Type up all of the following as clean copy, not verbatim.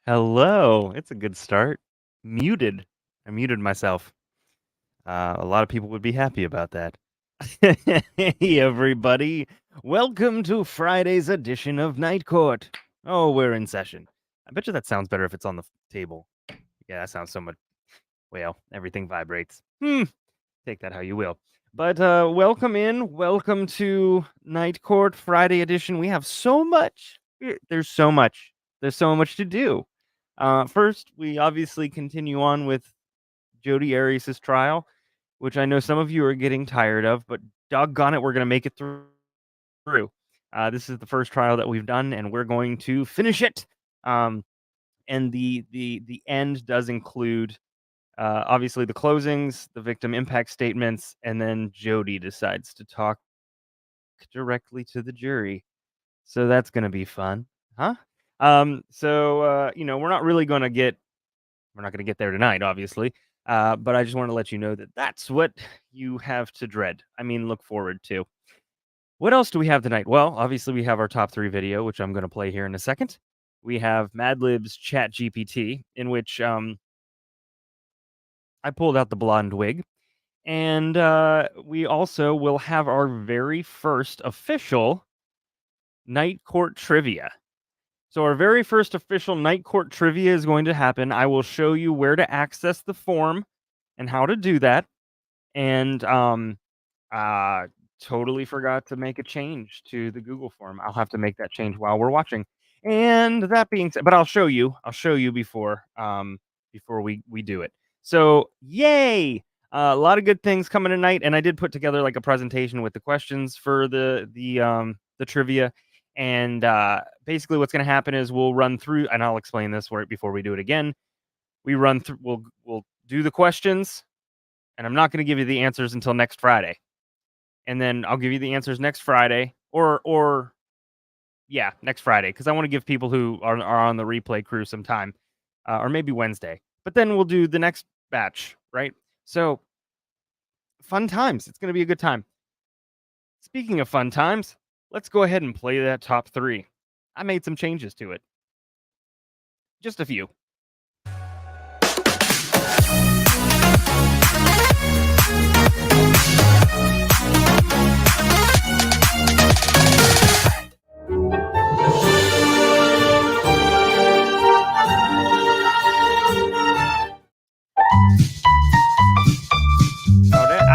Hello. It's a good start. Muted. I muted myself. A lot of people would be happy about that. Hey, everybody. Welcome to Friday's edition of Night Court. Oh, we're in session. I bet you that sounds better if it's on the table. Yeah, that sounds so much. Well, everything vibrates. Take that how you will. But welcome in. Welcome to Night Court Friday edition. We have so much. There's so much. There's so much to do. First, we obviously continue on with Jodi Arias' trial, which I know some of you are getting tired of, but doggone it, we're going to make it through. This is the first trial that we've done, and we're going to finish it. And the end does include obviously the closings, the victim impact statements, and then Jodi decides to talk directly to the jury. So that's going to be fun, huh? We're not really going to get there tonight, obviously. But I just want to let you know that that's what you have to dread. I mean, look forward to. What else do we have tonight? Well, obviously we have our top 3 video, which I'm going to play here in a second. We have Madlib's Chat GPT, in which I pulled out the blonde wig. And we also will have our very first official Night Court trivia. So our very first official Night Court trivia is going to happen. I will show you where to access the form and how to do that. And totally forgot to make a change to the Google form. I'll have to make that change while we're watching. And that being said, but I'll show you before we do it. So yay! A lot of good things coming tonight, and I did put together like a presentation with the questions for the trivia. And basically, what's going to happen is we'll run through, and I'll explain this right before we do it again. We run through. We'll do the questions, and I'm not going to give you the answers until next Friday. And then I'll give you the answers next Friday, or next Friday, because I want to give people who are on the replay crew some time, or maybe Wednesday. But then we'll do the next batch, right? So fun times. It's going to be a good time. Speaking of fun times, let's go ahead and play that top 3. I made some changes to it. Just a few.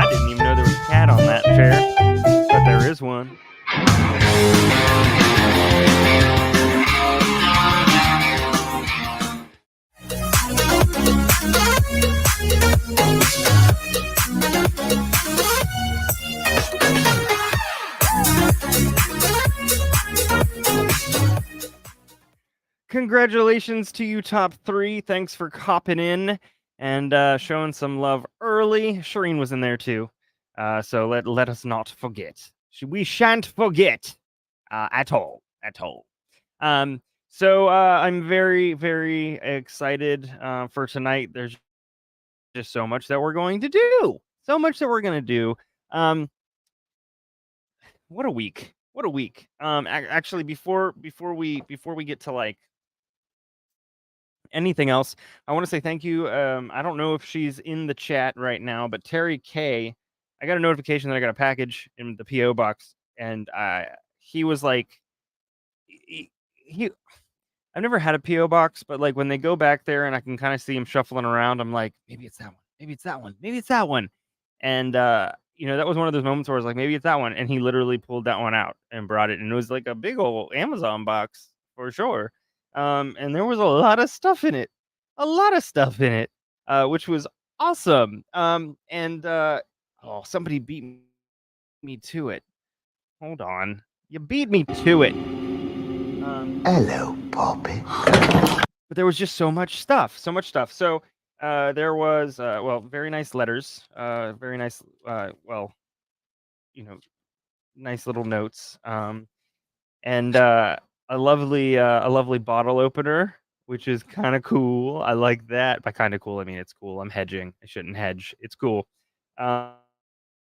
I didn't even know there was a cat on that chair, but there is one. Congratulations to you, top 3. Thanks for copping in and showing some love early. Shireen was in there too. So let us not forget. We shan't forget at all. So I'm very, very excited for tonight. There's just so much that we're going to do. What a week. Actually, before we get to like anything else, I want to say thank you. I don't know if she's in the chat right now, but Terry K, I got a notification that I got a package in the PO box, and he was like, I've never had a PO box, but like when they go back there and I can kind of see him shuffling around, I'm like, maybe it's that one. And that was one of those moments where I was like, maybe it's that one. And he literally pulled that one out and brought it, and it was like a big old Amazon box for sure. And there was a lot of stuff in it, a lot of stuff in it, which was awesome. Oh, somebody beat me to it. Hold on, you beat me to it. Hello, Poppy. But there was just so much stuff, so much stuff. So there was well, very nice letters, very nice, well, you know, nice little notes. And a lovely bottle opener, which is kind of cool. I like that. By kind of cool, I mean it's cool. I'm hedging. I shouldn't hedge. It's cool. Um,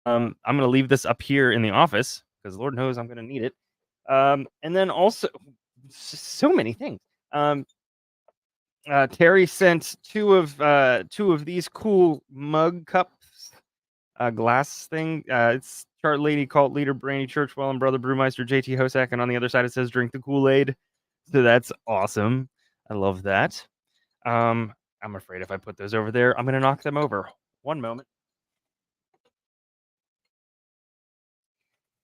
I'm gonna leave this up here in the office because Lord knows I'm gonna need it. And then also so many things. Um, Terry sent two of these cool mug cups, glass thing. It's chart lady, cult leader, Brandi Churchwell, and brother brewmeister JT Hosack, and on the other side it says drink the Kool-Aid. So that's awesome. I love that. I'm afraid if I put those over there, I'm gonna knock them over. One moment.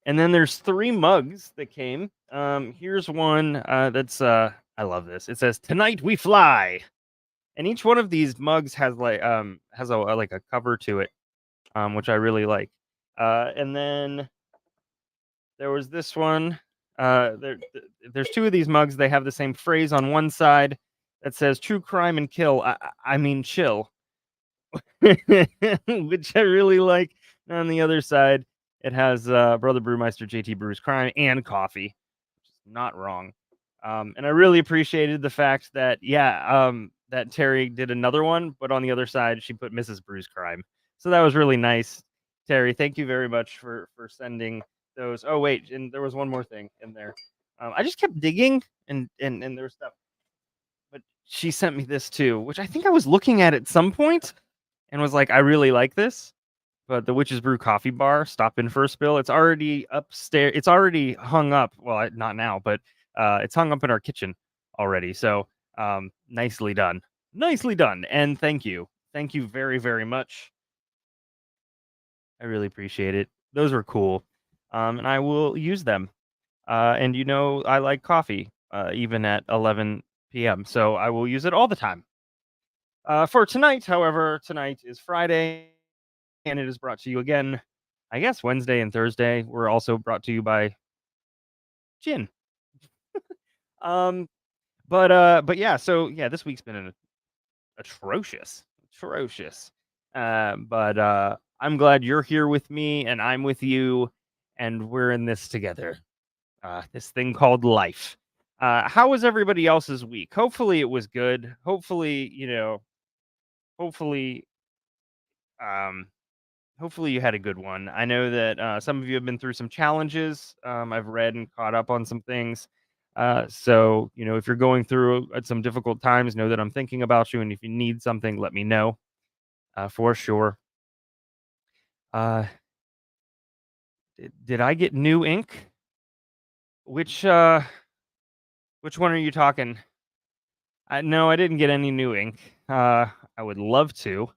And then there's 3 mugs that came. Here's one that's I love this. It says tonight we fly. And each one of these mugs has a like a cover to it, which I really like. And then there was this one. There's 2 of these mugs. They have the same phrase on one side that says "True crime and kill." I mean, chill, which I really like. And on the other side, it has Brother Brewmeister JT Brews Crime and coffee, which is not wrong. And I really appreciated the fact that that Terry did another one, but on the other side she put Mrs. Brews Crime. So that was really nice. Terry, thank you very much for sending those. Oh wait, and there was one more thing in there. I just kept digging and there was stuff. But she sent me this too, which I think I was looking at some point and was like, I really like this. But the Witch's Brew coffee bar, stop in for a spill. It's already upstairs. It's already hung up. Well, not now, but it's hung up in our kitchen already. So nicely done. Nicely done. And thank you. Thank you very, very much. I really appreciate it. Those were cool. And I will use them. And I like coffee, even at 11 p.m. So I will use it all the time. For tonight, however, tonight is Friday, and it is brought to you again, I guess Wednesday and Thursday were also brought to you by gin. Um, but yeah, so yeah, this week's been atrocious, atrocious. But I'm glad you're here with me, and I'm with you, and we're in this together. This thing called life. How was everybody else's week? Hopefully it was good. Hopefully, hopefully, um, hopefully you had a good one. I know that some of you have been through some challenges. I've read and caught up on some things. So, if you're going through some difficult times, know that I'm thinking about you. And if you need something, let me know for sure. Uh, did I get new ink? Which one are you talking? No, I didn't get any new ink. I would love to.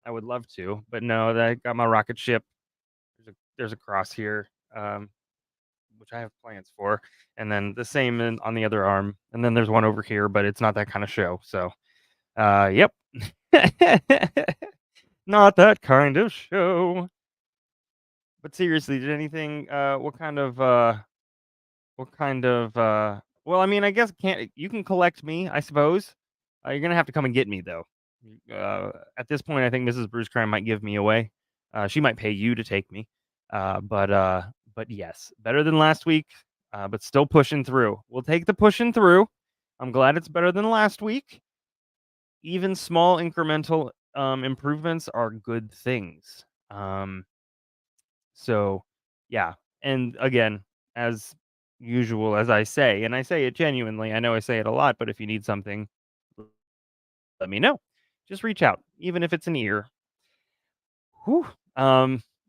I would love to, but no, I got my rocket ship. There's a cross here. Which I have plans for, and then the same on the other arm, and then there's one over here, but it's not that kind of show. So, yep, not that kind of show. But seriously, did anything? What kind of? Well, I mean, I guess can't you can collect me, I suppose. You're gonna have to come and get me though. At this point, I think Mrs. Bruce Crime might give me away. She might pay you to take me. But yes, better than last week. But still pushing through. We'll take the pushing through. I'm glad it's better than last week. Even small incremental improvements are good things. So yeah, and again, as usual, as I say, and I say it genuinely. I know I say it a lot, but if you need something, let me know. Just reach out, even if it's an ear. Whew.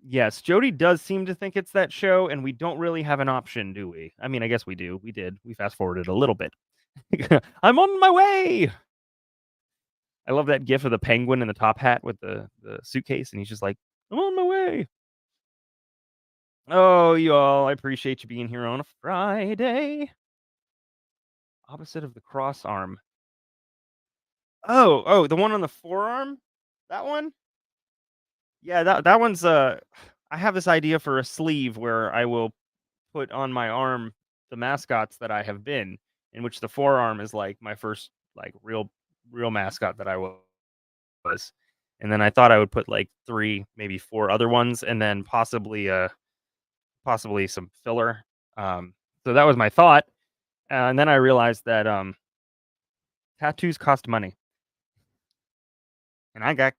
Yes, Jodi does seem to think it's that show, and we don't really have an option, do we? I mean, I guess we do. We did. We fast forwarded a little bit. I'm on my way. I love that gif of the penguin in the top hat with the suitcase, and he's just like, I'm on my way. Oh, y'all, I appreciate you being here on a Friday. Opposite of the cross arm. Oh, the one on the forearm? That one? Yeah, that one's I have this idea for a sleeve where I will put on my arm the mascots that I have been, in which the forearm is like my first like real mascot that I was. And then I thought I would put like 3, maybe 4 other ones and then possibly some filler. So that was my thought. And then I realized that tattoos cost money and I got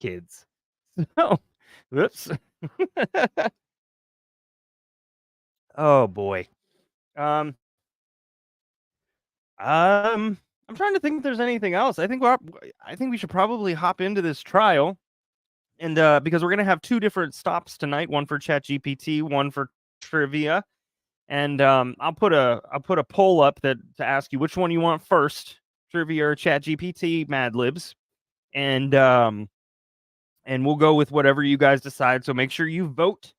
kids. So, whoops. Oh boy. Um, I'm trying to think if there's anything else. I think we should probably hop into this trial, and because we're gonna have 2 different stops tonight, one for ChatGPT, one for trivia, and I'll put a poll up that to ask you which one you want first, trivia or ChatGPT, Mad Libs, and we'll go with whatever you guys decide. So make sure you vote.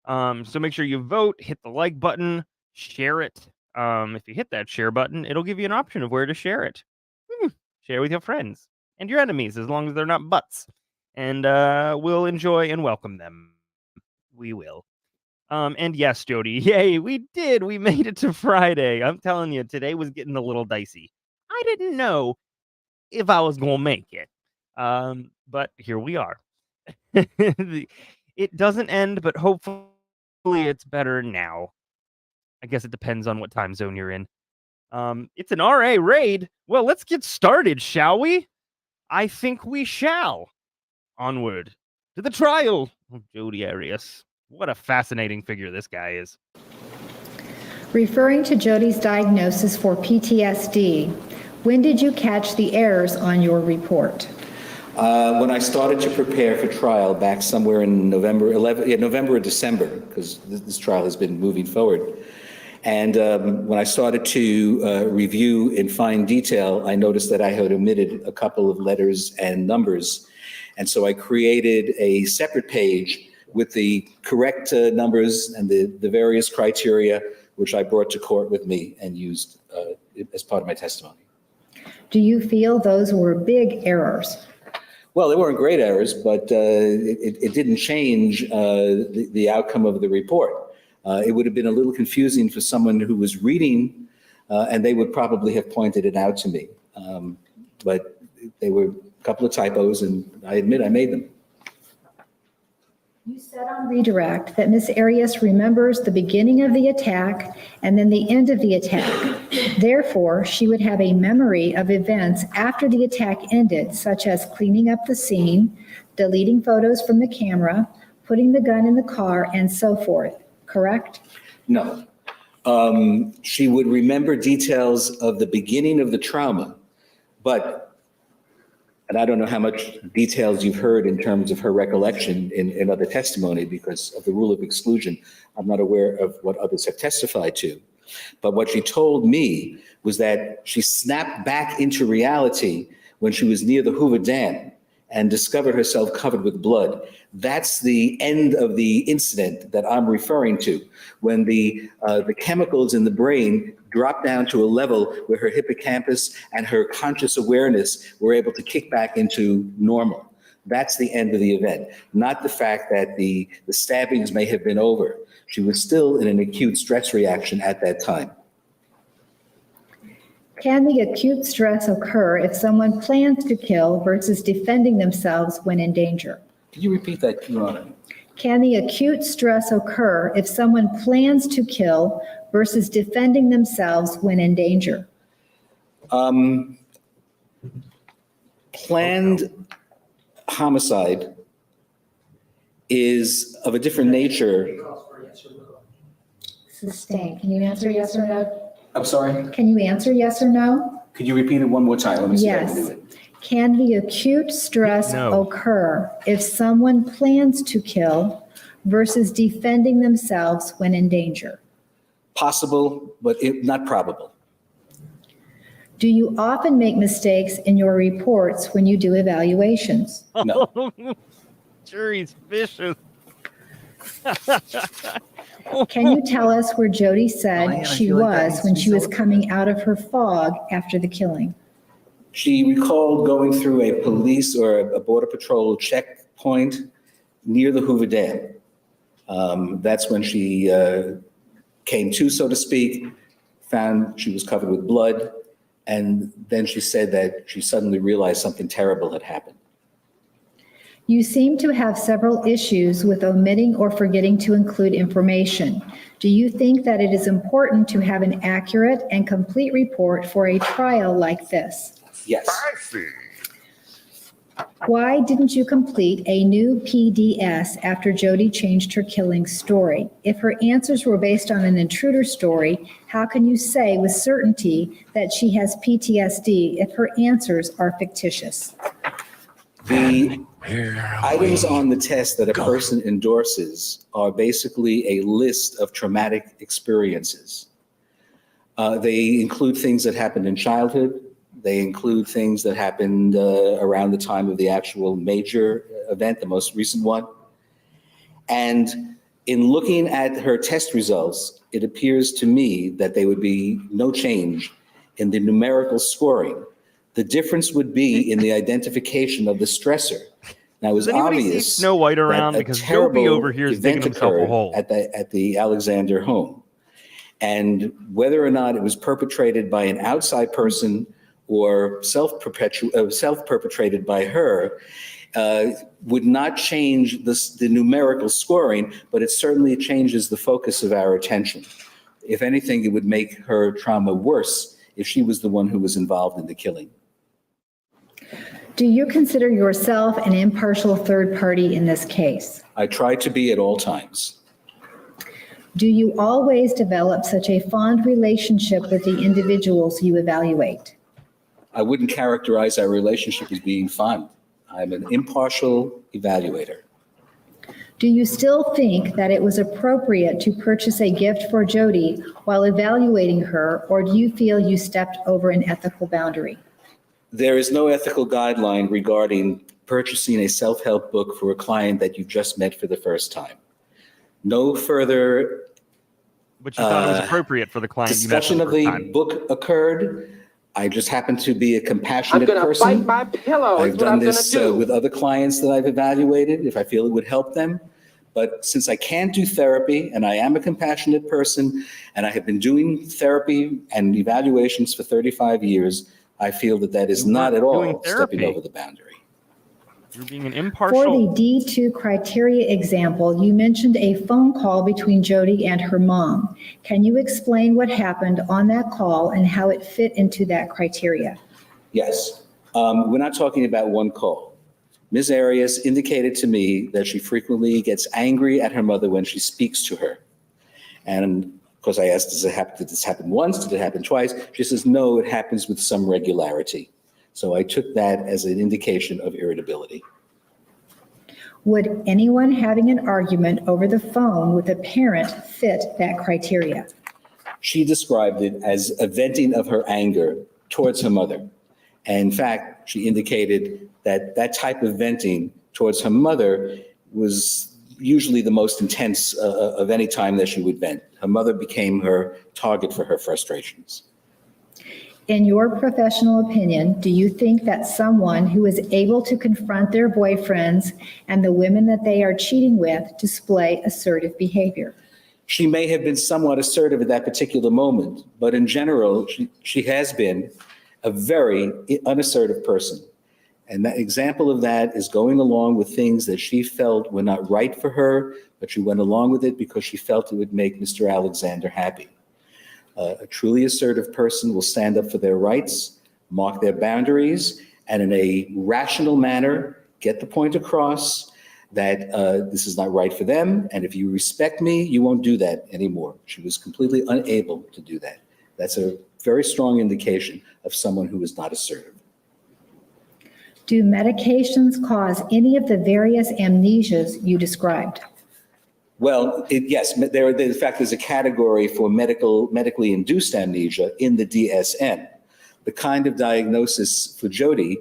Hit the like button, share it. If you hit that share button, it'll give you an option of where to share it. Share with your friends and your enemies, as long as they're not butts. And we'll enjoy and welcome them. We will. And yes, Jodi, yay, we did. We made it to Friday. I'm telling you, today was getting a little dicey. I didn't know if I was gonna make it. But here we are. It doesn't end, but hopefully it's better now. I guess it depends on what time zone you're in. It's an RA raid. Well, let's get started, shall we? I think we shall. Onward to the trial of Jodi Arias. What a fascinating figure this guy is. Referring to Jodi's diagnosis for PTSD, when did you catch the errors on your report? When I started to prepare for trial back somewhere in November or December, because this trial has been moving forward. And when I started to review in fine detail, I noticed that I had omitted a couple of letters and numbers. And so I created a separate page with the correct numbers and the various criteria, which I brought to court with me and used as part of my testimony. Do you feel those were big errors? Well, they weren't great errors, but it didn't change the outcome of the report. It would have been a little confusing for someone who was reading, and they would probably have pointed it out to me. But they were a couple of typos, and I admit I made them. You said on redirect that Ms. Arias remembers the beginning of the attack and then the end of the attack. Therefore, she would have a memory of events after the attack ended, such as cleaning up the scene, deleting photos from the camera, putting the gun in the car, and so forth. Correct? No. She would remember details of the beginning of the trauma, and I don't know how much details you've heard in terms of her recollection in other testimony because of the rule of exclusion. I'm not aware of what others have testified to. But what she told me was that she snapped back into reality when she was near the Hoover Dam and discovered herself covered with blood. That's the end of the incident that I'm referring to, when the chemicals in the brain dropped down to a level where her hippocampus and her conscious awareness were able to kick back into normal. That's the end of the event, not the fact that the stabbings may have been over. She was still in an acute stress reaction at that time. Can the acute stress occur if someone plans to kill versus defending themselves when in danger? Can you repeat that, Your Honor? Can the acute stress occur if someone plans to kill versus defending themselves when in danger? Planned homicide is of a different nature. Sustained. Can you answer yes or no? I'm sorry? Can you answer yes or no? Could you repeat it one more time? Let me see if I can do Yes. it. Can the acute stress No. occur if someone plans to kill versus defending themselves when in danger? Possible, but not probable. Do you often make mistakes in your reports when you do evaluations? No. Jury's vicious. Can you tell us where Jodi said Ryan, I she feel like that was needs when to be she was celebrated. coming out of her fog after the killing? She recalled going through a police or a border patrol checkpoint near the Hoover Dam. That's when she came to, so to speak, found she was covered with blood, and then she said that she suddenly realized something terrible had happened. You seem to have several issues with omitting or forgetting to include information. Do you think that it is important to have an accurate and complete report for a trial like this? Yes. Why didn't you complete a new PDS after Jodi changed her killing story? If her answers were based on an intruder story, how can you say with certainty that she has PTSD if her answers are fictitious? The items on the test that a person endorses are basically a list of traumatic experiences. They include things that happened in childhood. They include things that happened around the time of the actual major event, the most recent one. And in looking at her test results, it appears to me that there would be no change in the numerical scoring. The difference would be in the identification of the stressor. Now, it was Does anybody see obvious Snow White around? that a Because Dopey terrible over here is digging event himself a occurred hole. at the Alexander home. And whether or not it was perpetrated by an outside person or self-perpetrated by her would not change the numerical scoring, but it certainly changes the focus of our attention. If anything, it would make her trauma worse if she was the one who was involved in the killing. Do you consider yourself an impartial third party in this case? I try to be at all times. Do you always develop such a fond relationship with the individuals you evaluate? I wouldn't characterize our relationship as being fond. I'm an impartial evaluator. Do you still think that it was appropriate to purchase a gift for Jodi while evaluating her, or do you feel you stepped over an ethical boundary? There is no ethical guideline regarding purchasing a self-help book for a client that you just met for the first time. No further But you thought it was appropriate for the client you met for discussion the of first the time. book occurred. I just happen to be a compassionate I'm gonna person. bite my pillow. I've Is what done I'm gonna this do. with other clients that I've evaluated if I feel it would help them. But since I can't do therapy and I am a compassionate person and I have been doing therapy and evaluations for 35 years, I feel that that is You not weren't at doing all stepping therapy. over the boundary. You're being an For impartial. the D2 criteria example, you mentioned a phone call between Jodi and her mom. Can you explain what happened on that call and how it fit into that criteria? Yes. We're not talking about one call. Ms. Arias indicated to me that she frequently gets angry at her mother when she speaks to her. And of course, I asked, did this happen once? Did it happen twice? She says, no, it happens with some regularity. So I took that as an indication of irritability. Would anyone having an argument over the phone with a parent fit that criteria? She described it as a venting of her anger towards her mother. And in fact, she indicated that that type of venting towards her mother was usually the most intense of any time that she would vent. Her mother became her target for her frustrations. In your professional opinion, do you think that someone who is able to confront their boyfriends and the women that they are cheating with display assertive behavior? She may have been somewhat assertive at that particular moment, but in general, she has been a very unassertive person. And that example of that is going along with things that she felt were not right for her, but she went along with it because she felt it would make Mr. Alexander happy. A truly assertive person will stand up for their rights, mark their boundaries, and in a rational manner, get the point across that this is not right for them. And if you respect me, you won't do that anymore. She was completely unable to do that. That's a very strong indication of someone who is not assertive. Do medications cause any of the various amnesias you described? Well, yes, in fact, there's a category for medically induced amnesia in the DSM. The kind of diagnosis for Jodi,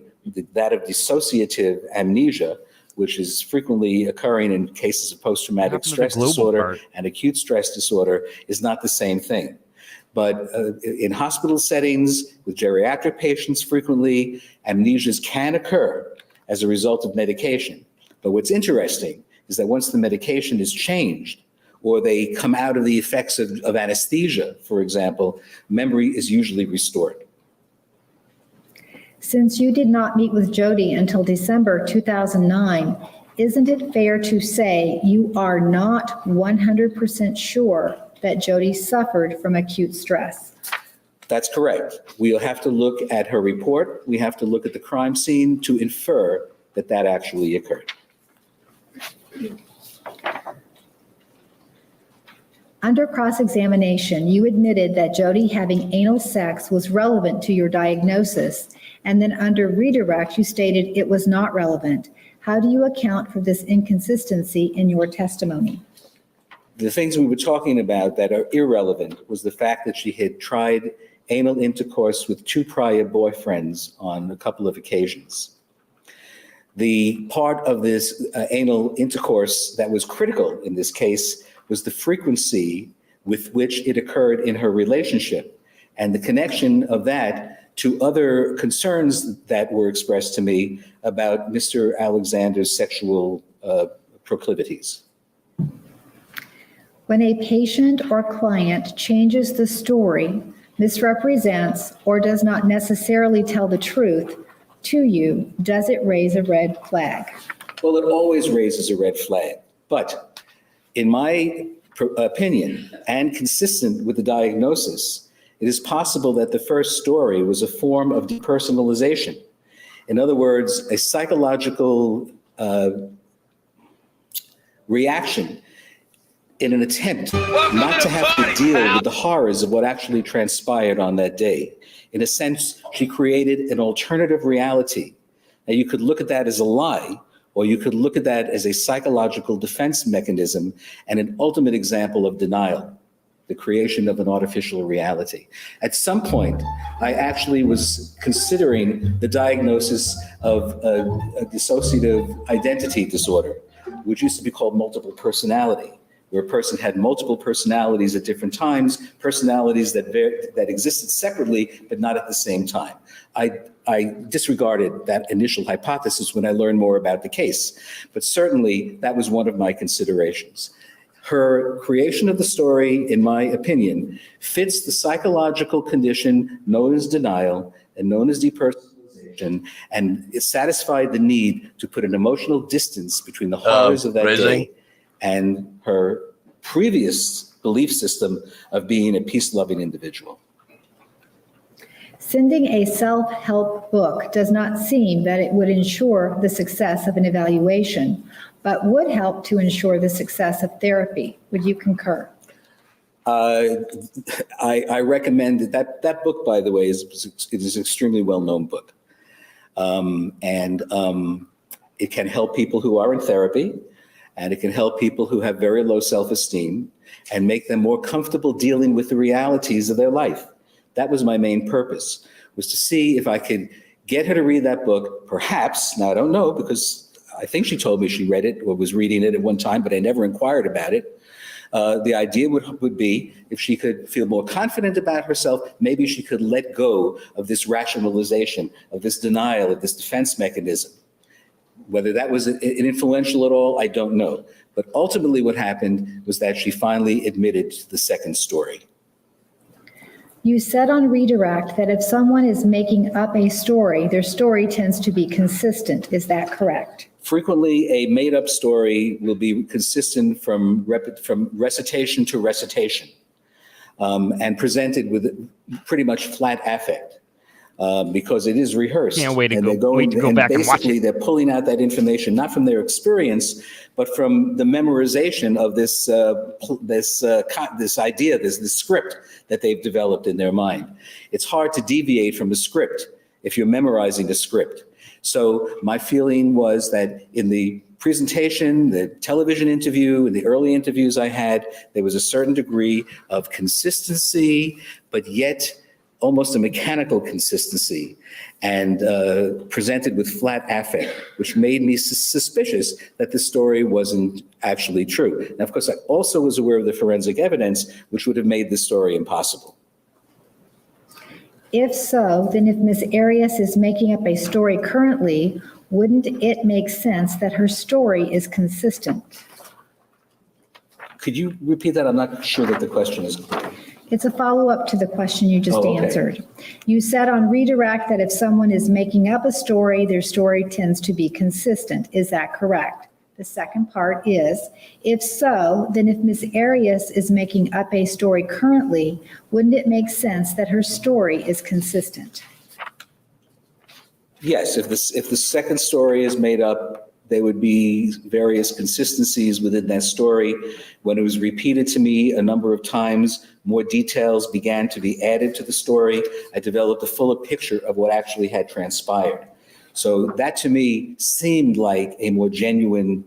that of dissociative amnesia, which is frequently occurring in cases of post-traumatic happened to the stress global disorder part? and acute stress disorder, is not the same thing. But in hospital settings with geriatric patients, frequently amnesias can occur as a result of medication. But what's interesting is that once the medication is changed, or they come out of the effects of anesthesia, for example, memory is usually restored. Since you did not meet with Jodi until December 2009, isn't it fair to say you are not 100% sure that Jodi suffered from acute stress? That's correct. We'll have to look at her report. We have to look at the crime scene to infer that that actually occurred. Under cross-examination, you admitted that Jodi having anal sex was relevant to your diagnosis, and then under redirect, you stated it was not relevant. How do you account for this inconsistency in your testimony? The things we were talking about that are irrelevant was the fact that she had tried anal intercourse with 2 prior boyfriends on a couple of occasions. The part of this anal intercourse that was critical in this case was the frequency with which it occurred in her relationship, and the connection of that to other concerns that were expressed to me about Mr. Alexander's sexual proclivities. When a patient or client changes the story, misrepresents, or does not necessarily tell the truth to you, does it raise a red flag? Well, it always raises a red flag. But in my opinion, and consistent with the diagnosis, it is possible that the first story was a form of depersonalization. In other words, a psychological reaction in an attempt not to have to deal with the horrors of what actually transpired on that day. In a sense, she created an alternative reality. Now, you could look at that as a lie, or you could look at that as a psychological defense mechanism and an ultimate example of denial, the creation of an artificial reality. At some point, I actually was considering the diagnosis of a dissociative identity disorder, which used to be called multiple personality, where a person had multiple personalities at different times, personalities that existed separately, but not at the same time. I disregarded that initial hypothesis when I learned more about the case, but certainly that was one of my considerations. Her creation of the story, in my opinion, fits the psychological condition known as denial and known as depersonalization, and it satisfied the need to put an emotional distance between the horrors of that day and her previous belief system of being a peace-loving individual. Sending a self-help book does not seem that it would ensure the success of an evaluation, but would help to ensure the success of therapy. Would you concur? I recommend that book, by the way, is an extremely well-known book. It can help people who are in therapy, and it can help people who have very low self-esteem and make them more comfortable dealing with the realities of their life. That was my main purpose, was to see if I could get her to read that book, perhaps, now I don't know, because I think she told me she read it or was reading it at one time, but I never inquired about it. The idea would be if she could feel more confident about herself, maybe she could let go of this rationalization, of this denial, of this defense mechanism. Whether that was influential at all, I don't know. But ultimately what happened was that she finally admitted the second story. You said on redirect that if someone is making up a story, their story tends to be consistent. Is that correct? Frequently, a made-up story will be consistent from recitation to recitation, and presented with pretty much flat affect, because it is rehearsed. Can't wait to and go back and watch it. They're pulling out that information, not from their experience, but from the memorization of this idea, this script that they've developed in their mind. It's hard to deviate from a script if you're memorizing a script. So my feeling was that in the presentation, the television interview, and the early interviews I had, there was a certain degree of consistency, but yet almost a mechanical consistency and presented with flat affect, which made me suspicious that the story wasn't actually true. Now, of course, I also was aware of the forensic evidence, which would have made this story impossible. If so, then if Ms. Arias is making up a story currently, wouldn't it make sense that her story is consistent? Could you repeat that? I'm not sure that the question is clear. It's a follow-up to the question you just Oh, okay. answered. You said on redirect that if someone is making up a story, their story tends to be consistent. Is that correct? The second part is, if so, then if Ms. Arias is making up a story currently, wouldn't it make sense that her story is consistent? Yes, if the second story is made up, there would be various consistencies within that story. When it was repeated to me a number of times, more details began to be added to the story. I developed a fuller picture of what actually had transpired. So that to me seemed like a more genuine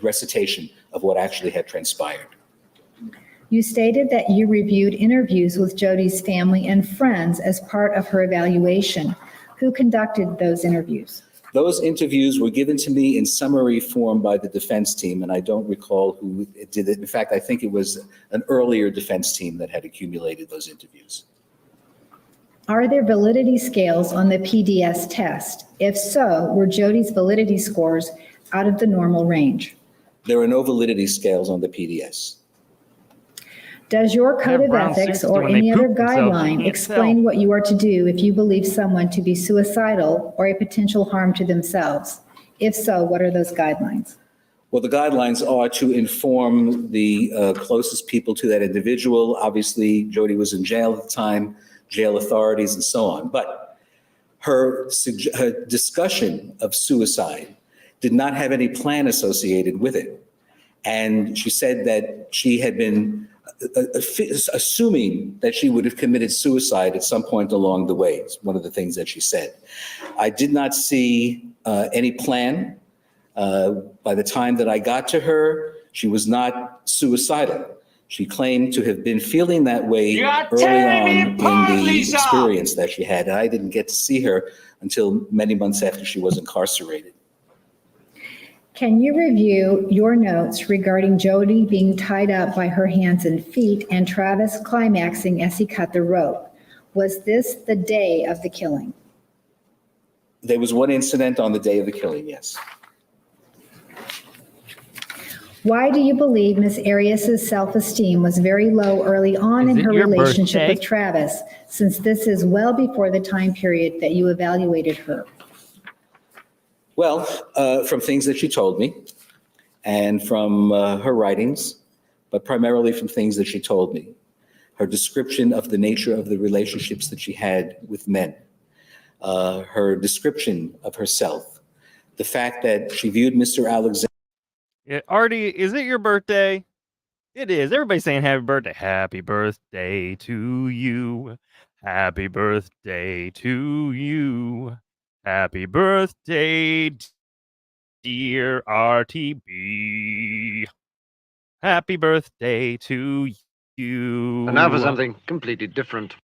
recitation of what actually had transpired. You stated that you reviewed interviews with Jodi's family and friends as part of her evaluation. Who conducted those interviews? Those interviews were given to me in summary form by the defense team, and I don't recall who did it. In fact, I think it was an earlier defense team that had accumulated those interviews. Are there validity scales on the PDS test? If so, were Jodi's validity scores out of the normal range? There are no validity scales on the PDS. Does your code of brown ethics suits do or when they any other poop themselves, you guideline can't explain tell. what you are to do if you believe someone to be suicidal or a potential harm to themselves? If so, what are those guidelines? Well, the guidelines are to inform the closest people to that individual. Obviously, Jodi was in jail at the time, jail authorities and so on. But her discussion of suicide did not have any plan associated with it. And she said that she had been assuming that she would have committed suicide at some point along the way. It's one of the things that she said. I did not see any plan. By the time that I got to her, she was not suicidal. She claimed to have been feeling that way early on in the experience that she had. And I didn't get to see her until many months after she was incarcerated. Can you review your notes regarding Jodi being tied up by her hands and feet and Travis climaxing as he cut the rope? Was this the day of the killing? There was one incident on the day of the killing, yes. Why do you believe Ms. Arias' self-esteem was very low early on Is in it her your relationship birthday? with Travis, since this is well before the time period that you evaluated her? Well, from things that she told me and from her writings, but primarily from things that she told me. Her description of the nature of the relationships that she had with men, her description of herself, the fact that she viewed Mr. Alexander. Yeah, Artie, is it your birthday? It is. Everybody's saying happy birthday. Happy birthday to you. Happy birthday to you. Happy birthday, dear RTB. Happy birthday to you. And now for something completely different.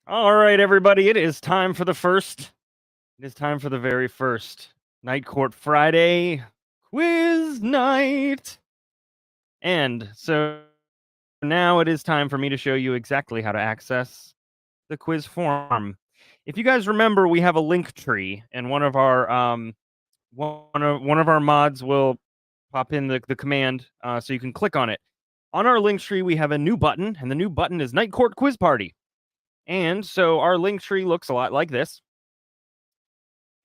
All right, everybody, it is time for the very first Night Court Friday quiz night. And so now it is time for me to show you exactly how to access the quiz form. If you guys remember, we have a link tree, and one of our mods will pop in the command so you can click on it. On our link tree, we have a new button, and the new button is Night Court Quiz Party. And so our link tree looks a lot like this.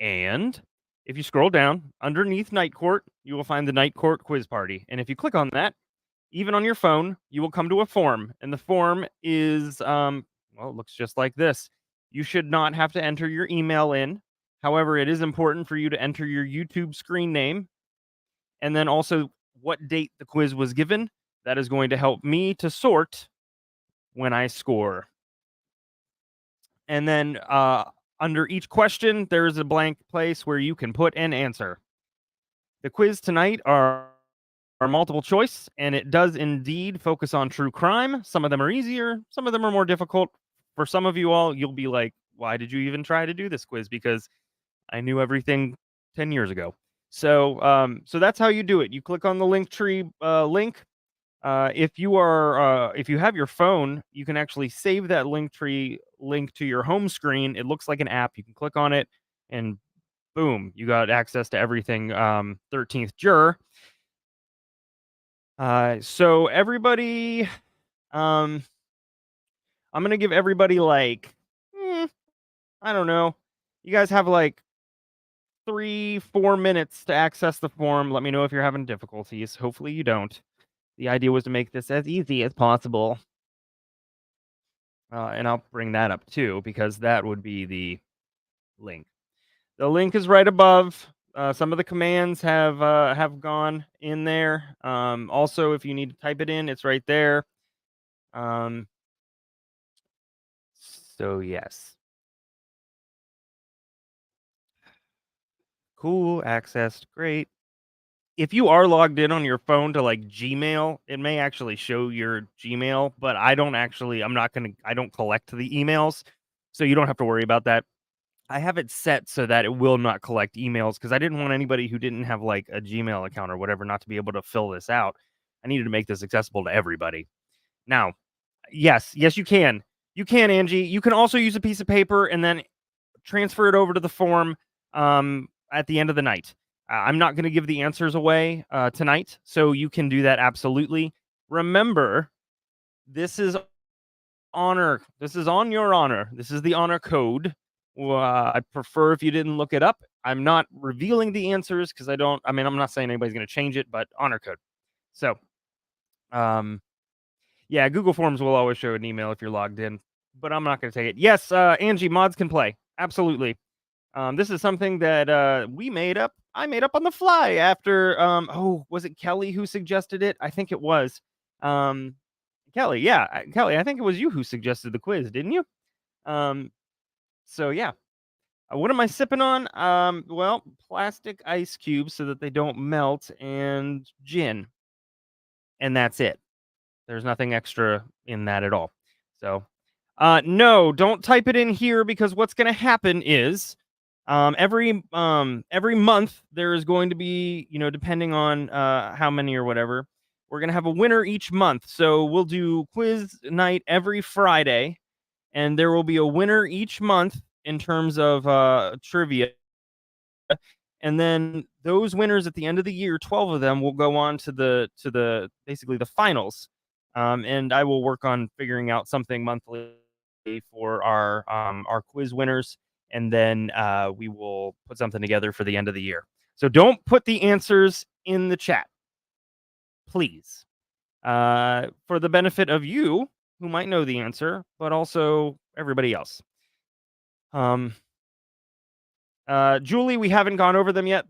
And if you scroll down underneath Night Court, you will find the Night Court Quiz Party. And if you click on that, even on your phone, you will come to a form. And the form is, well, it looks just like this. You should not have to enter your email in. However, it is important for you to enter your YouTube screen name. And then also what date the quiz was given. That is going to help me to sort when I score. And then Under each question, there is a blank place where you can put an answer. The quiz tonight are multiple choice, and it does indeed focus on true crime. Some of them are easier, some of them are more difficult. For some of you all, you'll be like, why did you even try to do this quiz? Because I knew everything 10 years ago. So that's how you do it. You click on the Linktree link. If you have your phone, you can actually save that Linktree link to your home screen. It looks like an app. You can click on it, and boom, you got access to everything. 13th Juror. So everybody, I'm gonna give everybody like, I don't know. You guys have like 3-4 minutes to access the form. Let me know if you're having difficulties. Hopefully you don't. The idea was to make this as easy as possible. And I'll bring that up too, because that would be the link. The link is right above. Some of the commands have gone in there. Also, if you need to type it in, it's right there. So yes. Cool, accessed, great. If you are logged in on your phone to like Gmail, it may actually show your Gmail, but I don't collect the emails, so you don't have to worry about that. I have it set so that it will not collect emails because I didn't want anybody who didn't have like a Gmail account or whatever not to be able to fill this out. I needed to make this accessible to everybody. Now, yes, you can. You can, Angie. You can also use a piece of paper and then transfer it over to the form at the end of the night. I'm not going to give the answers away tonight, so you can do that absolutely. Remember, this is honor. This is on your honor. This is the honor code. I'd prefer if you didn't look it up. I'm not revealing the answers because I'm not saying anybody's going to change it, but honor code. So, yeah, Google Forms will always show an email if you're logged in, but I'm not going to take it. Yes, Angie, mods can play. Absolutely. This is something that we made up. I made up on the fly after, was it Kelly who suggested it? I think it was. Kelly, yeah. Kelly, I think it was you who suggested the quiz, didn't you? So yeah. What am I sipping on? Well, plastic ice cubes so that they don't melt, and gin. And that's it. There's nothing extra in that at all. So, no, don't type it in here because what's going to happen is every month there is going to be, depending on how many or whatever, we're going to have a winner each month. So we'll do quiz night every Friday, and there will be a winner each month in terms of trivia. And then those winners at the end of the year, 12 of them will go on to the basically the finals. And I will work on figuring out something monthly for our quiz winners, and then we will put something together for the end of the year. So don't put the answers in the chat, please, for the benefit of you who might know the answer, but also everybody else. Julie, we haven't gone over them yet.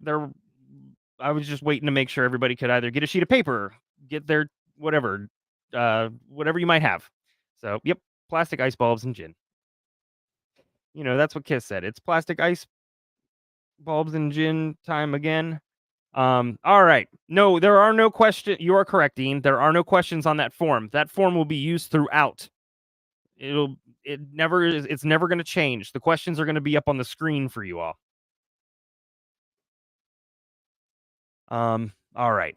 I was just waiting to make sure everybody could either get a sheet of paper, get their whatever you might have. So, yep, plastic ice bulbs and gin. That's what Kiss said. It's plastic ice bulbs and gin time again. All right. No, there are no questions. You are correct, Dean. There are no questions on that form. That form will be used throughout. It's never going to change. The questions are going to be up on the screen for you all. All right.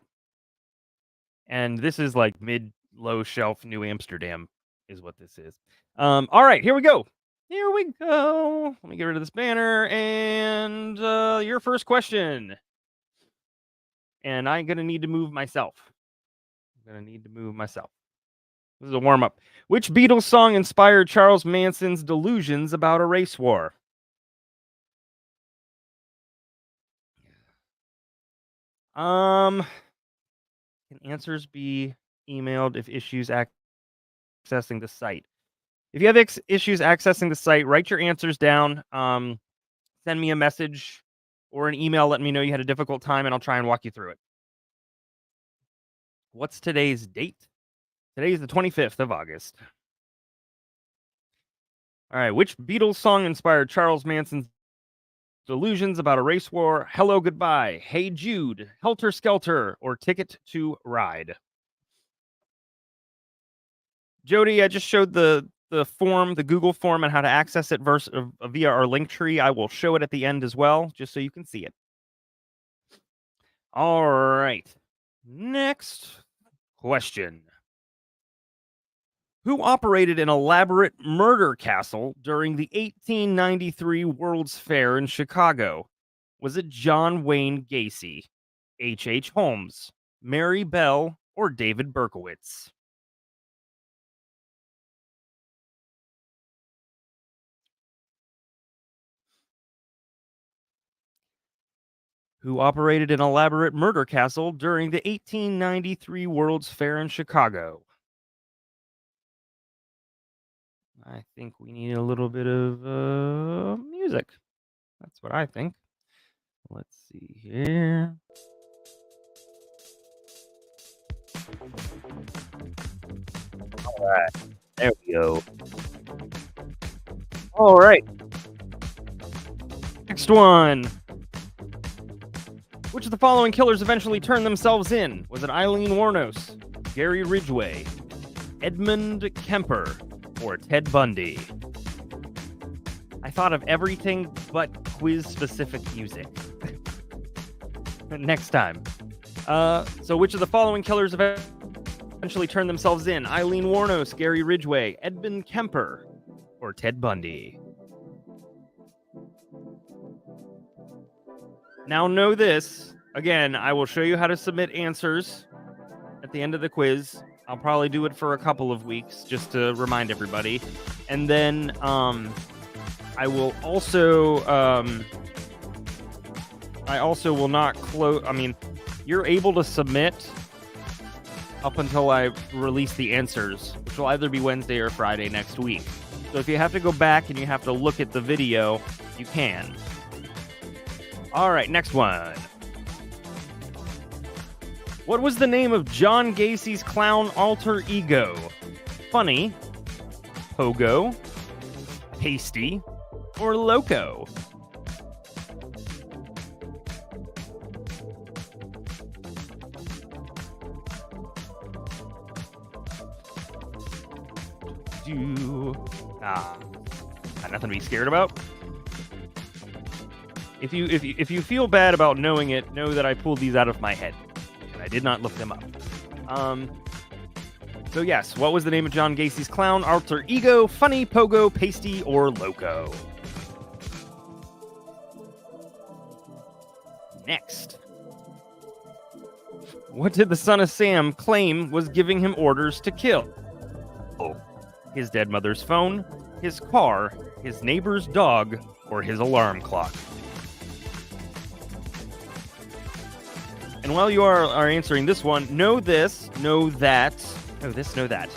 And this is like mid-low shelf New Amsterdam is what this is. All right, here we go. Here we go. Let me get rid of this banner. And your first question. And I'm going to need to move myself. This is a warm-up. Which Beatles song inspired Charles Manson's delusions about a race war? Can answers be emailed if issues accessing the site? If you have issues accessing the site, write your answers down. Send me a message or an email letting me know you had a difficult time, and I'll try and walk you through it. What's today's date? Today is the 25th of August. All right, which Beatles song inspired Charles Manson's delusions about a race war? Hello, Goodbye, Hey Jude, Helter Skelter, or Ticket to Ride? Jodi, I just showed the form, the Google form, and how to access it via our link tree. I will show it at the end as well, just so you can see it. All right. Next question. Who operated an elaborate murder castle during the 1893 World's Fair in Chicago? Was it John Wayne Gacy, H.H. Holmes, Mary Bell, or David Berkowitz? Who operated an elaborate murder castle during the 1893 World's Fair in Chicago? I think we need a little bit of music. That's what I think. Let's see here. All right, there we go. All right. Next one. Which of the following killers eventually turned themselves in? Was it Eileen Wuornos, Gary Ridgway, Edmund Kemper, or Ted Bundy? I thought of everything but quiz-specific music. Next time. So which of the following killers eventually turned themselves in? Eileen Wuornos, Gary Ridgway, Edmund Kemper, or Ted Bundy? Now know this. Again, I will show you how to submit answers at the end of the quiz. I'll probably do it for a couple of weeks just to remind everybody. And then I will also will not close. I mean, you're able to submit up until I release the answers, which will either be Wednesday or Friday next week. So if you have to go back and you have to look at the video, you can. All right, next one. What was the name of John Gacy's clown alter ego? Funny, Pogo, Pasty, or Loco? Got nothing to be scared about. If you feel bad about knowing it, know that I pulled these out of my head, and I did not look them up. So yes, what was the name of John Gacy's clown alter ego? Funny, Pogo, Pasty, or Loco? Next. What did the son of Sam claim was giving him orders to kill? His dead mother's phone, his car, his neighbor's dog, or his alarm clock? And while you are answering this one, know this, know that. Know this, know that.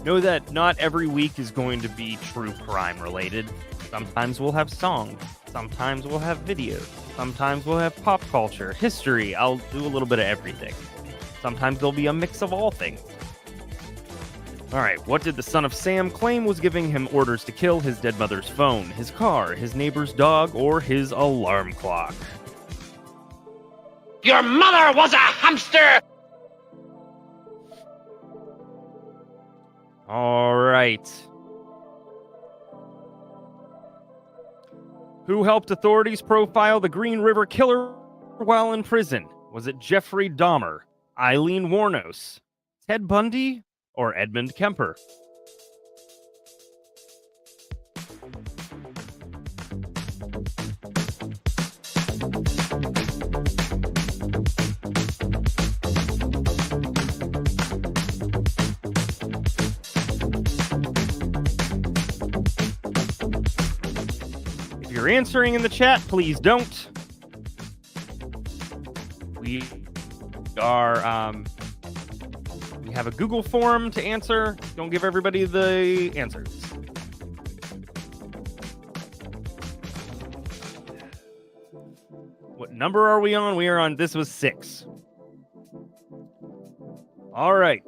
Know that not every week is going to be true crime related. Sometimes we'll have songs. Sometimes we'll have videos. Sometimes we'll have pop culture, history. I'll do a little bit of everything. Sometimes there'll be a mix of all things. All right, what did the son of Sam claim was giving him orders to kill? His dead mother's phone, his car, his neighbor's dog, or his alarm clock? Your mother was a hamster! All right. Who helped authorities profile the Green River Killer while in prison? Was it Jeffrey Dahmer, Eileen Wuornos, Ted Bundy, or Edmund Kemper? If you're answering in the chat, please don't. We have a Google form to answer. Don't give everybody the answers. What number are we on? We are on, this was 6. All right.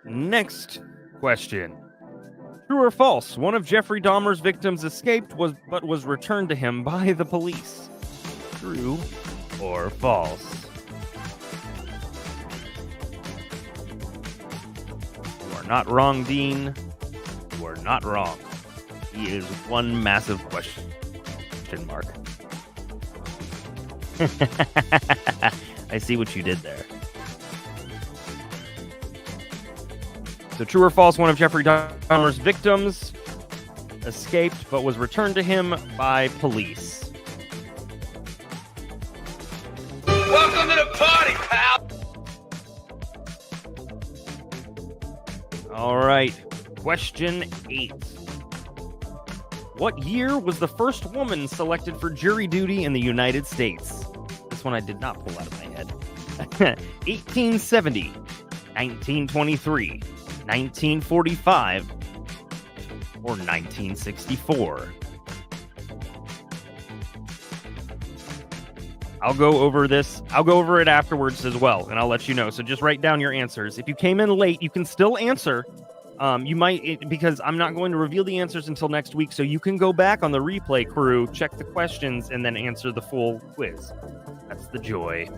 Next question. True or false? One of Jeffrey Dahmer's victims escaped but was returned to him by the police. True or false? You are not wrong, Dean. You are not wrong. He is one massive question mark. I see what you did there. So true or false, one of Jeffrey Dahmer's victims escaped but was returned to him by police. Welcome to the party, pal. All right, question 8. What year was the first woman selected for jury duty in the United States? This one I did not pull out of my head. 1870, 1923, 1945, or 1964? I'll go over this. I'll go over it afterwards as well, and I'll let you know. So just write down your answers. If you came in late, you can still answer. You might, because I'm not going to reveal the answers until next week, so you can go back on the replay crew, check the questions, and then answer the full quiz. That's the joy.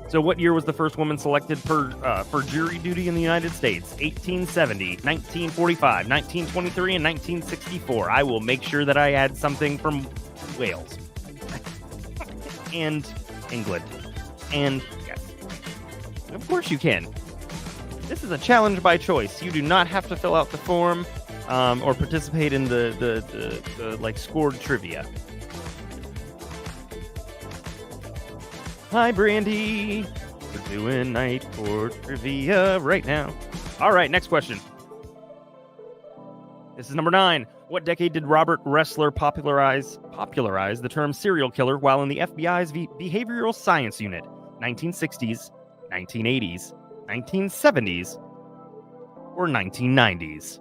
So what year was the first woman selected for jury duty in the United States? 1870, 1945, 1923, and 1964. I will make sure that I add something from Wales. And England. And yes. Of course you can. This is a challenge by choice. You do not have to fill out the form or participate in the like scored trivia. Hi, Brandi. We're doing night court trivia right now. All right, next question. This is number 9. What decade did Robert Ressler popularize the term serial killer while in the FBI's behavioral science unit? 1960s, 1980s, 1970s, or 1990s?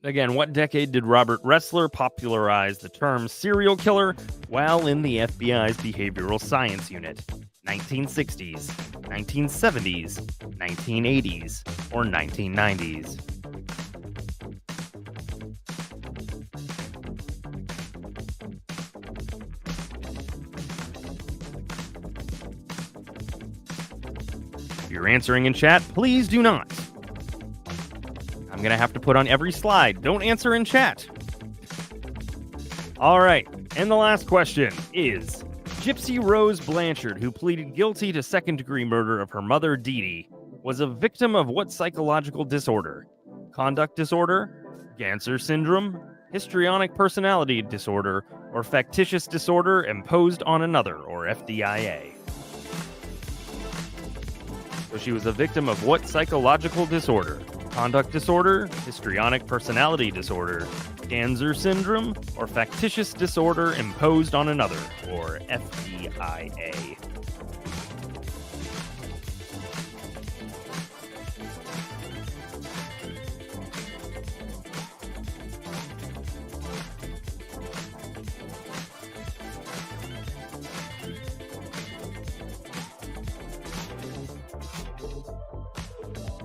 Again, what decade did Robert Ressler popularize the term serial killer while in the FBI's behavioral science unit? 1960s, 1970s, 1980s, or 1990s? If you're answering in chat, please do not. I'm going to have to put on every slide. Don't answer in chat. All right. And the last question is, Gypsy Rose Blanchard, who pleaded guilty to second-degree murder of her mother, Dee Dee, was a victim of what psychological disorder? Conduct disorder, Ganser syndrome, histrionic personality disorder, or factitious disorder imposed on another, or FDIA? So she was a victim of what psychological disorder? Conduct disorder, histrionic personality disorder, Ganser syndrome, or factitious disorder imposed on another, or FDIA?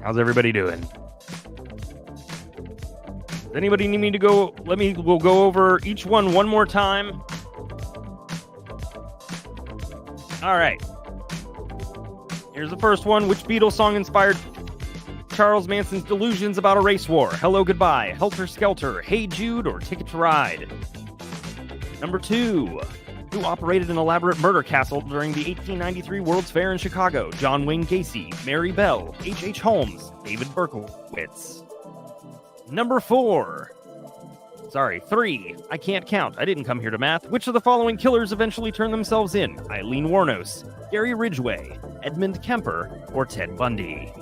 How's everybody doing? Does anybody need me to go? We'll go over each one more time. All right. Here's the first one. Which Beatles song inspired Charles Manson's delusions about a race war? Hello, Goodbye, Helter Skelter, Hey Jude, or Ticket to Ride? Number 2. Who operated an elaborate murder castle during the 1893 World's Fair in Chicago? John Wayne Gacy, Mary Bell, H.H. Holmes, David Berkowitz. Number 3. I can't count. I didn't come here to math. Which of the following killers eventually turned themselves in? Eileen Wuornos, Gary Ridgway, Edmund Kemper, or Ted Bundy?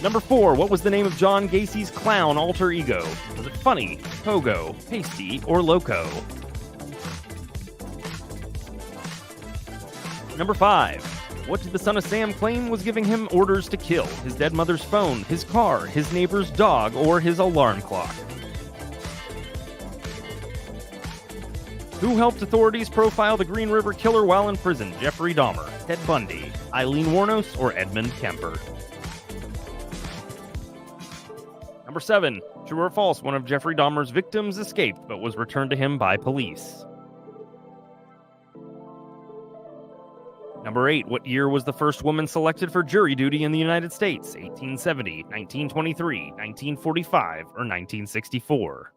Number 4. What was the name of John Gacy's clown alter ego? Was it Funny, Pogo, Pasty, or Loco? Number 5. What did the son of Sam claim was giving him orders to kill? His dead mother's phone, his car, his neighbor's dog, or his alarm clock? Who helped authorities profile the Green River Killer while in prison? Jeffrey Dahmer, Ted Bundy, Eileen Wuornos, or Edmund Kemper? Number 7. True or false, one of Jeffrey Dahmer's victims escaped but was returned to him by police. Number 8. What year was the first woman selected for jury duty in the United States? 1870, 1923, 1945, or 1964?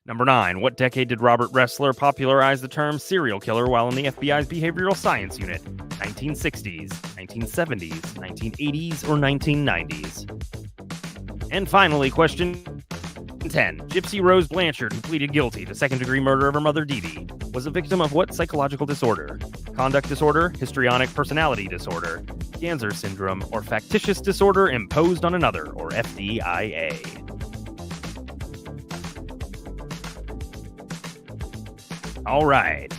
Number 9. What decade did Robert Ressler popularize the term serial killer while in the FBI's Behavioral Science Unit? 1960s, 1970s, 1980s, or 1990s? And finally, question 10. Gypsy Rose Blanchard, who pleaded guilty to second-degree murder of her mother Dee Dee, was a victim of what psychological disorder? Conduct disorder, histrionic personality disorder, Ganser syndrome, or factitious disorder imposed on another, or FDIA? All right.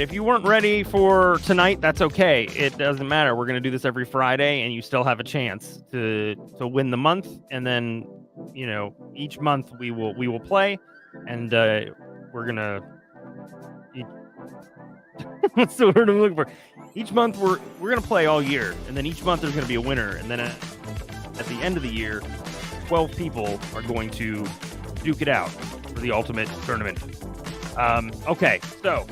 If you weren't ready for tonight, that's okay. It doesn't matter. We're going to do this every Friday, and you still have a chance to win the month. And then, each month we will play, and we're going to... What's the word I'm looking for? Each month we're going to play all year, and then each month there's going to be a winner. And then at the end of the year, 12 people are going to duke it out for the ultimate tournament. Okay, so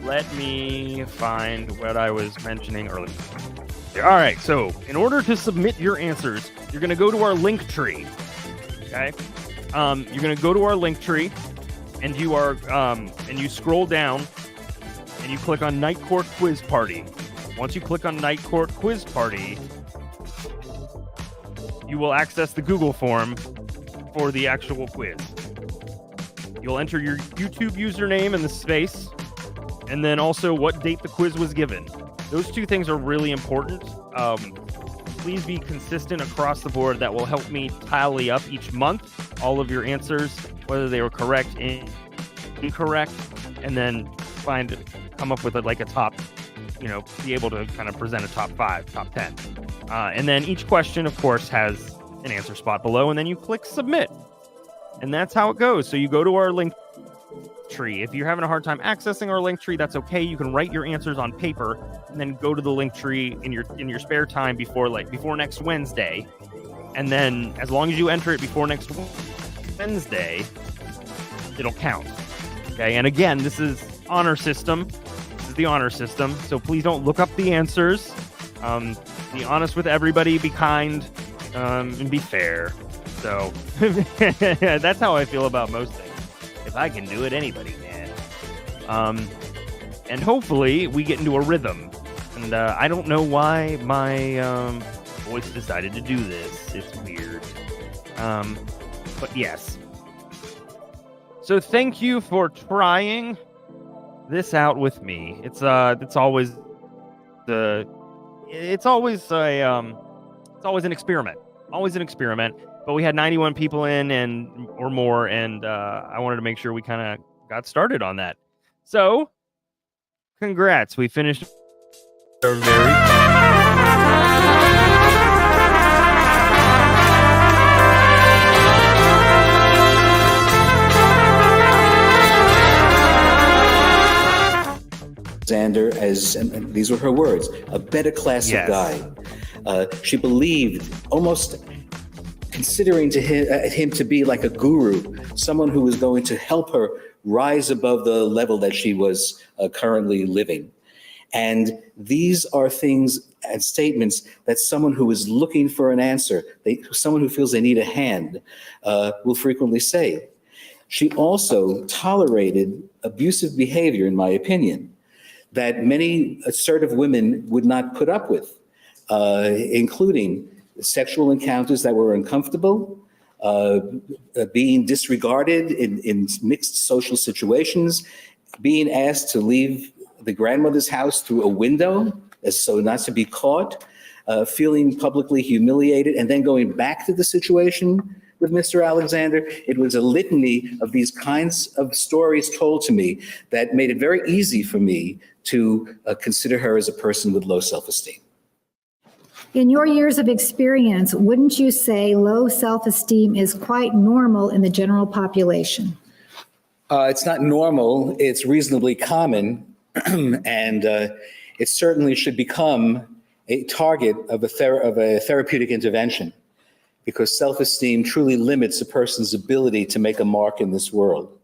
let me find what I was mentioning earlier. All right, so in order to submit your answers, you're going to go to our link tree. Okay, you're going to go to our link tree, and you are and you scroll down, and you click on Night Court Quiz Party. Once you click on Night Court Quiz Party, you will access the Google form for the actual quiz. You'll enter your YouTube username in the space, and then also what date the quiz was given. Those two things are really important. Please be consistent across the board. That will help me tally up each month all of your answers, whether they were correct and incorrect, and then come up with a top, be able to kind of present a top 5, top 10. And then each question, of course, has an answer spot below, and then you click submit. And that's how it goes. So you go to our link tree. If you're having a hard time accessing our link tree, that's okay. You can write your answers on paper and then go to the link tree in your spare time before next Wednesday. And then as long as you enter it before next Wednesday, it'll count. Okay. And again, this is honor system. This is the honor system. So please don't look up the answers. Be honest with everybody. Be kind. And be fair. So that's how I feel about most things. If I can do it, anybody can. And hopefully we get into a rhythm. And I don't know why my voice decided to do this. It's weird. But yes. So thank you for trying this out with me. It's always an experiment. Always an experiment. But we had 91 people in or more, and I wanted to make sure we kind of got started on that. So, congrats. We finished our very... Xander, and these were her words, a better class of guy. She believed, almost considering him to be like a guru, someone who was going to help her rise above the level that she was currently living. And these are things and statements that someone who is looking for an answer, someone who feels they need a hand, will frequently say. She also tolerated abusive behavior, in my opinion, that many assertive women would not put up with, including sexual encounters that were uncomfortable, being disregarded in mixed social situations, being asked to leave the grandmother's house through a window so not to be caught, feeling publicly humiliated, and then going back to the situation with Mr. Alexander. It was a litany of these kinds of stories told to me that made it very easy for me to consider her as a person with low self-esteem. In your years of experience, wouldn't you say low self-esteem is quite normal in the general population? It's not normal, it's reasonably common, and it certainly should become a target of a therapeutic intervention, because self-esteem truly limits a person's ability to make a mark in this world.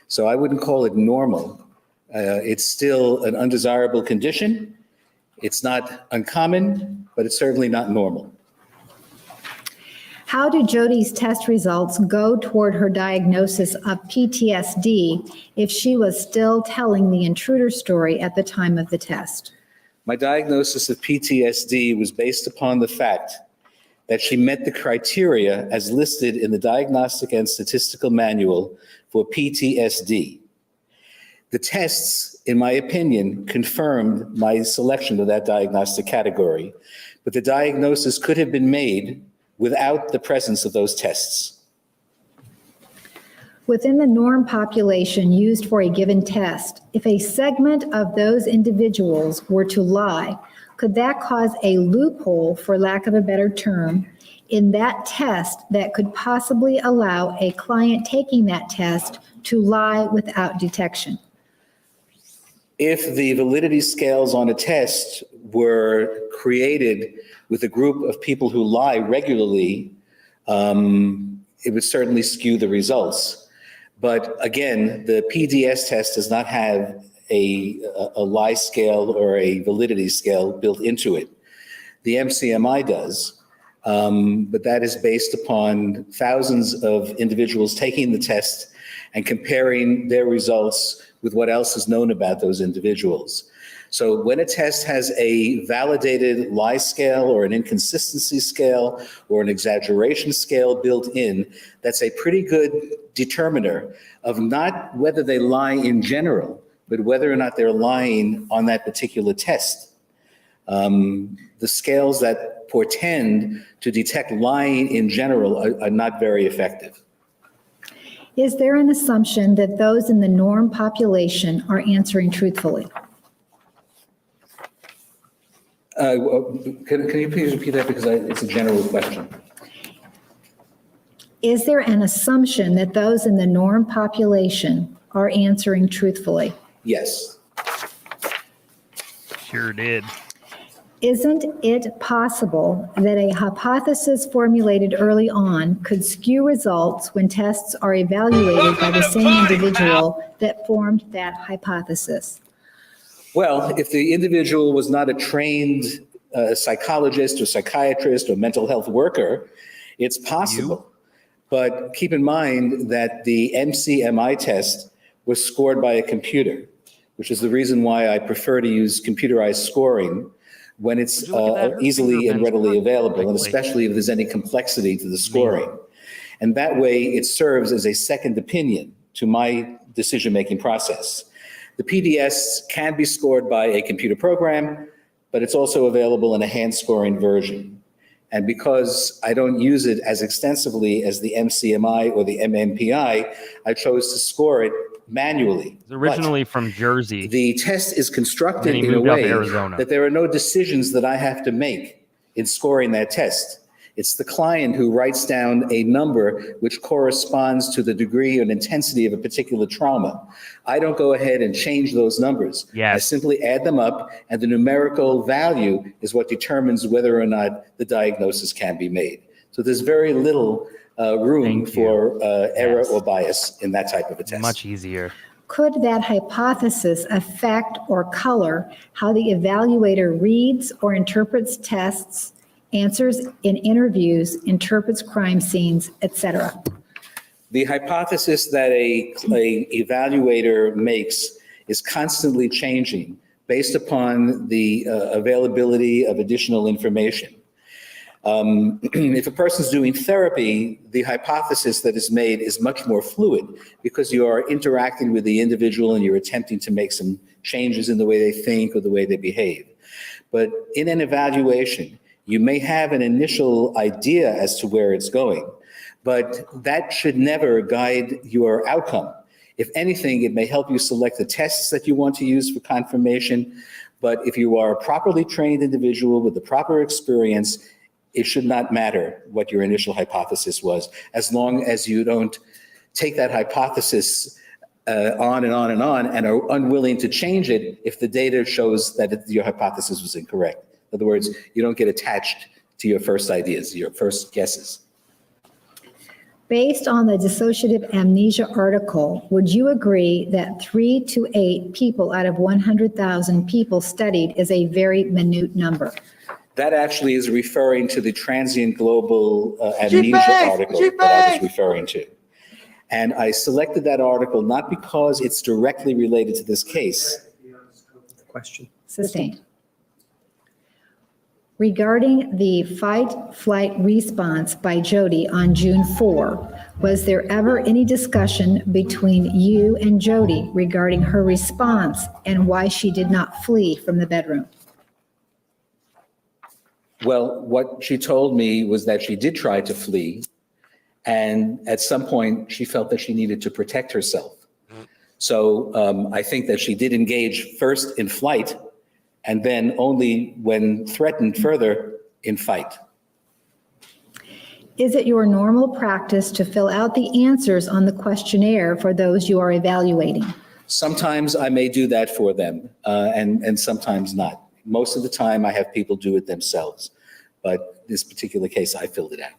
So I wouldn't call it normal. It's still an undesirable condition. It's not uncommon, but it's certainly not normal. How do Jodi's test results go toward her diagnosis of PTSD if she was still telling the intruder story at the time of the test? My diagnosis of PTSD was based upon the fact that she met the criteria as listed in the Diagnostic and Statistical Manual for PTSD. The tests, in my opinion, confirmed my selection of that diagnostic category, but the diagnosis could have been made without the presence of those tests. Within the norm population used for a given test, if a segment of those individuals were to lie, could that cause a loophole, for lack of a better term, in that test that could possibly allow a client taking that test to lie without detection? If the validity scales on a test were created with a group of people who lie regularly, it would certainly skew the results. But again, the PDS test does not have a lie scale or a validity scale built into it. The MCMI does, but that is based upon thousands of individuals taking the test and comparing their results with what else is known about those individuals. So when a test has a validated lie scale or an inconsistency scale or an exaggeration scale built in, that's a pretty good determiner of not whether they lie in general, but whether or not they're lying on that particular test. The scales that portend to detect lying in general are not very effective. Is there an assumption that those in the norm population are answering truthfully? Can you please repeat that, because it's a general question? Is there an assumption that those in the norm population are answering truthfully? Yes. Sure did. Isn't it possible that a hypothesis formulated early on could skew results when tests are evaluated by the same individual that formed that hypothesis? Well, if the individual was not a trained psychologist or psychiatrist or mental health worker, it's possible. But keep in mind that the MCMI test was scored by a computer, which is the reason why I prefer to use computerized scoring when it's easily and readily available, and especially if there's any complexity to the scoring. And that way it serves as a second opinion to my decision-making process. The PDS can be scored by a computer program, but it's also available in a hand-scoring version. And because I don't use it as extensively as the MCMI or the MMPI, I chose to score it manually. It's originally from Jersey. The test is constructed in a way that there are no decisions that I have to make in scoring that test. It's the client who writes down a number which corresponds to the degree and intensity of a particular trauma. I don't go ahead and change those numbers. Yes. I simply add them up, and the numerical value is what determines whether or not the diagnosis can be made. So there's very little room for error or bias in that type of a test. Much easier. Could that hypothesis affect or color how the evaluator reads or interprets tests, answers in interviews, interprets crime scenes, etc.? The hypothesis that a evaluator makes is constantly changing based upon the availability of additional information. If a person's doing therapy, the hypothesis that is made is much more fluid because you are interacting with the individual and you're attempting to make some changes in the way they think or the way they behave. But in an evaluation, you may have an initial idea as to where it's going, but that should never guide your outcome. If anything, it may help you select the tests that you want to use for confirmation, But if you are a properly trained individual with the proper experience, it should not matter what your initial hypothesis was, as long as you don't take that hypothesis on and on and on and are unwilling to change it if the data shows that your hypothesis was incorrect. In other words, you don't get attached to your first ideas, your first guesses. Based on the dissociative amnesia article, would you agree that 3 to 8 people out of 100,000 people studied is a very minute number? That actually is referring to the transient global amnesia article that I was referring to. And I selected that article not because it's directly related to this case. Question. Sustained. Regarding the fight-flight response by Jodi on June 4, was there ever any discussion between you and Jodi regarding her response and why she did not flee from the bedroom? Well, what she told me was that she did try to flee, and at some point she felt that she needed to protect herself. So I think that she did engage first in flight, and then only when threatened further in fight. Is it your normal practice to fill out the answers on the questionnaire for those you are evaluating? Sometimes I may do that for them, and sometimes not. Most of the time I have people do it themselves, but this particular case I filled it out.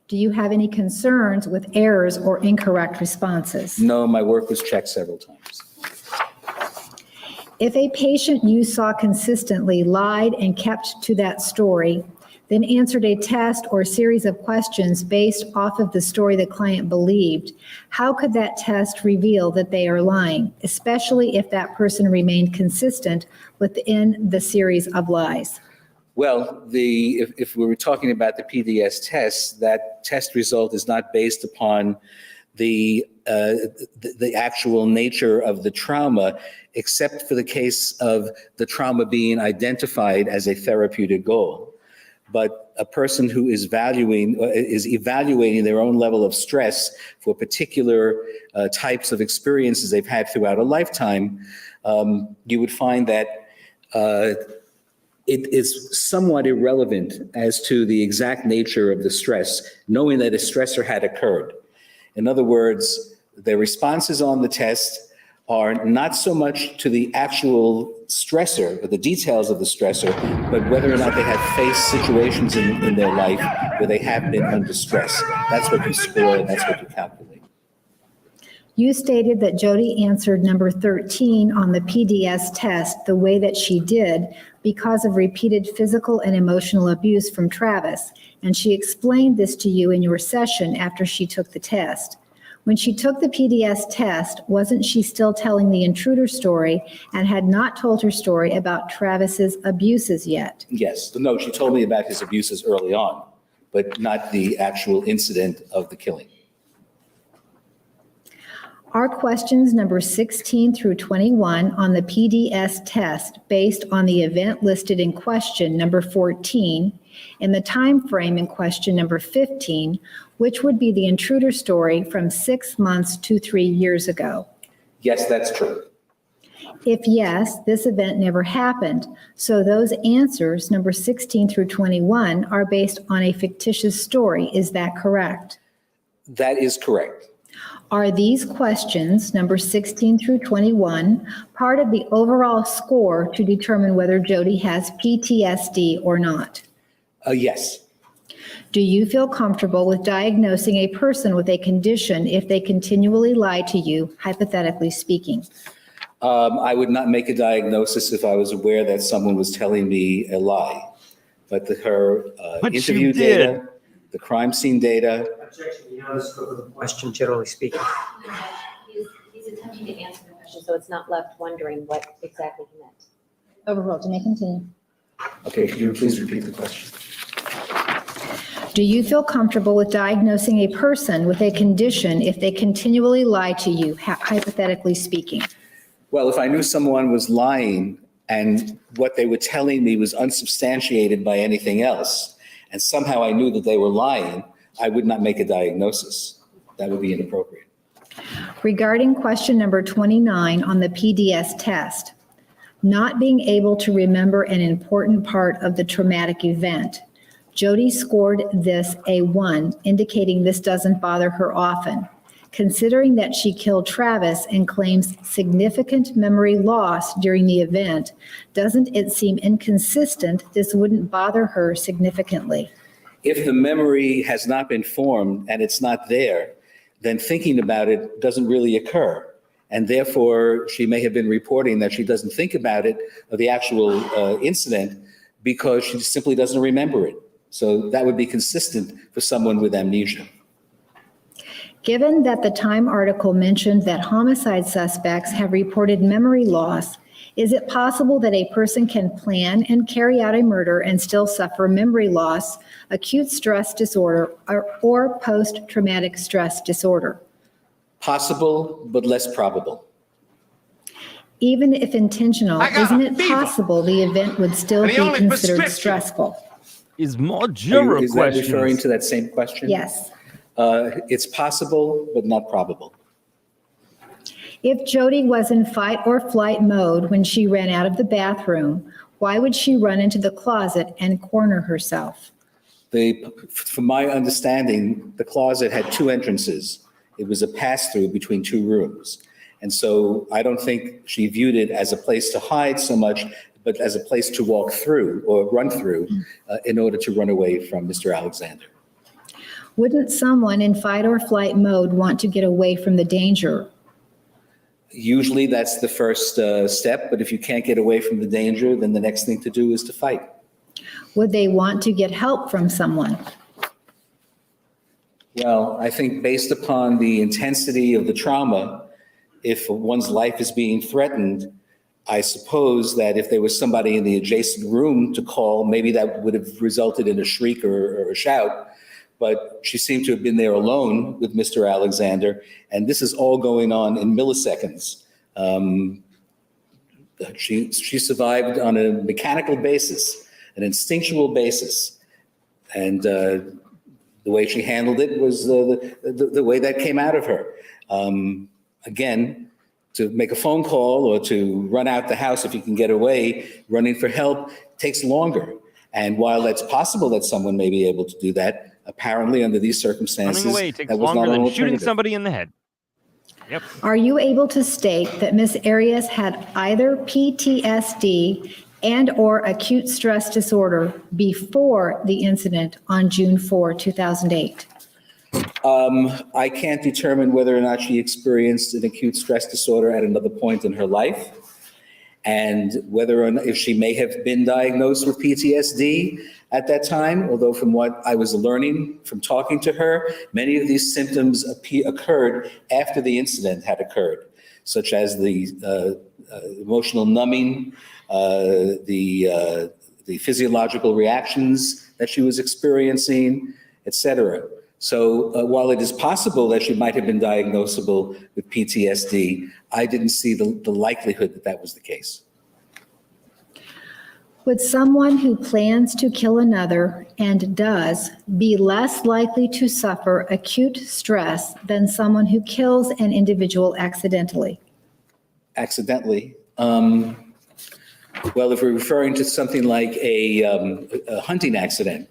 Do you have any concerns with errors or incorrect responses? No, my work was checked several times. If a patient you saw consistently lied and kept to that story, then answered a test or series of questions based off of the story the client believed, how could that test reveal that they are lying, especially if that person remained consistent within the series of lies? Well, if we were talking about the PDS test, that test result is not based upon the actual nature of the trauma, except for the case of the trauma being identified as a therapeutic goal. But a person who is evaluating their own level of stress for particular types of experiences they've had throughout a lifetime, you would find that it is somewhat irrelevant as to the exact nature of the stress, knowing that a stressor had occurred. In other words, the responses on the test are not so much to the actual stressor or the details of the stressor, but whether or not they have faced situations in their life where they have been under stress. That's what you score, and that's what you calculate. You stated that Jodi answered number 13 on the PDS test the way that she did because of repeated physical and emotional abuse from Travis, and she explained this to you in your session after she took the test. When she took the PDS test, wasn't she still telling the intruder story and had not told her story about Travis's abuses yet? Yes. No, she told me about his abuses early on, but not the actual incident of the killing. Are questions number 16 through 21 on the PDS test based on the event listed in question number 14 in the time frame in question number 15, which would be the intruder story from 6 months to 3 years ago? Yes, that's true. If yes, this event never happened. So those answers, number 16 through 21, are based on a fictitious story. Is that correct? That is correct. Are these questions, number 16 through 21, part of the overall score to determine whether Jodi has PTSD or not? Yes. Do you feel comfortable with diagnosing a person with a condition if they continually lie to you, hypothetically speaking? I would not make a diagnosis if I was aware that someone was telling me a lie. But her interview data, the crime scene data. Objection, you know the scope of the question, generally speaking. He's attempting to answer the question, so it's not left wondering what exactly he meant. Overruled. You may continue. Okay, could you please repeat the question? Do you feel comfortable with diagnosing a person with a condition if they continually lie to you, hypothetically speaking? Well, if I knew someone was lying and what they were telling me was unsubstantiated by anything else, and somehow I knew that they were lying, I would not make a diagnosis. That would be inappropriate. Regarding question number 29 on the PDS test, Not being able to remember an important part of the traumatic event. Jodi scored this a 1, indicating this doesn't bother her often. Considering that she killed Travis and claims significant memory loss during the event, doesn't it seem inconsistent this wouldn't bother her significantly? If the memory has not been formed and it's not there, then thinking about it doesn't really occur. And therefore, she may have been reporting that she doesn't think about it, or the actual incident, because she simply doesn't remember it. So that would be consistent for someone with amnesia. Given that the Time article mentioned that homicide suspects have reported memory loss, is it possible that a person can plan and carry out a murder and still suffer memory loss, acute stress disorder, or post-traumatic stress disorder? Possible, but less probable. Even if intentional, I got isn't a it fever. possible the event would still And be the only considered prescription- stressful? Is more juror Is that referring questions. to that same question? Yes. It's possible, but not probable. If Jodi was in fight or flight mode when she ran out of the bathroom, why would she run into the closet and corner herself? From my understanding, the closet had 2 entrances. It was a pass-through between 2 rooms. And so I don't think she viewed it as a place to hide so much, but as a place to walk through or run through in order to run away from Mr. Alexander. Wouldn't someone in fight or flight mode want to get away from the danger? Usually that's the first step, but if you can't get away from the danger, then the next thing to do is to fight. Would they want to get help from someone? Well, I think based upon the intensity of the trauma, if one's life is being threatened, I suppose that if there was somebody in the adjacent room to call, maybe that would have resulted in a shriek or a shout. But she seemed to have been there alone with Mr. Alexander, and this is all going on in milliseconds. She survived on a mechanical basis, an instinctual basis, and the way she handled it was the way that came out of her. Again, to make a phone call or to run out the house if you can get away, running for help takes longer. And while that's possible that someone may be able to do that, apparently under these circumstances, Running away takes that was not longer an than shooting alternative. somebody in the head. Yep. Are you able to state that Ms. Arias had either PTSD and/or acute stress disorder before the incident on June 4, 2008? I can't determine whether or not she experienced an acute stress disorder at another point in her life, and whether or not if she may have been diagnosed with PTSD at that time, although from what I was learning from talking to her, many of these symptoms occurred after the incident had occurred, such as the emotional numbing, the physiological reactions that she was experiencing, etc. So while it is possible that she might have been diagnosable with PTSD, I didn't see the likelihood that that was the case. Would someone who plans to kill another and does be less likely to suffer acute stress than someone who kills an individual accidentally? Accidentally? Well, if we're referring to something like a hunting accident,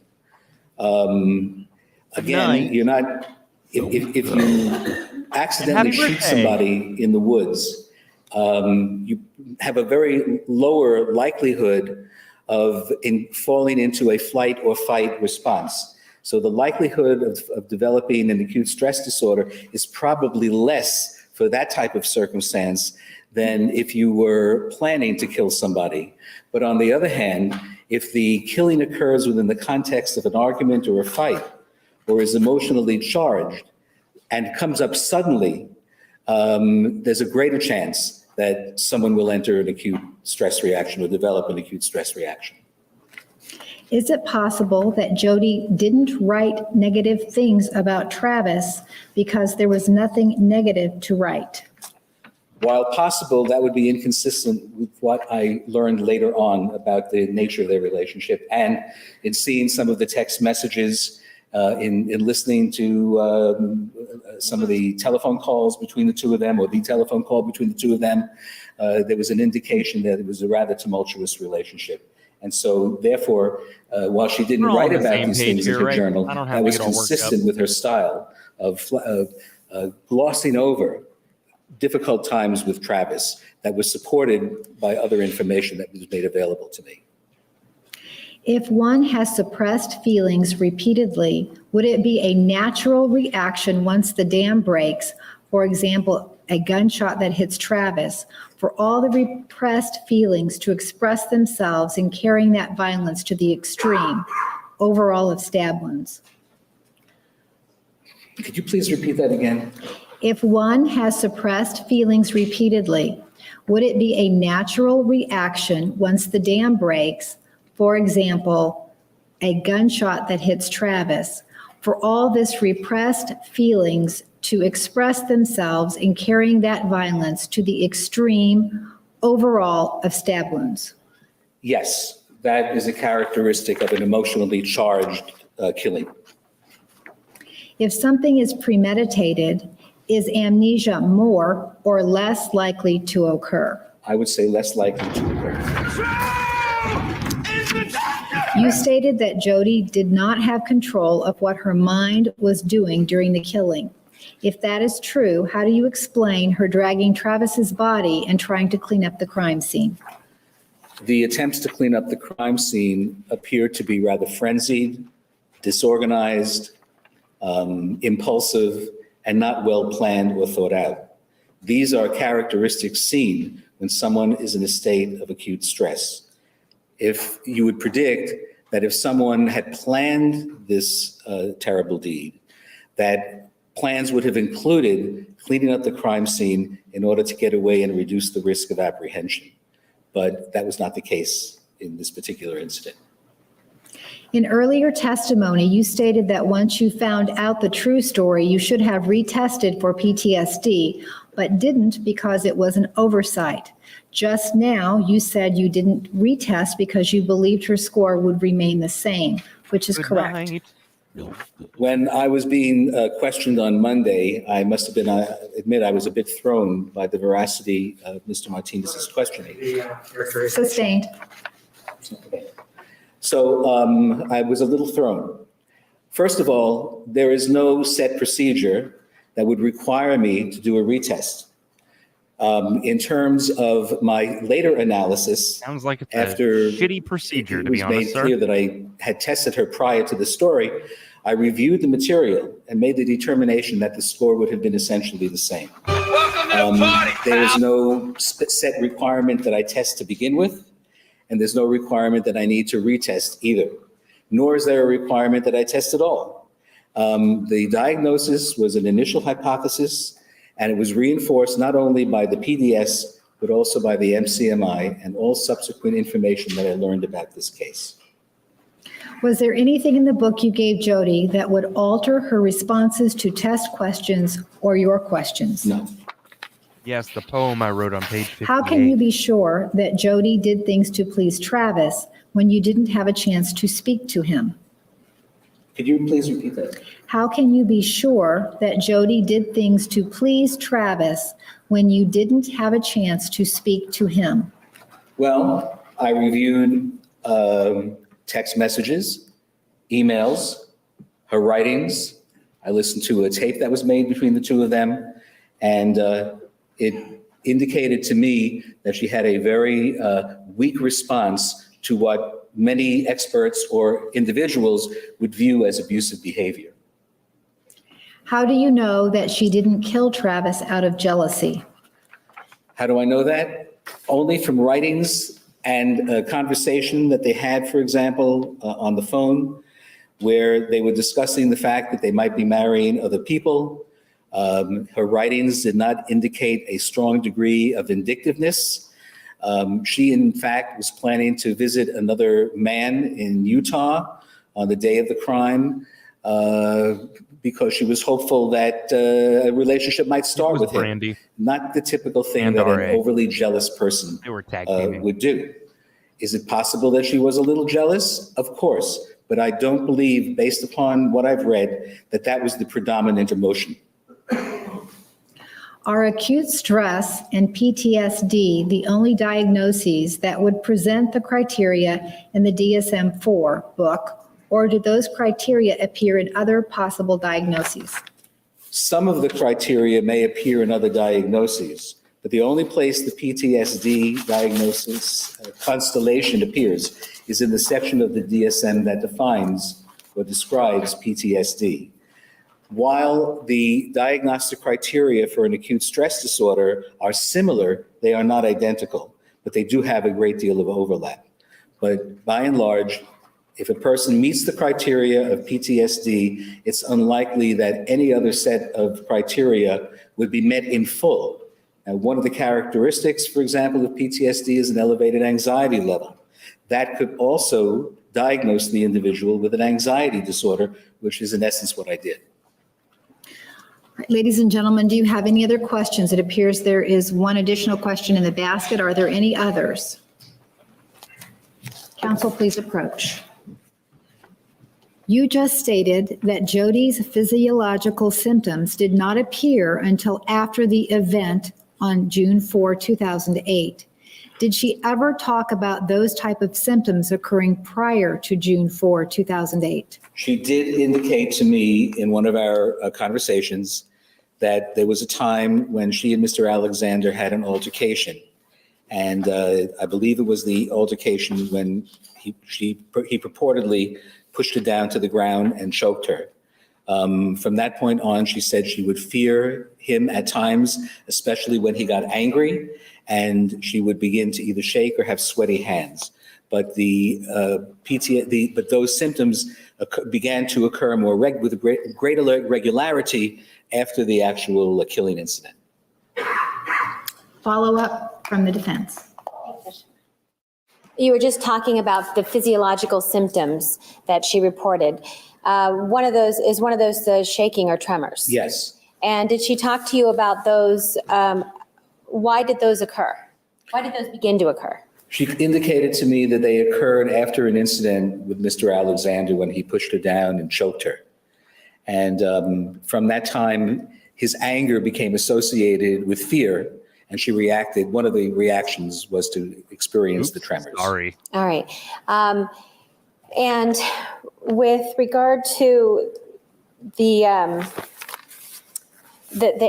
again, Nice. you're not, if you accidentally shoot somebody in the woods, you have a very lower likelihood of falling into a flight or fight response. So the likelihood of developing an acute stress disorder is probably less for that type of circumstance than if you were planning to kill somebody. But on the other hand, if the killing occurs within the context of an argument or a fight, or is emotionally charged and comes up suddenly, there's a greater chance that someone will enter an acute stress reaction or develop an acute stress reaction. Is it possible that Jodi didn't write negative things about Travis because there was nothing negative to write? While possible, that would be inconsistent with what I learned later on about the nature of their relationship, and in seeing some of the text messages in listening to some of the telephone calls between the two of them, or the telephone call between the two of them, there was an indication that it was a rather tumultuous relationship. And so therefore, while she didn't We're all write on the about same these page things in here, her right? journal, I don't have that to was get all worked consistent up. with her style of glossing over difficult times with Travis that was supported by other information that was made available to me. If one has suppressed feelings repeatedly, would it be a natural reaction once the dam breaks, for example, a gunshot that hits Travis, for all the repressed feelings to express themselves in carrying that violence to the extreme, overall of stab wounds? Could you please repeat that again? If one has suppressed feelings repeatedly, would it be a natural reaction once the dam breaks, for example, a gunshot that hits Travis, for all this repressed feelings to express themselves in carrying that violence to the extreme overall of stab wounds? Yes, that is a characteristic of an emotionally charged killing. If something is premeditated, is amnesia more or less likely to occur? I would say less likely to occur. You stated that Jodi did not have control of what her mind was doing during the killing. If that is true, how do you explain her dragging Travis's body and trying to clean up the crime scene? The attempts to clean up the crime scene appeared to be rather frenzied, disorganized, impulsive, and not well planned or thought out. These are characteristics seen when someone is in a state of acute stress. If you would predict that if someone had planned this terrible deed, that plans would have included cleaning up the crime scene in order to get away and reduce the risk of apprehension. But that was not the case in this particular incident. In earlier testimony, you stated that once you found out the true story, you should have retested for PTSD, but didn't because it was an oversight. Just now, you said you didn't retest because you believed her score would remain the same, which is Good correct. night. When I was being questioned on Monday, I must have been, I admit, I was a bit thrown by the veracity of Mr. Martinez's questioning. Sustained. So I was a little thrown. First of all, there is no set procedure that would require me to do a retest. In terms of my later analysis, Sounds like it's after a shitty procedure, it to was be made honest, clear sir. that I had tested her prior to the story, I reviewed the material and made the determination that the score would have been essentially the same. Welcome to the party, There is pal. no set requirement that I test to begin with, and there's no requirement that I need to retest either, nor is there a requirement that I test at all. The diagnosis was an initial hypothesis, and it was reinforced not only by the PDS, but also by the MCMI and all subsequent information that I learned about this case. Was there anything in the book you gave Jodi that would alter her responses to test questions or your questions? No. Yes, the poem I wrote on page 58. How can you be sure that Jodi did things to please Travis when you didn't have a chance to speak to him? Could you please repeat that? How can you be sure that Jodi did things to please Travis when you didn't have a chance to speak to him? Well, I reviewed text messages, emails, her writings. I listened to a tape that was made between the two of them, and it indicated to me that she had a very weak response to what many experts or individuals would view as abusive behavior. How do you know that she didn't kill Travis out of jealousy? How do I know that? Only from writings and a conversation that they had, for example, on the phone, where they were discussing the fact that they might be marrying other people. Her writings did not indicate a strong degree of vindictiveness. She, in fact, was planning to visit another man in Utah on the day of the crime because she was hopeful that a relationship might start with him. Brandi. Not the typical thing And that RA. an overly jealous person They were tag teaming. would do. Is it possible that she was a little jealous? Of course, but I don't believe, based upon what I've read, that that was the predominant emotion. Are acute stress and PTSD the only diagnoses that would present the criteria in the DSM-4 book, or do those criteria appear in other possible diagnoses? Some of the criteria may appear in other diagnoses, but the only place the PTSD diagnosis constellation appears is in the section of the DSM that defines or describes PTSD. While the diagnostic criteria for an acute stress disorder are similar, they are not identical, but they do have a great deal of overlap. But by and large, if a person meets the criteria of PTSD, it's unlikely that any other set of criteria would be met in full. Now, one of the characteristics, for example, of PTSD is an elevated anxiety level. That could also diagnose the individual with an anxiety disorder, which is in essence what I did. Ladies and gentlemen, do you have any other questions? It appears there is one additional question in the basket. Are there any others? Counsel, please approach. You just stated that Jodi's physiological symptoms did not appear until after the event on June 4, 2008. Did she ever talk about those type of symptoms occurring prior to June 4, 2008? She did indicate to me in one of our conversations that there was a time when she and Mr. Alexander had an altercation. And I believe it was the altercation when he purportedly pushed her down to the ground and choked her. From that point on, she said she would fear him at times, especially when he got angry, and she would begin to either shake or have sweaty hands. But but those symptoms began to occur with greater regularity after the actual killing incident. Follow up from the defense. You were just talking about the physiological symptoms that she reported. One of those the shaking or tremors. Yes. And did she talk to you about those? Why did those occur? Why did those begin to occur? She indicated to me that they occurred after an incident with Mr. Alexander when he pushed her down and choked her. And from that time, his anger became associated with fear, and she reacted. One of the reactions was to experience the tremors. Sorry. All right. And with regard to the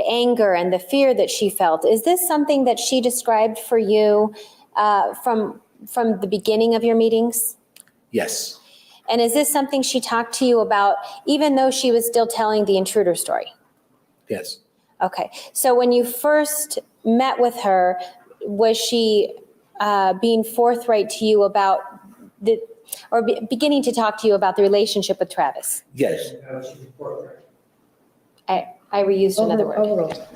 anger and the fear that she felt, is this something that she described for you from the beginning of your meetings? Yes. And is this something she talked to you about, even though she was still telling the intruder story? Yes. Okay. So when you first met with her, was she being forthright to you about beginning to talk to you about the relationship with Travis? Yes. I reused another word. Overruled.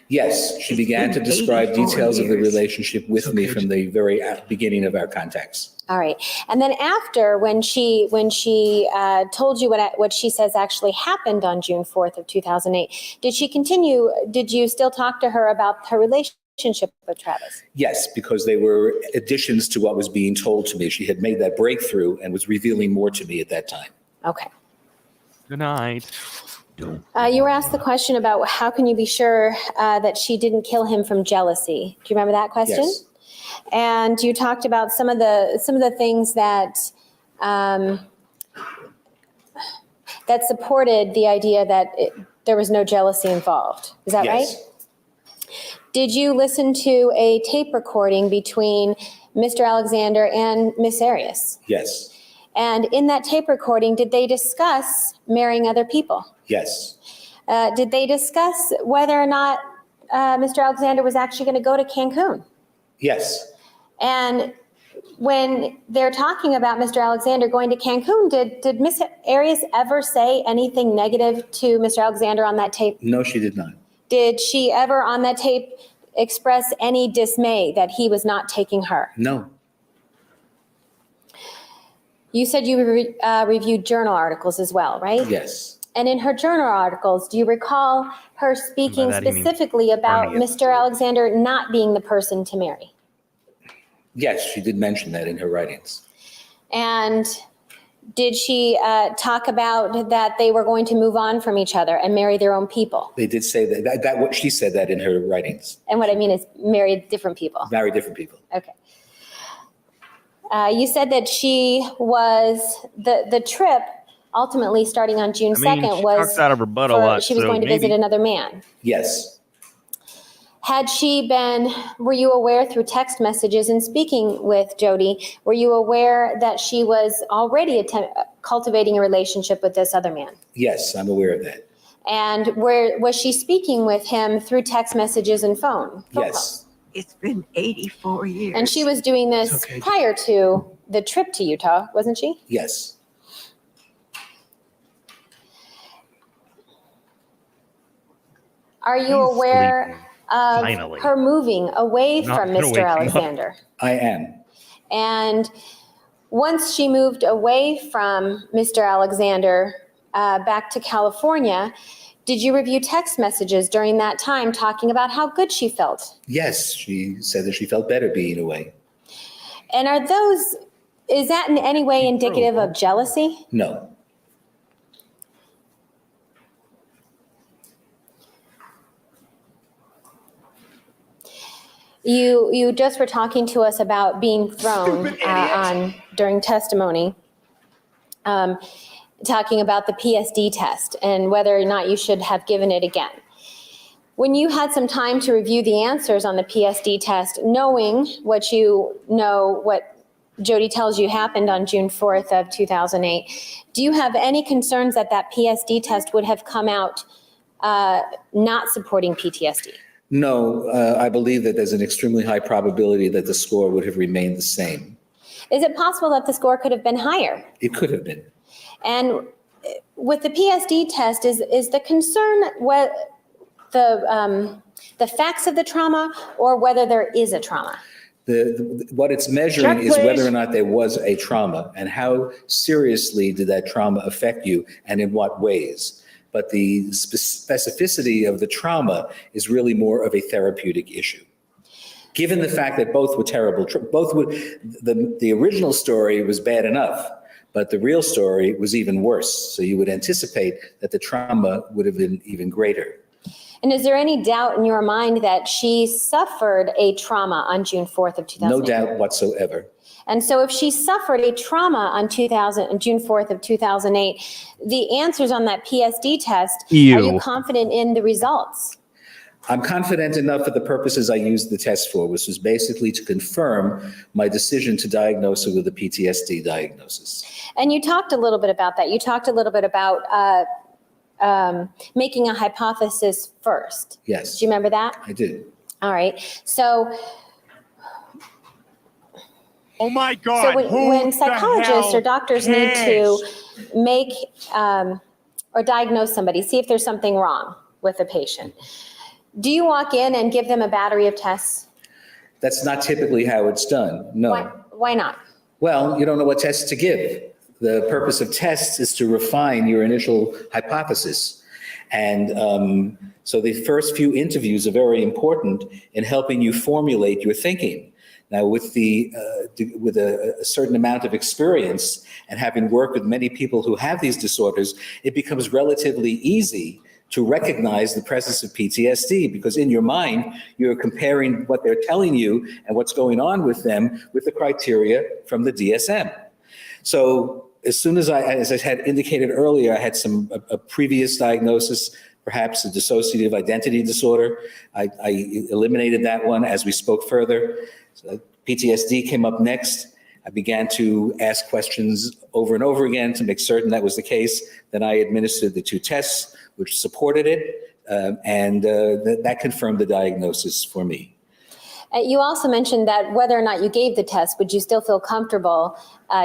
Yes, she began to describe details of the relationship with me from the very beginning of our contacts. All right. And then after, when she told you what she says actually happened on June 4th of 2008, did you still talk to her about her relationship with Travis? Yes, because they were additions to what was being told to me. She had made that breakthrough and was revealing more to me at that time. Okay. Good night. You were asked the question about how can you be sure that she didn't kill him from jealousy. Do you remember that question? Yes. And you talked about some of the things that that supported the idea that there was no jealousy involved. Is that right? Yes. Did you listen to a tape recording between Mr. Alexander and Miss Arias? Yes. And in that tape recording, did they discuss marrying other people? Yes. Did they discuss whether or not Mr. Alexander was actually going to go to Cancun? Yes. And when they're talking about Mr. Alexander going to Cancun, did Miss Arias ever say anything negative to Mr. Alexander on that tape? No, she did not. Did she ever on that tape express any dismay that he was not taking her? No. You said you reviewed journal articles as well, right? Yes. And in her journal articles, do you recall her speaking that, he means specifically about Army is- Mr. Alexander not being the person to marry? Yes, she did mention that in her writings. And Did she talk about that they were going to move on from each other and marry their own people? They did say that what she said that in her writings. And what I mean is marry different people. Marry different people. Okay. You said that she was, the trip ultimately starting on June 2nd she was talks out of her butt a lot, she was so going to visit maybe. another man. Yes. Were you aware through text messages and speaking with Jodi, were you aware that she was already cultivating a relationship with this other man? Yes, I'm aware of that. And was she speaking with him through text messages and phone Yes. calls? It's been 84 years. And she was doing this prior to the trip to Utah, wasn't she? Yes. Are you He's aware sleeping. of Finally. her moving away Not from gonna Mr. wake him up. Alexander? I am. And once she moved away from Mr. Alexander back to California, did you review text messages during that time talking about how good she felt? Yes, she said that she felt better being away. And is that in any way indicative of jealousy? No. You just were talking to us about being thrown during testimony, talking about the PSD test and whether or not you should have given it again. When you had some time to review the answers on the PSD test, knowing what Jodi tells you happened on June 4th of 2008, do you have any concerns that PSD test would have come out not supporting PTSD? No, I believe that there's an extremely high probability that the score would have remained the same. Is it possible that the score could have been higher? It could have been. And with the PSD test, is the concern what the facts of the trauma or whether there is a trauma? What it's measuring is whether or not there was a trauma and how seriously did that trauma affect you and in what ways. But the specificity of the trauma is really more of a therapeutic issue. Given the fact that both were terrible, the original story was bad enough, but the real story was even worse. So you would anticipate that the trauma would have been even greater. And is there any doubt in your mind that she suffered a trauma on June 4th of 2008? No doubt whatsoever. And so if she suffered a trauma on June 4th of 2008, the answers on that PSD test, are you confident in the results? I'm confident enough for the purposes I used the test for, which was basically to confirm my decision to diagnose her with a PTSD diagnosis. And you talked a little bit about that. You talked a little bit about making a hypothesis first. Yes. Do you remember that? I did. All right. So, Oh my God. so when psychologists or doctors need to make or diagnose somebody, see if there's something wrong with the patient, do you walk in and give them a battery of tests? That's not typically how it's done, no. Why not? Well, you don't know what tests to give. The purpose of tests is to refine your initial hypothesis. And so the first few interviews are very important in helping you formulate your thinking. Now, with a certain amount of experience and having worked with many people who have these disorders, it becomes relatively easy to recognize the presence of PTSD, because in your mind, you're comparing what they're telling you and what's going on with them with the criteria from the DSM. So as soon as I had indicated earlier, I had a previous diagnosis, perhaps a dissociative identity disorder. I eliminated that one as we spoke further. So PTSD came up next. I began to ask questions over and over again to make certain that was the case. Then I administered the 2 tests, which supported it, and that confirmed the diagnosis for me. You also mentioned that whether or not you gave the test, would you still feel comfortable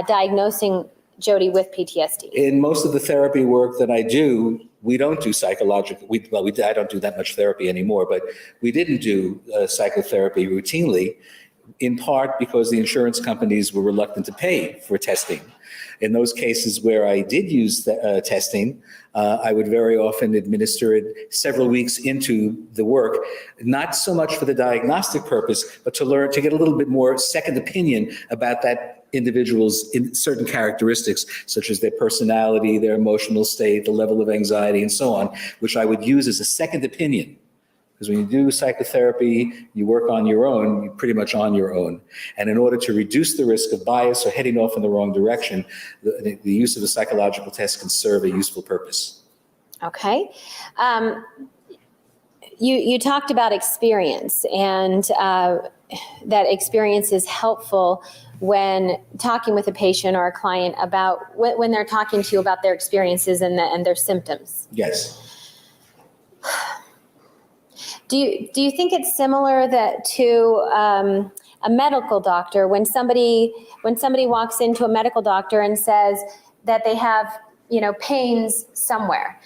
diagnosing Jodi with PTSD? In most of the therapy work that I do, we don't do psychological, I don't do that much therapy anymore, but we didn't do psychotherapy routinely, in part because the insurance companies were reluctant to pay for testing. In those cases where I did use testing, I would very often administer it several weeks into the work, not so much for the diagnostic purpose, but to get a little bit more second opinion about that individuals in certain characteristics, such as their personality, their emotional state, the level of anxiety, and so on, which I would use as a second opinion. Because when you do psychotherapy, you work on your own, you're pretty much on your own. And in order to reduce the risk of bias or heading off in the wrong direction, the use of a psychological test can serve a useful purpose. Okay. You talked about experience, and that experience is helpful when talking with a patient or a client about when they're talking to you about their experiences and their symptoms. Yes. Do you think it's similar to a medical doctor when somebody walks into a medical doctor and says that they have pains somewhere?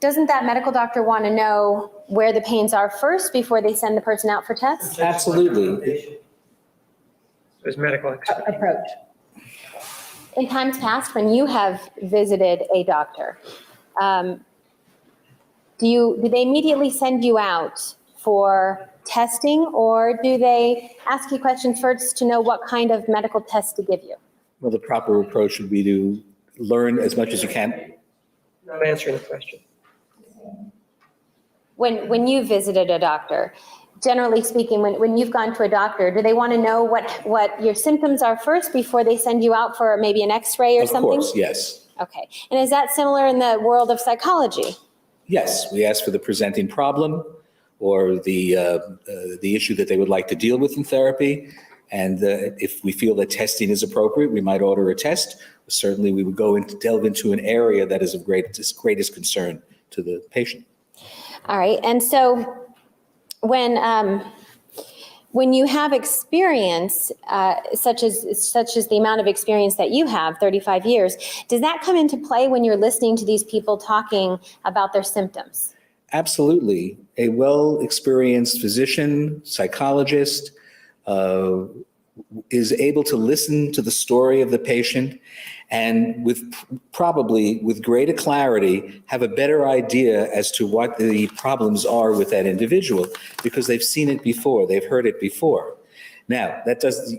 Doesn't that medical doctor want to know where the pains are first before they send the person out for tests? Absolutely. There's medical Approach. In times past, when you have visited a doctor, do they immediately send you out for testing, or do they ask you questions first to know what kind of medical test to give you? Well, the proper approach would be to learn as much as you can. Not answering the question. When you visited a doctor, generally speaking, when you've gone to a doctor, do they want to know what your symptoms are first before they send you out for maybe an x-ray or something? Of course, yes. Okay. And is that similar in the world of psychology? Yes, we ask for the presenting problem or the issue that they would like to deal with in therapy. And if we feel that testing is appropriate, we might order a test. Certainly, we would delve into an area that is of greatest concern to the patient. All right. And so when you have experience, such as the amount of experience that you have, 35 years, does that come into play when you're listening to these people talking about their symptoms? Absolutely. A well-experienced physician, psychologist, is able to listen to the story of the patient and probably with greater clarity have a better idea as to what the problems are with that individual, because they've seen it before, they've heard it before. Now,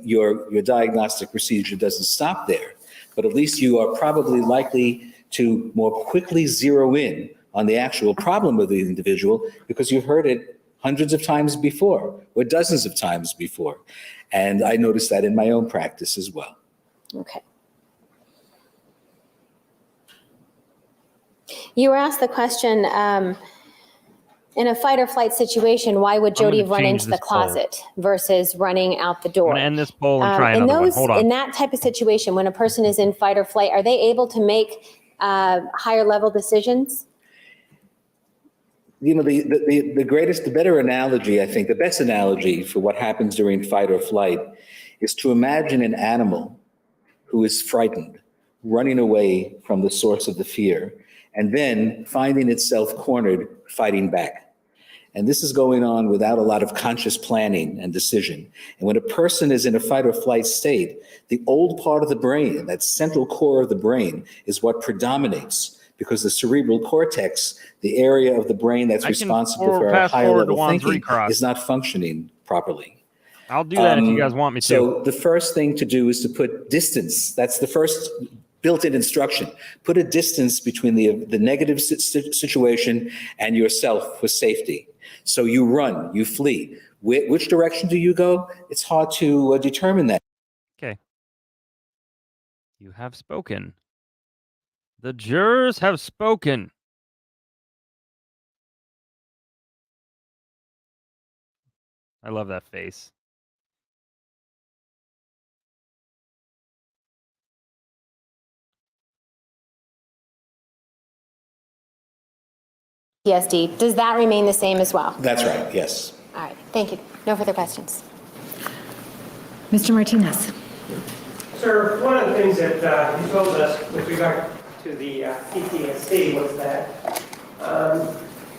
your diagnostic procedure doesn't stop there, but at least you are probably likely to more quickly zero in on the actual problem of the individual because you've heard it hundreds of times before or dozens of times before. And I noticed that in my own practice as well. Okay. You were asked the question, in a fight or flight situation, why would Jodi have run into the closet versus running out the door? I'm going to end this poll and try another one. Hold on. In that type of situation, when a person is in fight or flight, are they able to make higher level decisions? You know, the better analogy, I think, the best analogy for what happens during fight or flight is to imagine an animal who is frightened, running away from the source of the fear, and then finding itself cornered, fighting back. And this is going on without a lot of conscious planning and decision. And when a person is in a fight or flight state, the old part of the brain, that central core of the brain, is what predominates, because the cerebral cortex, the area of the brain that's responsible for our higher level thinking, is not functioning properly. I'll do that if you guys want me to. So the first thing to do is to put distance. That's the first built-in instruction. Put a distance between the negative situation and yourself for safety. So you run, you flee. Which direction do you go? It's hard to determine that. Okay. You have spoken. The jurors have spoken. I love that face. PTSD, does that remain the same as well? That's right, yes. All right, thank you. No further questions. Mr. Martinez. Sir, one of the things that you told us with regard to the PTSD was that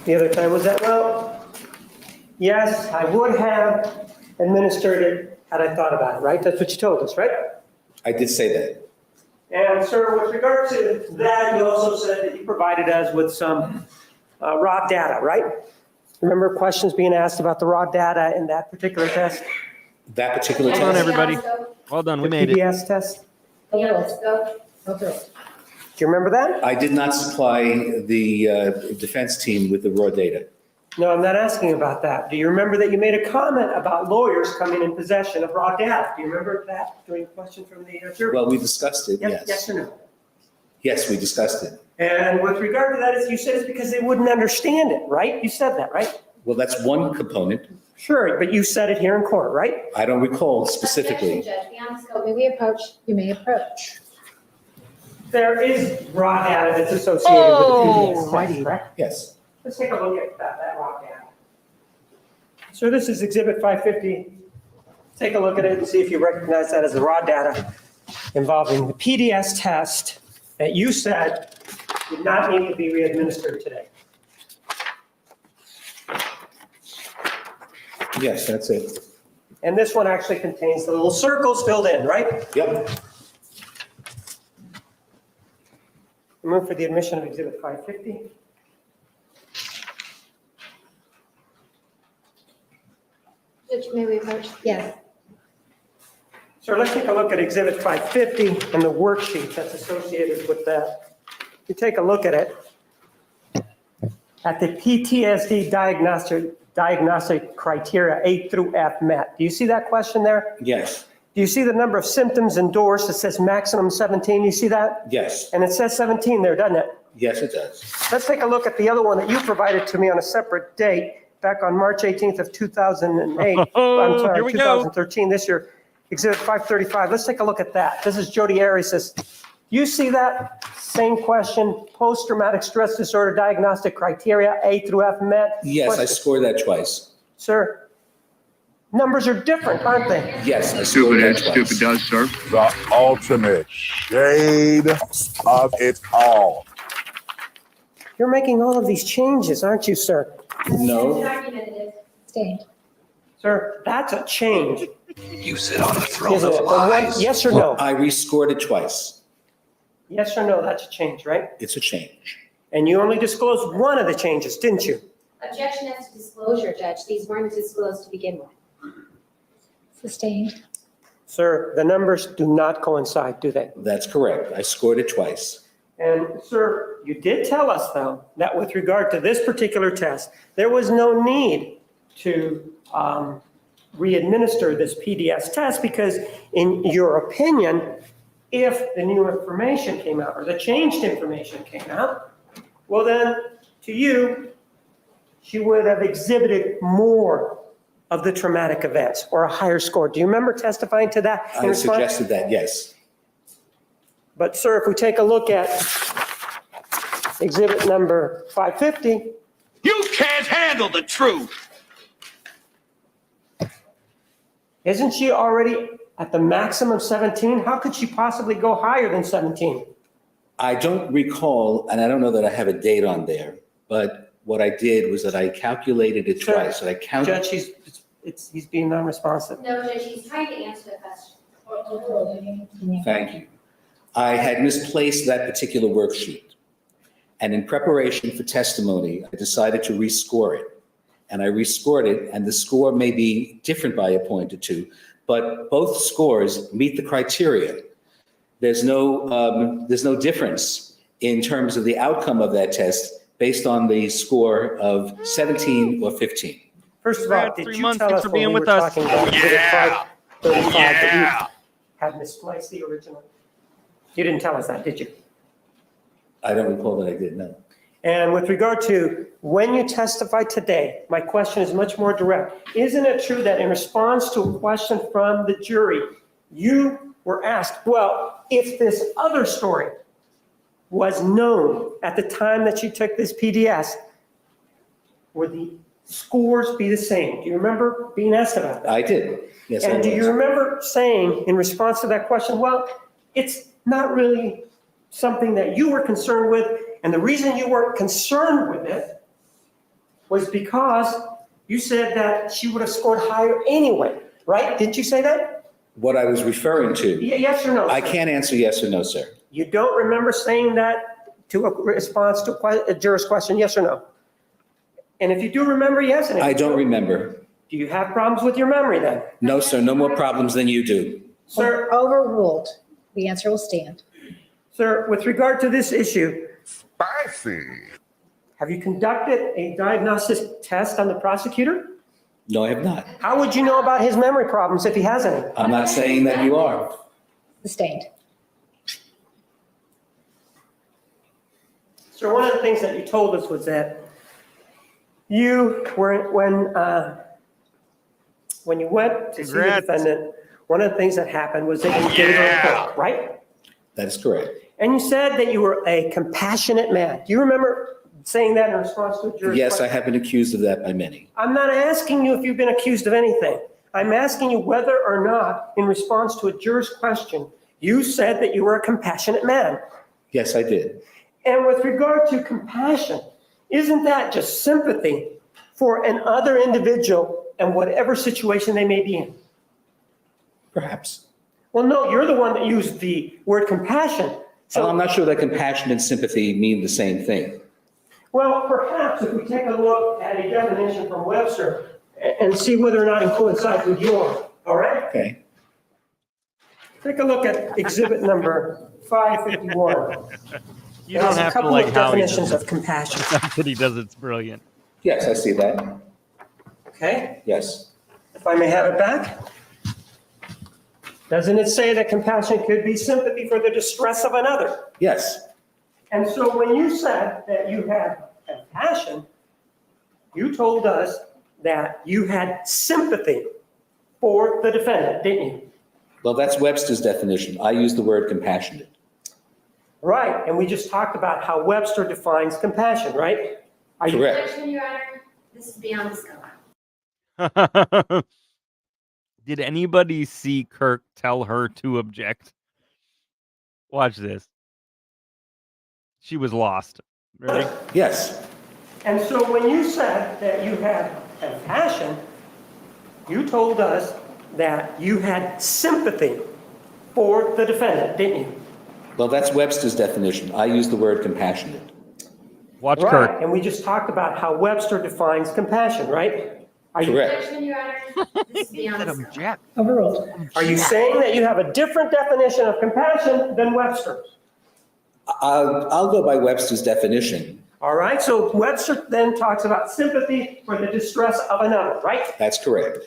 the other time was that, well, yes, I would have administered it had I thought about it, right? That's what you told us, right? I did say that. And sir, with regard to that, you also said that you provided us with some raw data, right? Remember questions being asked about the raw data in that particular test? That particular Well done, test? everybody. Well done, we The made it. PDS test? Yeah, let's go. Okay. Do you remember that? I did not supply the defense team with the raw data. No, I'm not asking about that. Do you remember that you made a comment about lawyers coming in possession of raw data? Do you remember that during a question from the jury? Well, we discussed it, Yes yes. or no? Yes, we discussed it. And with regard to that, you said it's because they wouldn't understand it, right? You said that, right? Well, that's one component. Sure, but you said it here in court, right? I don't recall specifically. Objection, Judge, beyond the scope, may we approach? You may approach. There is raw data that's associated with the PDS test, correct? Yes. Let's take a look at that raw data. So this is Exhibit 550. Take a look at it and see if you recognize that as the raw data involving the PDS test that you said did not need to be readministered today. Yes, that's it. And this one actually contains the little circles filled in, right? Yep. Move for the admission of Exhibit 550. Judge, may we approach? Yes. So let's take a look at Exhibit 550 and the worksheet that's associated with that. If you take a look at it, at the PTSD diagnostic criteria A through F met. Do you see that question there? Yes. Do you see the number of symptoms endorsed? It says maximum 17. You see that? Yes. And it says 17 there, doesn't it? Yes, it does. Let's take a look at the other one that you provided to me on a separate date back on March 18th of 2008. I'm sorry, Here we go. 2013, this year, Exhibit 535. Let's take a look at that. This is Jodi Arias. You see that? Same question, post-traumatic stress disorder diagnostic criteria, A through F met? Yes, I Question. scored that twice. Sir, numbers are different, aren't they? Yes, I scored that twice. Stupid does, sir. The ultimate shade of it all. You're making all of these changes, aren't you, sir? No. Sustained. Sir, that's a change, You sit on the throne isn't of it? From one- lies. Yes or no? I rescored it twice. Yes or no, that's a change, right? It's a change. And you only disclosed one of the changes, didn't you? Objection as to disclosure, Judge. These weren't disclosed to begin with. Sustained. Sir, the numbers do not coincide, do they? That's correct. I scored it twice. And sir, you did tell us though, that with regard to this particular test, there was no need to re-administer this PDS test because in your opinion, if the new information came out or the changed information came out, well then, to you, she would have exhibited more of the traumatic events or a higher score. Do you remember testifying to that? in I response? suggested that, yes. But sir, if we take a look at exhibit number 550, You can't handle the truth. isn't she already at the maximum 17? How could she possibly go higher than 17? I don't recall, and I don't know that I have a date on there, but what I did was that I calculated it Sir, twice. And I counted. Judge, he's being non-responsive. No, Judge, he's trying to answer the question. Thank you. I had misplaced that particular worksheet. And in preparation for testimony, I decided to rescore it. And I rescored it, and the score may be different by a point or two, but both scores meet the criteria. There's no difference in terms of the outcome of that test based on the score of 17 or 15. First of all, Brad, did 3 you months, tell thanks us for when being we were with us. talking about exhibit Yeah. 535 that Yeah. you had misplaced the original? You didn't tell us that, did you? I don't recall that I did, no. And with regard to when you testified today, my question is much more direct. Isn't it true that in response to a question from the jury, you were asked, well, if this other story was known at the time that you took this PDS, would the scores be the same? Do you remember being asked about that? I did, yes, I And do you was. remember saying in response to that question, well, it's not really something that you were concerned with, and the reason you weren't concerned with it was because you said that she would have scored higher anyway, right? Didn't you say that? What I was referring to, Yes or no? I sir? can't answer yes or no, sir. You don't remember saying that to a response to a juror's question, yes or no? And if you do remember, yes, and if I you don't remember. Do you have problems with your memory then? No, sir, no more problems than you do. Sir, Overruled. The answer will stand. sir, with regard to this issue, Spicy. have you conducted a diagnostic test on the prosecutor? No, I have not. How would you know about his memory problems if he has any? I'm not saying that you are. Sustained. Sir, one of the things that you told us was that you were, when you went to see the Congrats. defendant, one of the things that happened was that you gave her a book, right? That is correct. And you said that you were a compassionate man. Do you remember saying that in response to a jury? Yes, I have been accused of that by many. I'm not asking you if you've been accused of anything. I'm asking you whether or not, in response to a juror's question, you said that you were a compassionate man. Yes, I did. And with regard to compassion, isn't that just sympathy for an other individual and whatever situation they may be in? Perhaps. Well, no, you're the one that used the word compassion. Well, I'm not sure that compassion and sympathy mean the same thing. Well, perhaps if we take a look at a definition from Webster and see whether or not it coincides with yours, all right? Okay. Take a look at exhibit number 551. You don't have to There's a couple like of how he definitions does of compassion, it. That he does it's brilliant. Yes, I see that. okay? Yes. If I may have it back. Doesn't it say that compassion could be sympathy for the distress of another? Yes. And so when you said that you had compassion, you told us that you had sympathy for the defendant, didn't you? Well, that's Webster's definition. I use the word compassionate. Right, and we just talked about how Webster defines compassion, right? Are you- Correct. Objection, Your Honor. This is beyond the scope. Did anybody see Kirk tell her to object? Watch this. She was lost. Ready? Yes. And so when you said that you had compassion, you told us that you had sympathy for the defendant, didn't you? Well, that's Webster's definition. I use the word compassionate. Watch Right, Kirk. and we just talked about how Webster defines compassion, right? Are you, Correct. Objection, Your Honor. This is beyond the scope. Overruled. are you saying that you have a different definition of compassion than Webster's? I'll go by Webster's definition. All right, so Webster then talks about sympathy for the distress of another, right? That's correct.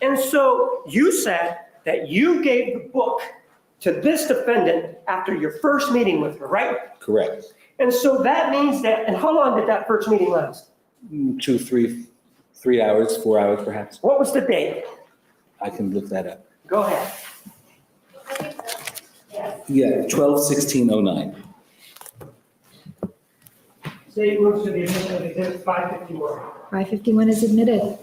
And so you said that you gave the book to this defendant after your first meeting with her, right? Correct. And so that means that, and how long did that first meeting last? 2, 3 hours, 4 hours perhaps. What was the date? I can look that up. Go ahead. Yeah, 12/16/09. State moves to the admission of exhibit 551. 551 is admitted.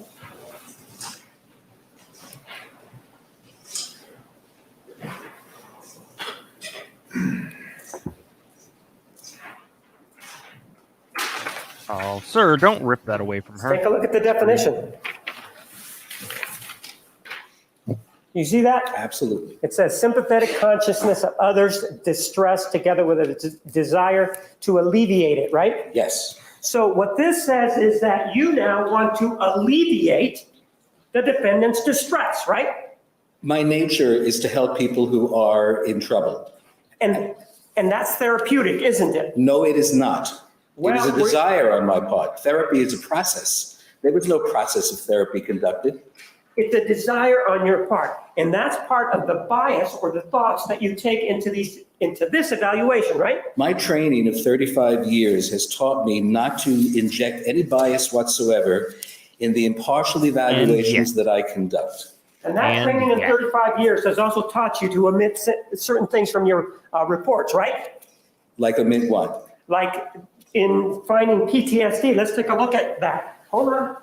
Oh, sir, don't rip that away from her. Take a look at the definition. You see that? Absolutely. It says sympathetic consciousness of others' distress together with a desire to alleviate it, right? Yes. So what this says is that you now want to alleviate the defendant's distress, right? My nature is to help people who are in trouble. And that's therapeutic, isn't it? No, it is not. It is a Well, desire on my part. Therapy is a process. There was no process of therapy conducted. It's a desire on your part. And that's part of the bias or the thoughts that you take into this evaluation, right? My training of 35 years has taught me not to inject any bias whatsoever in the impartial evaluations that I conduct. And that training in 35 years has also taught you to omit certain things from your reports, right? Like omit what? Like in finding PTSD. Let's take a look at that. Hold on.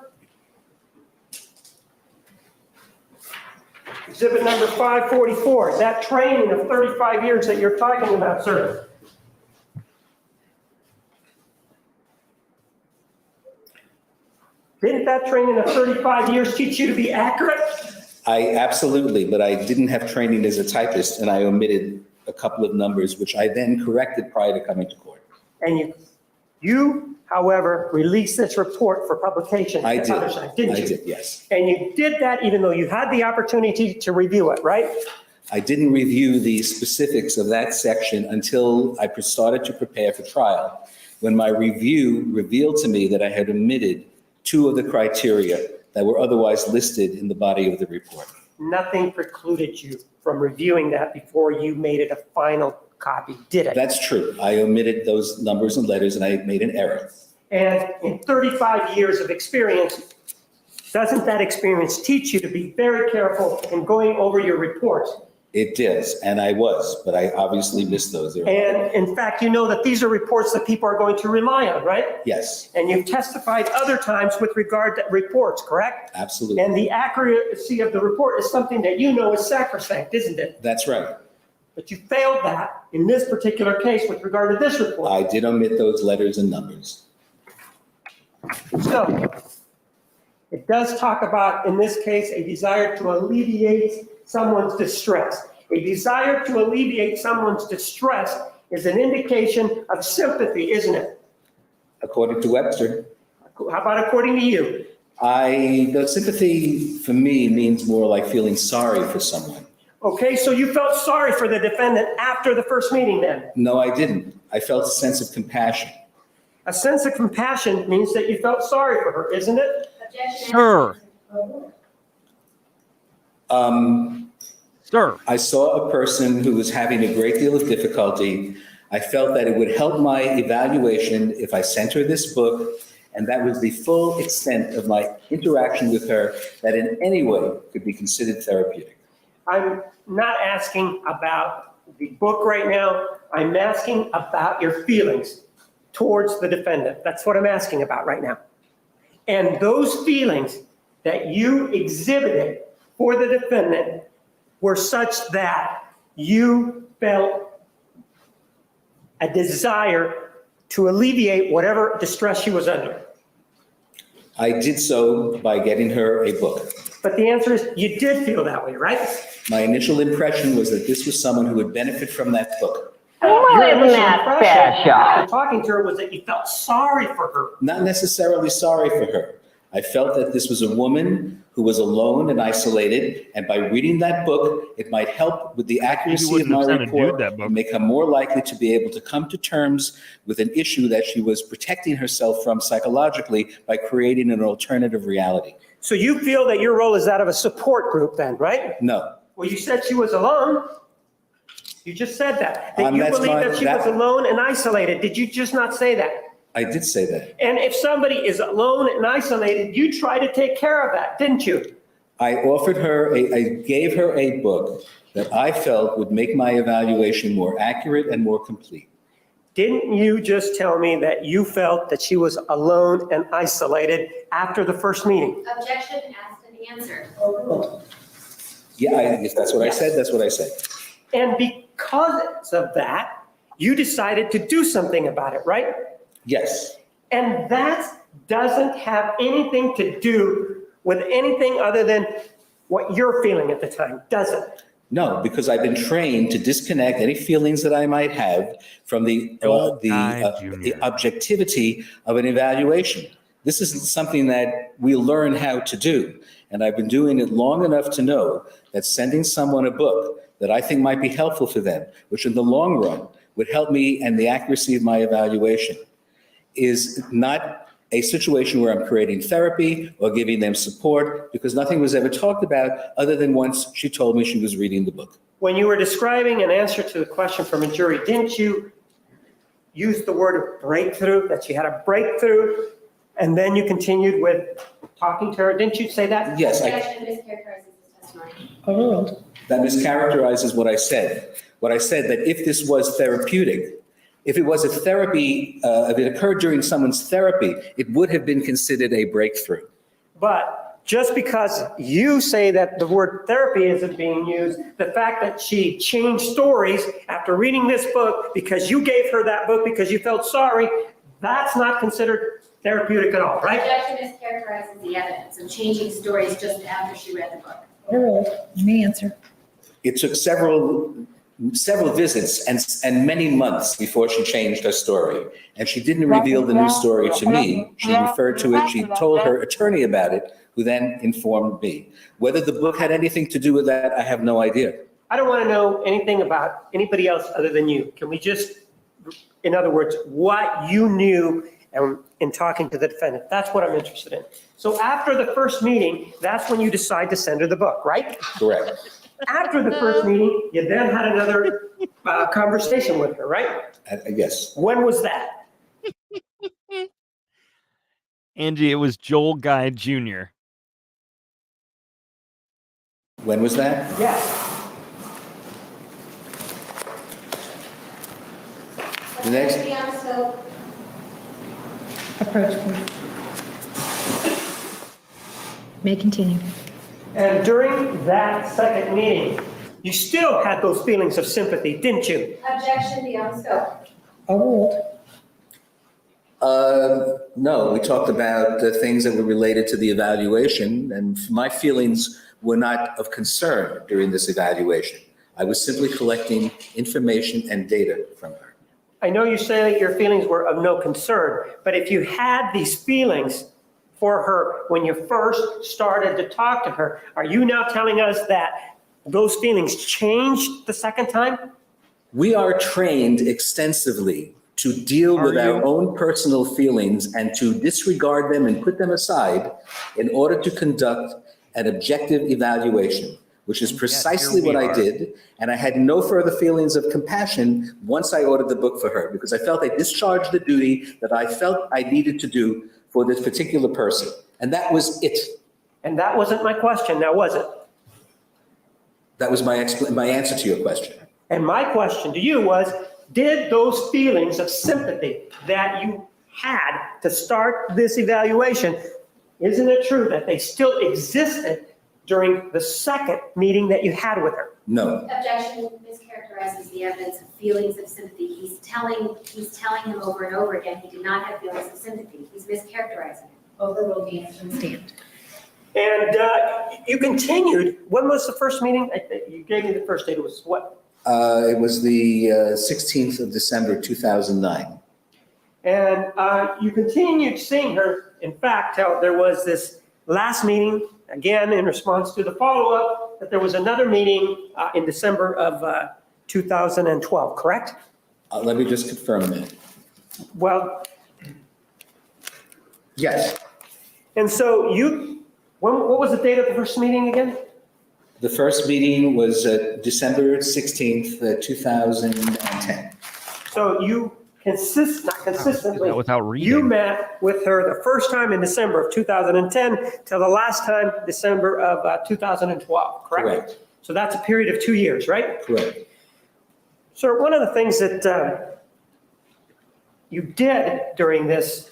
Exhibit number 544, that training of 35 years that you're talking about, sir. Didn't that training of 35 years teach you to be accurate? I absolutely, but I didn't have training as a typist and I omitted a couple of numbers, which I then corrected prior to coming to court. And You, however, released this report for publication. I to did. other side, didn't I you? did, yes. And you did that even though you had the opportunity to review it, right? I didn't review the specifics of that section until I started to prepare for trial, when my review revealed to me that I had omitted 2 of the criteria that were otherwise listed in the body of the report. Nothing precluded you from reviewing that before you made it a final copy, did it? That's true. I omitted those numbers and letters and I made an error. And in 35 years of experience, doesn't that experience teach you to be very careful in going over your reports? It does, and I was, but I obviously missed those. And in fact, you know that these are reports that people are going to rely on, right? Yes, And you've testified other times with regard to reports, correct? absolutely. And the accuracy of the report is something that you know is sacrosanct, isn't it? That's right. But you failed that in this particular case with regard to this report. I did omit those letters and numbers. So it does talk about, in this case, a desire to alleviate someone's distress. A desire to alleviate someone's distress is an indication of sympathy, isn't it? According to Webster, How about according to you? the sympathy for me means more like feeling sorry for someone. Okay, so you felt sorry for the defendant after the first meeting then? No, I didn't. I felt a sense of compassion. A sense of compassion means that you felt sorry for her, isn't it? Objection. Sir. Sir. I saw a person who was having a great deal of difficulty. I felt that it would help my evaluation if I sent her this book, and that was the full extent of my interaction with her that in any way could be considered therapeutic. I'm not asking about the book right now. I'm asking about your feelings towards the defendant. That's what I'm asking about right now. And those feelings that you exhibited for the defendant were such that you felt a desire to alleviate whatever distress she was under. I did so by getting her a book. But the answer is you did feel that way, right? My initial impression was that this was someone who would benefit from that book. Well, isn't that special? After talking to her was that you felt sorry for her. Not necessarily sorry for her. I felt that this was a woman who was alone and isolated, and by reading that book, it might help with the accuracy of my report and make her more likely to be able to come to terms with an issue that she was protecting herself from psychologically by creating an alternative reality. So you feel that your role is that of a support group then, right? No. Well, you said she was alone. You just said that. That you That's believe my- that she was alone and isolated. Did you just not say that? I did say that. And if somebody is alone and isolated, you try to take care of that, didn't you? I offered her, I gave her a book that I felt would make my evaluation more accurate and more complete. Didn't you just tell me that you felt that she was alone and isolated after the first meeting? Objection asked and answered. Yeah, if that's what I said, that's what I said. And because of that, you decided to do something about it, right? Yes. And that doesn't have anything to do with anything other than what you're feeling at the time, does it? No, because I've been trained to disconnect any feelings that I might have from the objectivity of an evaluation. This isn't something that we learn how to do. And I've been doing it long enough to know that sending someone a book that I think might be helpful for them, which in the long run would help me and the accuracy of my evaluation, is not a situation where I'm creating therapy or giving them support, because nothing was ever talked about other than once she told me she was reading the book. When you were describing an answer to the question from a jury, didn't you use the word breakthrough, that she had a breakthrough, and then you continued with talking to her? Didn't you say that? Yes. Objection mischaracterizes the testimony. Overruled. That mischaracterizes what I said. What I said, that if this was therapeutic, if it was a therapy, if it occurred during someone's therapy, it would have been considered a breakthrough. But just because you say that the word therapy isn't being used, the fact that she changed stories after reading this book because you gave her that book because you felt sorry, that's not considered therapeutic at all, right? Objection mischaracterizes the evidence of changing stories just after she read the book. Overruled. You may answer. It took several several visits and many months before she changed her story. And she didn't reveal the new story to me. She referred to it, she told her attorney about it, who then informed me. Whether the book had anything to do with that, I have no idea. I don't want to know anything about anybody else other than you. Can we just, in other words, what you knew in talking to the defendant? That's what I'm interested in. So after the first meeting, that's when you decide to send her the book, right? Correct. After the first meeting, you then had another conversation with her, right? Yes. When was that? Angie, it was Joel Guy Jr. When was that? Yes. The next. Approach, please. May continue. And during that second meeting, you still had those feelings of sympathy, didn't you? Objection beyond scope. Overruled. No, we talked about the things that were related to the evaluation, and my feelings were not of concern during this evaluation. I was simply collecting information and data from her. I know you say that your feelings were of no concern, but if you had these feelings for her when you first started to talk to her, are you now telling us that those feelings changed the second time? We are trained extensively to deal with our own personal feelings and to disregard them and put them aside in order to conduct an objective evaluation, which is precisely what I did. And I had no further feelings of compassion once I ordered the book for her, because I felt I discharged the duty that I felt I needed to do for this particular person. And that was it. And that wasn't my question, now was it? That was my answer to your question. And my question to you was, did those feelings of sympathy that you had to start this evaluation, isn't it true that they still existed during the second meeting that you had with her? No. Objection mischaracterizes the evidence of feelings of sympathy. He's telling him over and over again he did not have feelings of sympathy. He's mischaracterizing it. Overruled, the answer stand. And you continued. When was the first meeting? You gave me the first date. It was what? It was the 16th of December, 2009. And you continued seeing her, in fact, till there was this last meeting, again, in response to the follow-up, that there was another meeting in December of 2012, correct? Let me just confirm that. Well, yes. And so what was the date of the first meeting again? The first meeting was December 16th, 2010. So you not consistently, without reading. you met with her the first time in December of 2010 till the last time December of 2012, correct? Correct. So that's a period of 2 years, right? Correct. So one of the things that you did during this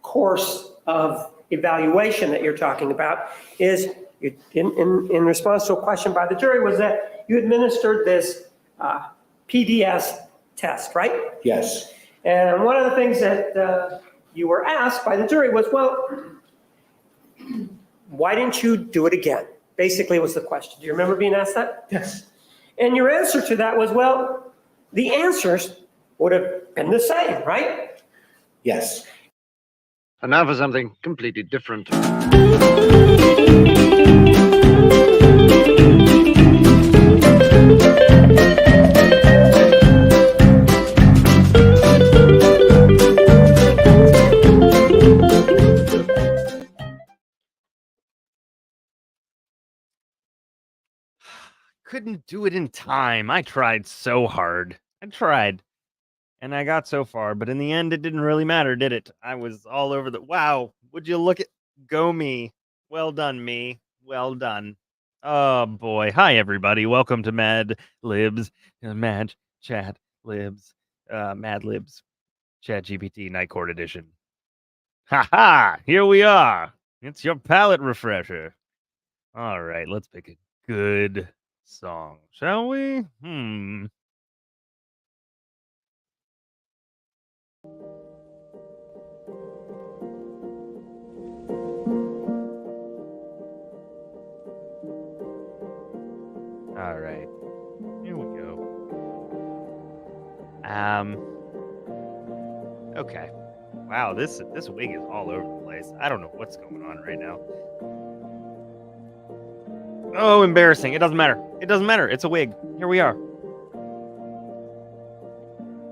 course of evaluation that you're talking about is, in response to a question by the jury, was that you administered this PDS test, right? Yes. And one of the things that you were asked by the jury was, well, why didn't you do it again? Basically was the question. Do you remember being asked that? Yes. And your answer to that was, well, the answers would have been the same, right? Yes. And now for something completely different. Couldn't do it in time. I tried so hard. I tried. And I got so far, but in the end, it didn't really matter, did it? I was all over the... Wow. Would you look at... Go me. Well done, me. Well done. Oh, boy. Hi, everybody. Welcome to Mad Libs. Mad Chat Libs. Mad Libs. Chat GPT Night Court Edition. Ha ha! Here we are. It's your palate refresher. All right, let's pick a good song, shall we? All right. Okay. Wow, this wig is all over the place. I don't know what's going on right now. Oh, embarrassing. It doesn't matter. It doesn't matter. It's a wig. Here we are.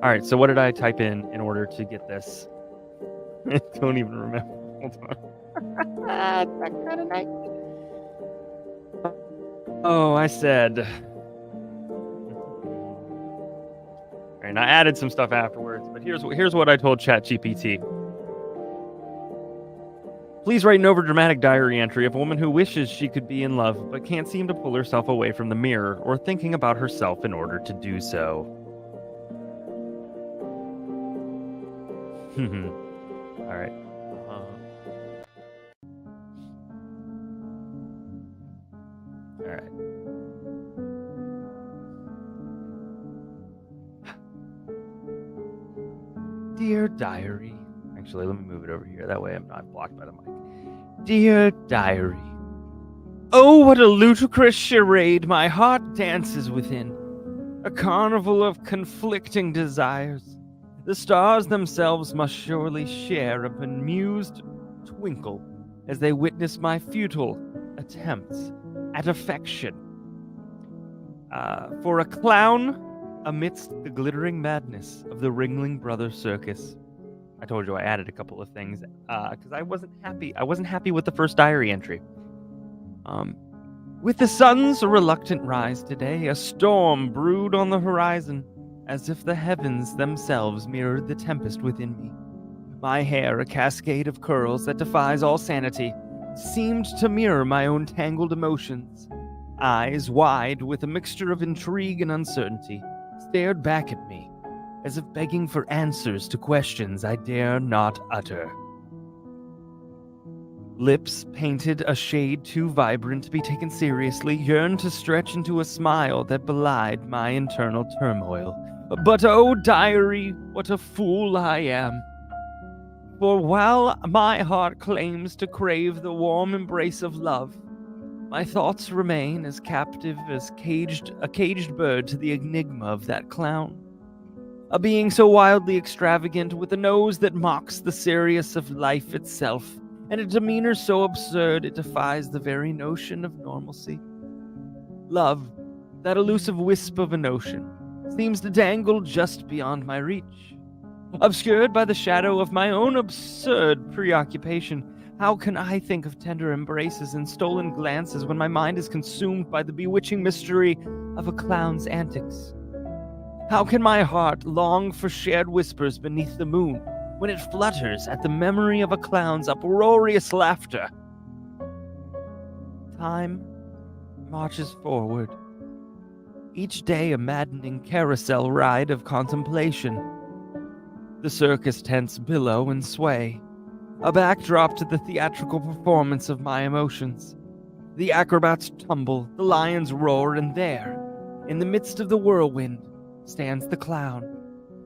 All right, so what did I type in order to get this? I don't even remember. Hold on. That's kind of nice. Oh, I said. All right, and I added some stuff afterwards, but here's what I told ChatGPT. Please write an overdramatic diary entry of a woman who wishes she could be in love, but can't seem to pull herself away from the mirror or thinking about herself in order to do so. All right. All right. Dear diary. Actually, let me move it over here. That way I'm not blocked by the mic. Dear diary. Oh, what a ludicrous charade my heart dances within. A carnival of conflicting desires. The stars themselves must surely share a bemused twinkle as they witness my futile attempts at affection. For a clown amidst the glittering madness of the Ringling Brothers Circus. I told you I added a couple of things because I wasn't happy. I wasn't happy with the first diary entry. With the sun's reluctant rise today, a storm brewed on the horizon, as if the heavens themselves mirrored the tempest within me. My hair, a cascade of curls that defies all sanity, seemed to mirror my own tangled emotions. Eyes wide with a mixture of intrigue and uncertainty, stared back at me, as if begging for answers to questions I dare not utter. Lips painted a shade too vibrant to be taken seriously yearned to stretch into a smile that belied my internal turmoil. But oh, diary, what a fool I am. For while my heart claims to crave the warm embrace of love, my thoughts remain as captive as a caged bird to the enigma of that clown. A being so wildly extravagant, with a nose that mocks the serious of life itself, and a demeanor so absurd it defies the very notion of normalcy. Love, that elusive wisp of a notion, seems to dangle just beyond my reach. Obscured by the shadow of my own absurd preoccupation, how can I think of tender embraces and stolen glances when my mind is consumed by the bewitching mystery of a clown's antics? How can my heart long for shared whispers beneath the moon when it flutters at the memory of a clown's uproarious laughter? Time marches forward, each day a maddening carousel ride of contemplation. The circus tents billow and sway, a backdrop to the theatrical performance of my emotions. The acrobats tumble, the lions roar, and there, in the midst of the whirlwind, stands the clown,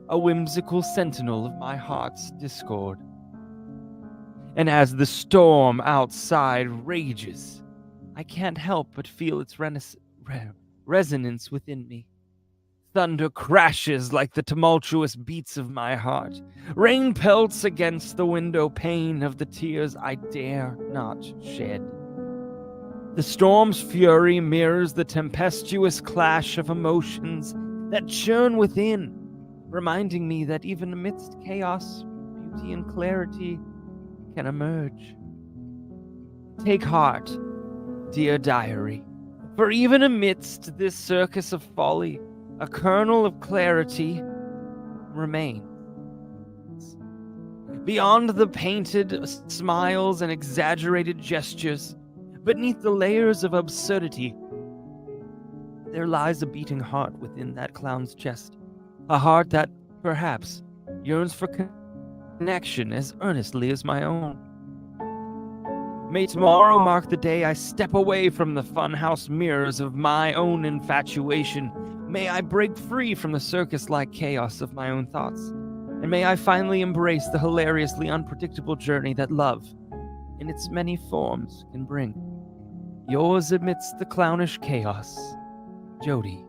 a whimsical sentinel of my heart's discord. And as the storm outside rages, I can't help but feel its resonance within me. Thunder crashes like the tumultuous beats of my heart. Rain pelts against the window pane of the tears I dare not shed. The storm's fury mirrors the tempestuous clash of emotions that churn within, reminding me that even amidst chaos, beauty and clarity can emerge. Take heart, dear diary, for even amidst this circus of folly, a kernel of clarity remains. Beyond the painted smiles and exaggerated gestures, beneath the layers of absurdity, there lies a beating heart within that clown's chest. A heart that, perhaps, yearns for connection as earnestly as my own. May tomorrow mark the day I step away from the funhouse mirrors of my own infatuation. May I break free from the circus-like chaos of my own thoughts. And may I finally embrace the hilariously unpredictable journey that love, in its many forms, can bring. Yours amidst the clownish chaos, Jodi.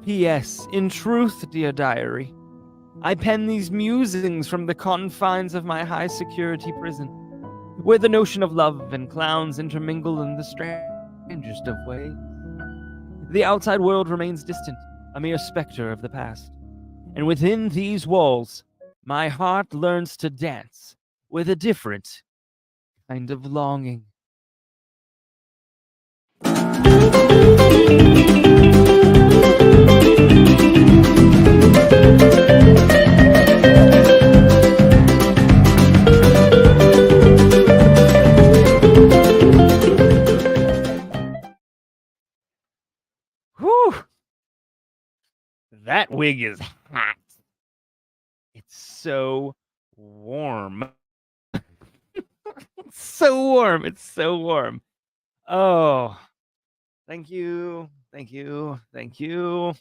P.S. In truth, dear diary, I pen these musings from the confines of my high-security prison, where the notion of love and clowns intermingle in the strangest of ways. The outside world remains distant, a mere specter of the past. And within these walls, my heart learns to dance with a different kind of longing. Whew! That wig is hot. It's so warm. It's so warm. It's so warm. Oh, thank you. Thank you. Thank you.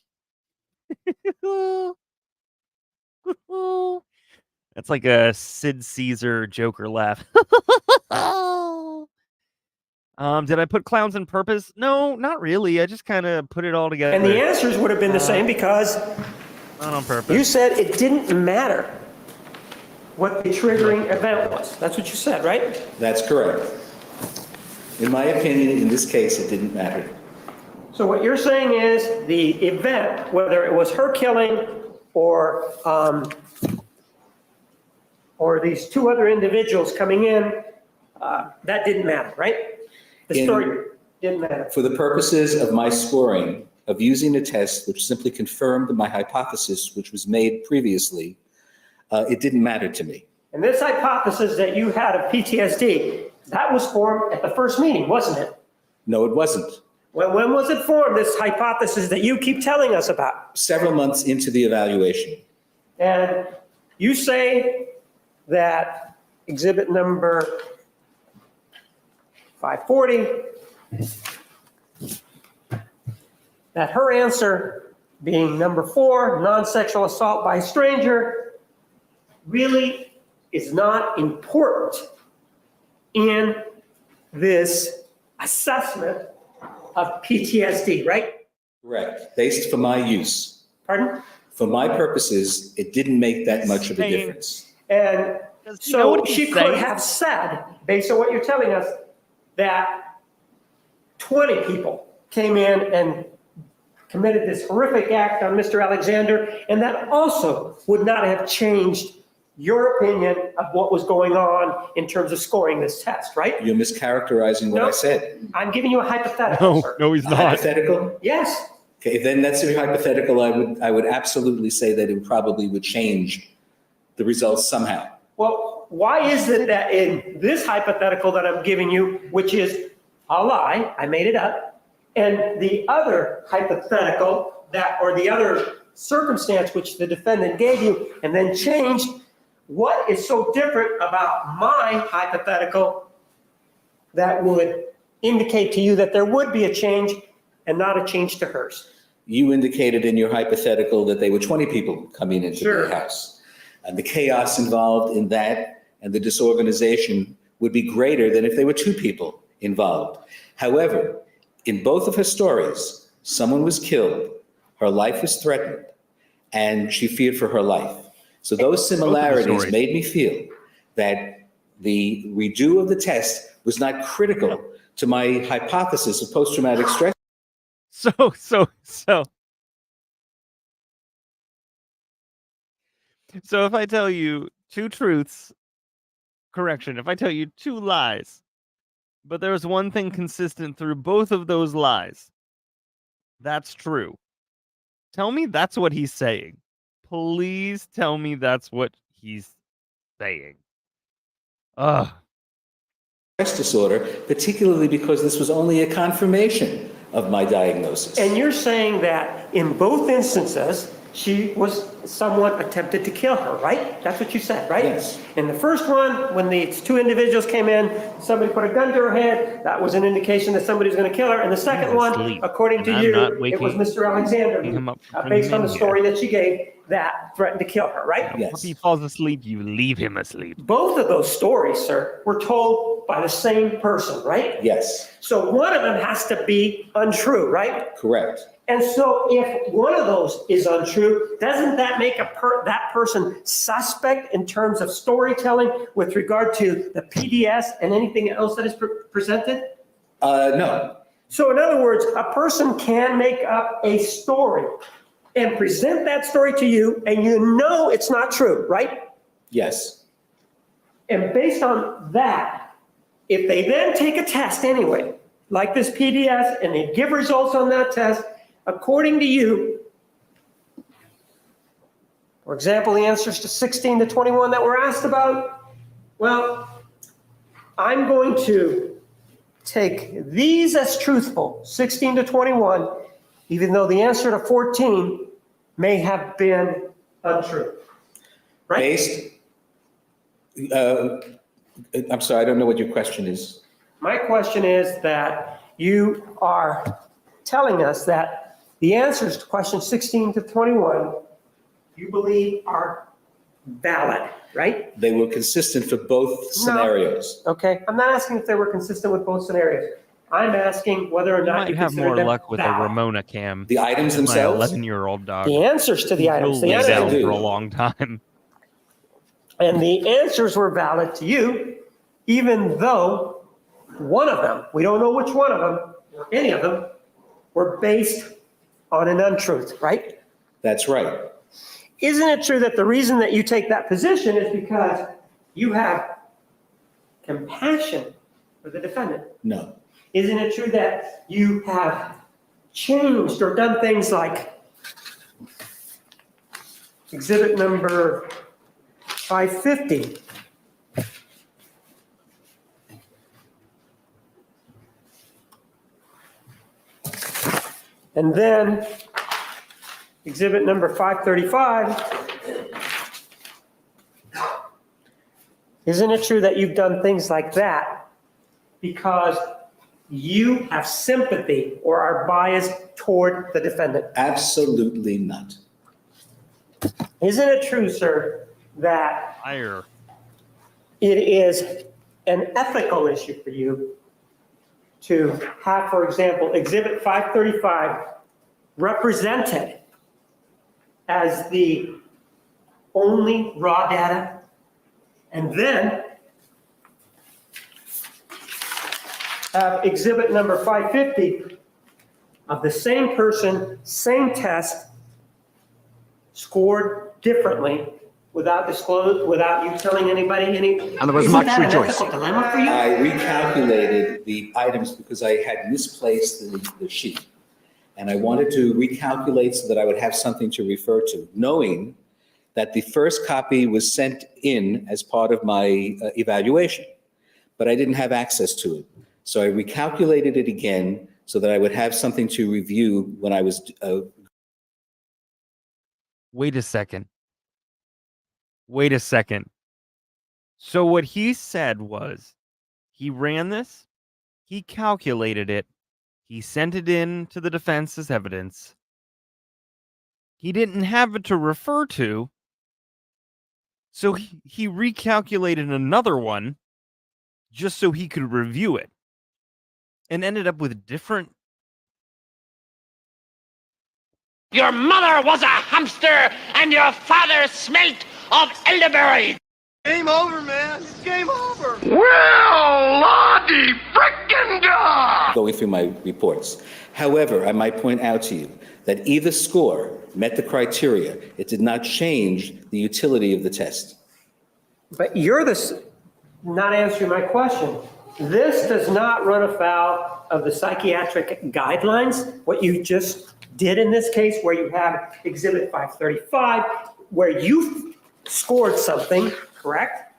That's like a Sid Caesar Joker laugh. Did I put clowns on purpose? No, not really. I just kind of put it all together. And the answers would have been the same because not on purpose. you said it didn't matter what the triggering event was. That's what you said, right? That's correct. In my opinion, in this case, it didn't matter. So what you're saying is the event, whether it was her killing or these two other individuals coming in, that didn't matter, right? The story didn't matter. For the purposes of my scoring, of using a test which simply confirmed my hypothesis, which was made previously, it didn't matter to me. And this hypothesis that you had of PTSD, that was formed at the first meeting, wasn't it? No, it wasn't. When was it formed, this hypothesis that you keep telling us about? Several months into the evaluation. And you say that exhibit number 540, that her answer being number 4, non-sexual assault by a stranger, really is not important in this assessment of PTSD, right? Correct. Based for my use. Pardon? For my purposes, it didn't make that much of a difference. And so she could have said, based on what you're telling us, that 20 people came in and committed this horrific act on Mr. Alexander, and that also would not have changed your opinion of what was going on in terms of scoring this test, right? You're mischaracterizing what I said. I'm giving you a hypothetical, sir. No, he's not. Hypothetical? Yes. Okay, then that's a hypothetical. I would absolutely say that it probably would change the results somehow. Well, why is it that in this hypothetical that I'm giving you, which is a lie, I made it up, and the other hypothetical that, or the other circumstance which the defendant gave you and then changed, what is so different about my hypothetical that would indicate to you that there would be a change and not a change to hers? You indicated in your hypothetical that there were 20 people coming into the house. And the chaos involved in that and the disorganization would be greater than if there were 2 people involved. However, in both of her stories, someone was killed, her life was threatened, and she feared for her life. So those similarities made me feel that the redo of the test was not critical to my hypothesis of post-traumatic stress. So if I tell you 2 truths, correction, if I tell you 2 lies, but there's one thing consistent through both of those lies, that's true. Tell me that's what he's saying. Please tell me that's what he's saying. Ugh. Stress disorder, particularly because this was only a confirmation of my diagnosis. And you're saying that in both instances, someone attempted to kill her, right? That's what you said, right? Yes. In the first one, when these 2 individuals came in, somebody put a gun to her head, that was an indication that somebody was going to kill her. And the second one, according to you, it was Mr. Alexander, based on the story that she gave, that threatened to kill her, right? Yes. If he falls asleep, you leave him asleep. Both of those stories, sir, were told by the same person, right? Yes, So one of them has to be untrue, right? correct. And so if one of those is untrue, doesn't that make that person suspect in terms of storytelling with regard to the PDS and anything else that is presented? No, So in other words, a person can make up a story and present that story to you, and you know it's not true, right? yes, And based on that, if they then take a test anyway, like this PDS, and they give results on that test, according to you, for example, the answers to 16 to 21 that were asked about, well, I'm going to take these as truthful, 16 to 21, even though the answer to 14 may have been untrue. Right? based, I'm sorry, I don't know what your question is. My question is that you are telling us that the answers to questions 16 to 21, you believe are valid, right? They were consistent for both scenarios. Okay, I'm not asking if they were consistent with both scenarios. I'm asking whether or You not might you have consider more them luck with a valid. Ramona cam. The items My themselves? 11-year-old dog. The answers to the items, Will the lay answers, down do. for a long time. and the answers were valid to you, even though one of them, we don't know which one of them, or any of them, were based on an untruth, right? That's right. Isn't it true that the reason that you take that position is because you have compassion for the defendant? No, Isn't it true that you have changed or done things like exhibit number 550? And then exhibit number 535. Isn't it true that you've done things like that because you have sympathy or are biased toward the defendant? absolutely not. Isn't it true, sir, that Higher. it is an ethical issue for you to have, for example, exhibit 535 represented as the only raw data, and then have exhibit number 550 of the same person, same test, scored differently without you telling anybody any? And there was Isn't much that an rejoicing. ethical dilemma for you? I recalculated the items because I had misplaced the sheet. And I wanted to recalculate so that I would have something to refer to, knowing that the first copy was sent in as part of my evaluation, but I didn't have access to it. So I recalculated it again so that I would have something to review when I was. Wait a second. Wait a second. So what he said was, he ran this, he calculated it, he sent it in to the defense as evidence. He didn't have it to refer to, so he recalculated another one just so he could review it, and ended up with different. Your mother was a hamster and your father smelt of elderberry. Game over, man. It's game over. Well, Lottie frickin' dog! Going through my reports. However, I might point out to you that either score met the criteria. It did not change the utility of the test. But you're not answering my question. This does not run afoul of the psychiatric guidelines, what you just did in this case, where you have exhibit 535, where you scored something, correct?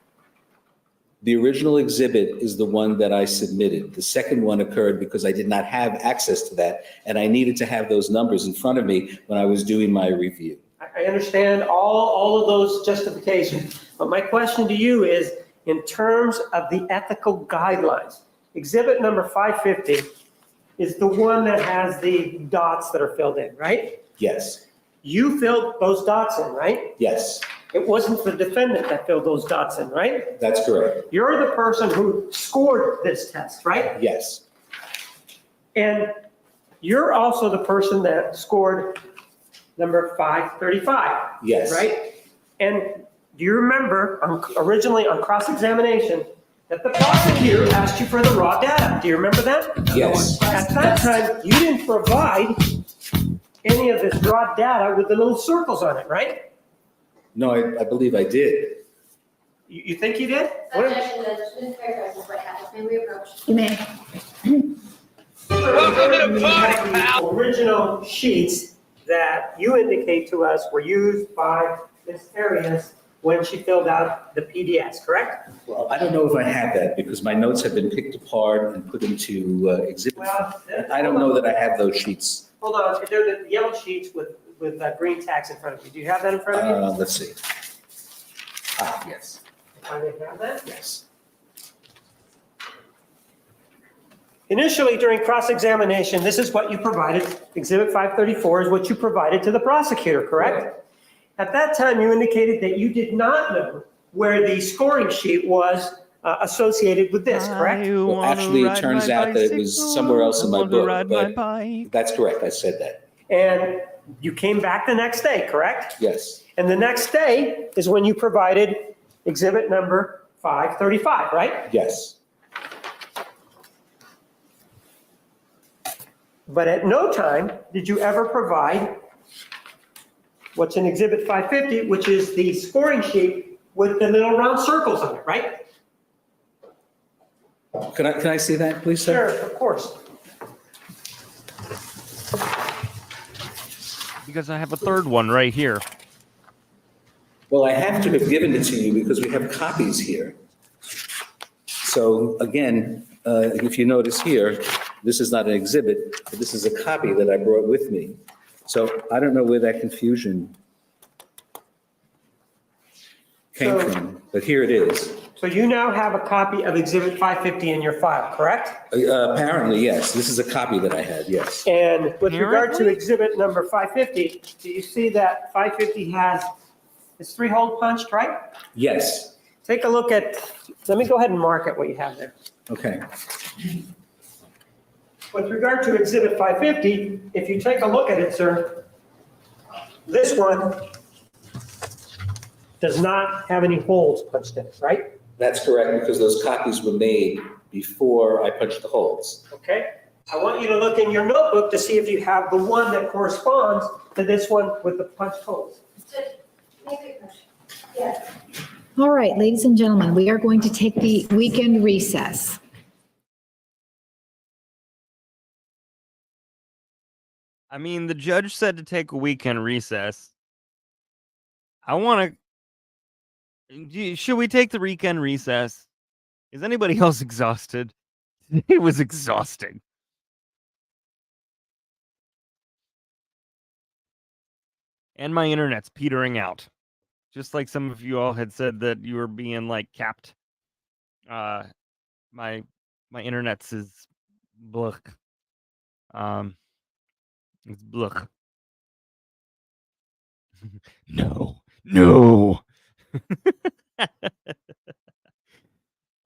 The original exhibit is the one that I submitted. The second one occurred because I did not have access to that, and I needed to have those numbers in front of me when I was doing my review. I understand all of those justifications, but my question to you is, in terms of the ethical guidelines, exhibit number 550 is the one that has the dots that are filled in, right? Yes, You filled those dots in, right? yes, It wasn't the defendant that filled those dots in, right? That's correct. You're the person who scored this test, right? Yes. And you're also the person that scored number 535. Yes. Right? And do you remember originally on cross-examination that the prosecutor asked you for the raw data? Do you remember that? Yes. At that time, you didn't provide any of this raw data with the little circles on it, right? No, I believe I did. You think you did? Objection, the mischaracterizes what happened. May we approach? You may. Welcome to the party, pal. Original sheets that you indicate to us were used by Ms. Arias when she filled out the PDS, correct? Well, I don't know if I have that because my notes have been picked apart and put into exhibits. Well, I don't know that I have those sheets. Hold on, they're the yellow sheets with green tags in front of you. Do you have that in front of you? Let's see. Yes. I may have that. Yes. Initially, during cross-examination, this is what you provided. Exhibit 534 is what you provided to the prosecutor, correct? At that time, you indicated that you did not know where the scoring sheet was associated with this, correct? Well, actually, it turns out that it was somewhere else in my book, but that's correct. I said that. And you came back the next day, correct? Yes. And the next day is when you provided exhibit number 535, right? Yes. But at no time did you ever provide what's in exhibit 550, which is the scoring sheet with the little round circles on it, right? Can I see that, please, sir? Sure, of course. Because I have a third one right here. Well, I have to have given it to you because we have copies here. So again, if you notice here, this is not an exhibit, but this is a copy that I brought with me. So I don't know where that confusion came from, but here it is. So you now have a copy of exhibit 550 in your file, correct? Apparently, yes. This is a copy that I had, yes. And with regard to exhibit number 550, do you see that 550 has this 3-hole punched, right? Yes. Take a look at, let me go ahead and mark it what you have there. Okay. With regard to exhibit 550, if you take a look at it, sir, this one does not have any holes punched in it, right? That's correct, because those copies were made before I punched the holes. Okay? I want you to look in your notebook to see if you have the one that corresponds to this one with the punched holes. Yes. All right, ladies and gentlemen, we are going to take the weekend recess. I mean, the judge said to take a weekend recess. I want to. Should we take the weekend recess? Is anybody else exhausted? It was exhausting. And my internet's petering out. Just like some of you all had said that you were being like capped. My internet's is blech. It's blech. No.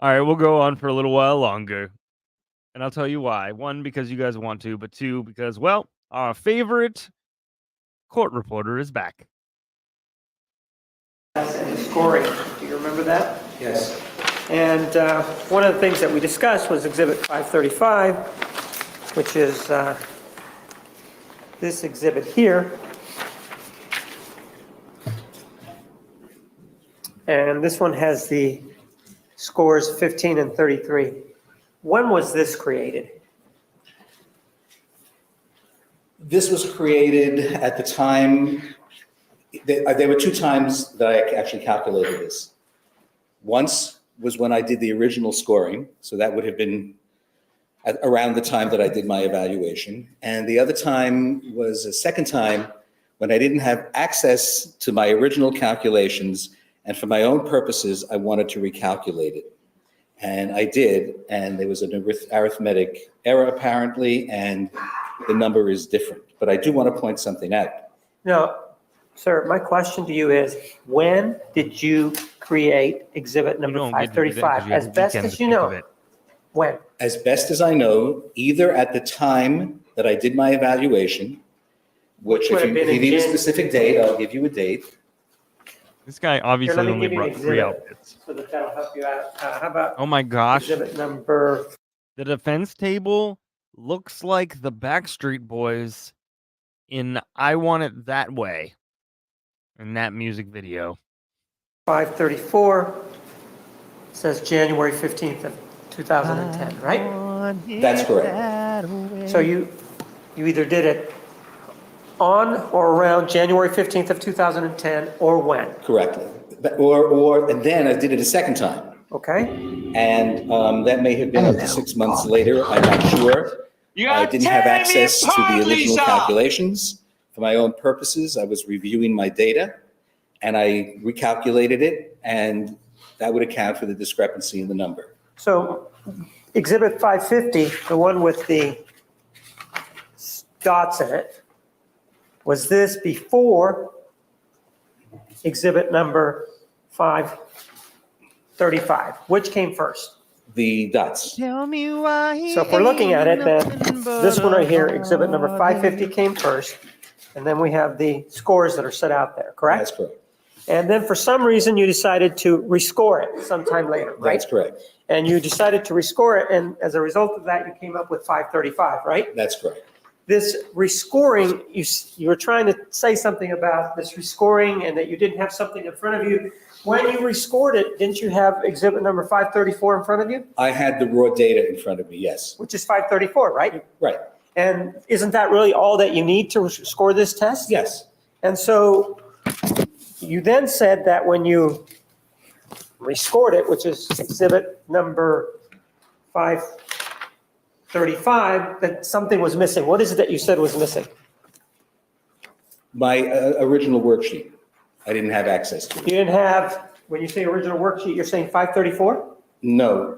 All right, we'll go on for a little while longer. And I'll tell you why. One, because you guys want to, but two, because, well, our favorite court reporter is back. And the scoring, do you remember that? Yes. And one of the things that we discussed was exhibit 535, which is this exhibit here. And this one has the scores 15 and 33. When was this created? This was created at the time, there were 2 times that I actually calculated this. Once was when I did the original scoring, so that would have been around the time that I did my evaluation. And the other time was a second time when I didn't have access to my original calculations, and for my own purposes, I wanted to recalculate it. And I did, and there was an arithmetic error apparently, and the number is different. But I do want to point something out. Now, Sir, my question to you is, when did you create exhibit number don't get to do that 'cause 535? you have As a best weekend as to you think of know, it. when? As best as I know, either at the time that I did my evaluation, which would if have you been in need a Jan- specific date, I'll give you a date. This guy Here, obviously let me only give you an brought 3 exhibit outfits. so that that'll help you out. How about Oh my gosh. exhibit number, The defense table looks like the Backstreet Boys in I Want It That Way in that music video. 534? Says January 15th of 2010, right? That's correct. So you either did it on or around January 15th of 2010, or when? Correctly. And then I did it a second time. Okay? And that may have been up to 6 months later, I'm not sure. I didn't have access to the original calculations. For my own purposes, I was reviewing my data, and I recalculated it, and that would account for the discrepancy in the number. So exhibit 550, the one with the dots in it, was this before exhibit number 535? Which came first? The dots. Tell me why. So if we're looking at it, then this one right here, exhibit number 550 came first, and then we have the scores that are set out there, correct? That's correct. And then for some reason, you decided to rescore it sometime later, right? That's correct. And you decided to rescore it, and as a result of that, you came up with 535, right? That's correct. This rescoring, you were trying to say something about this rescoring and that you didn't have something in front of you. When you rescored it, didn't you have exhibit number 534 in front of you? I had the raw data in front of me, yes. Which is 534, right? Right. And isn't that really all that you need to score this test? Yes. And so you then said that when you rescored it, which is exhibit number 535, that something was missing. What is it that you said was missing? My original worksheet. I didn't have access to it. You didn't have, when you say original worksheet, you're saying 534? No,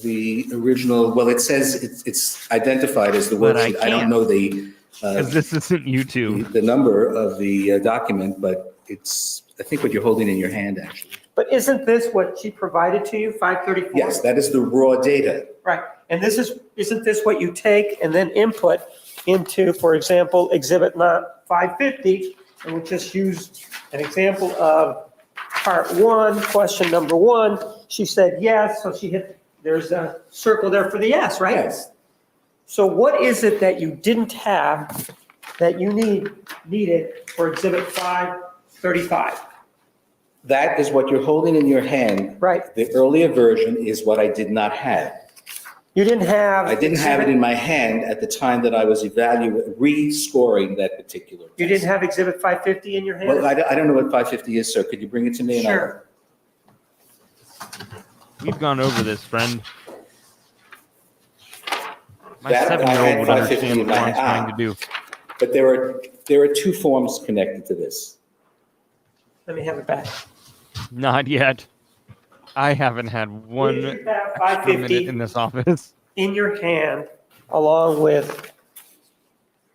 the original, well, it says it's identified as the But worksheet. I don't can't. know the Because this isn't YouTube. the number of the document, but it's, I think what you're holding in your hand, actually. But isn't this what she provided to you, 534? Yes, that is the raw data. Right. And isn't this what you take and then input into, for example, exhibit 550? And we'll just use an example of part 1, question number 1. She said yes, so she hit, there's a circle there for the yes, right? Yes. So what is it that you didn't have that you needed for exhibit 535? That is what you're holding in your hand. Right. The earlier version is what I did not have. You didn't have. I didn't have it in my hand at the time that I was rescoring that particular test. You didn't have exhibit 550 in your hand? Well, I don't know what 550 is, sir. Could you bring it to me? And Sure. We've gone over this, friend. My That I 7-year-old had would 550 understand in what my I'm trying to do. But there are 2 forms connected to this. Let me have it back. Not yet. I haven't had one Did you have extra minute 550 in this office. in your hand along with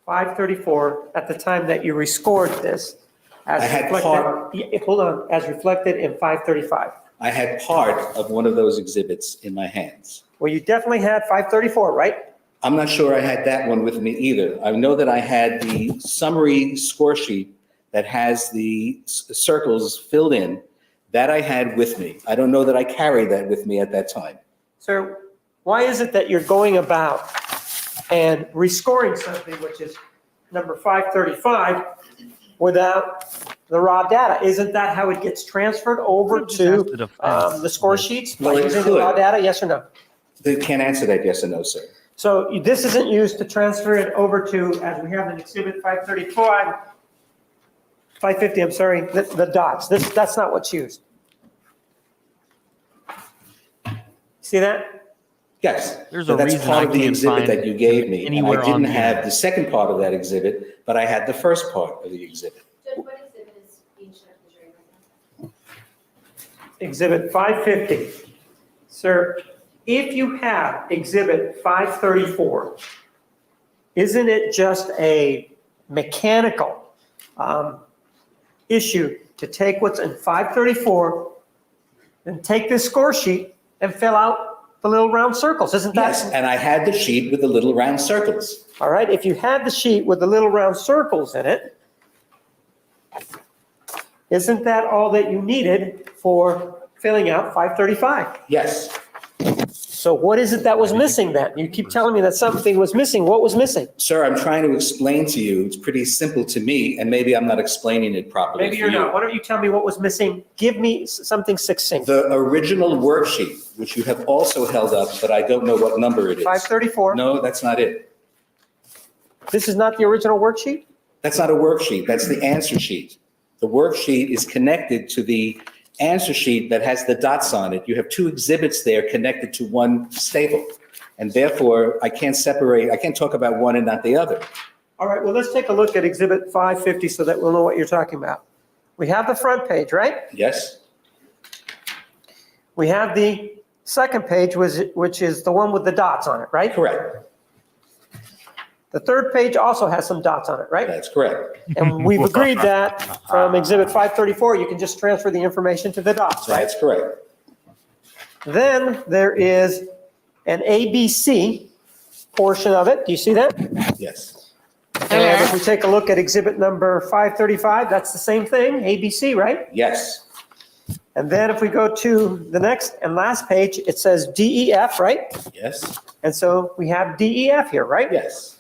534 at the time that you rescored this? As I had reflected- part- Yeah, hold on, as reflected in 535. I had part of one of those exhibits in my hands. Well, you definitely had 534, right? I'm not sure I had that one with me either. I know that I had the summary score sheet that has the circles filled in. That I had with me. I don't know that I carried that with me at that time. Sir, why is it that you're going about and rescoring something, which is number 535, without the raw data? Isn't that how it gets transferred over to the score sheets by Well, it using the raw could. data? Yes or no? They can't answer that yes or no, sir. So this isn't used to transfer it over to, as we have in exhibit 550, I'm sorry, the dots. That's not what's used. See that? Yes. There's So a that's reason part I of the can't exhibit find that you gave me. And anywhere I on didn't the have internet. the second part of that exhibit, but I had the first part of the exhibit. Judge, what exhibit is being shown to the jury right now? Exhibit 550. Sir, if you have exhibit 534, isn't it just a mechanical issue to take what's in 534 and take this score sheet and fill out the little round circles? Isn't that? Yes, and I had the sheet with the little round circles. All right, if you had the sheet with the little round circles in it, isn't that all that you needed for filling out 535? Yes. So what is it that was missing then? You keep telling me that something was missing. What was missing? Sir, I'm trying to explain to you. It's pretty simple to me, and maybe I'm not explaining it properly Maybe for you're you. not. Why don't you tell me what was missing? Give me something succinct. The original worksheet, which you have also held up, but I don't know what number it is. 534. No, that's not it. This is not the original worksheet? That's not a worksheet. That's the answer sheet. The worksheet is connected to the answer sheet that has the dots on it. You have two exhibits there connected to one staple. And therefore, I can't talk about one and not the other. All right, well, let's take a look at Exhibit 550 so that we'll know what you're talking about. We have the front page, right? Yes? We have the second page, which is the one with the dots on it, right? Correct. The third page also has some dots on it, right? That's correct. And we've agreed that from Exhibit 534, you can just transfer the information to the dots, right? That's correct. Then there is an ABC portion of it. Do you see that? Yes. And if we take a look at exhibit number 535, that's the same thing, ABC, right? Yes. And then if we go to the next and last page, it says DEF, right? Yes. And so we have DEF here, right? Yes.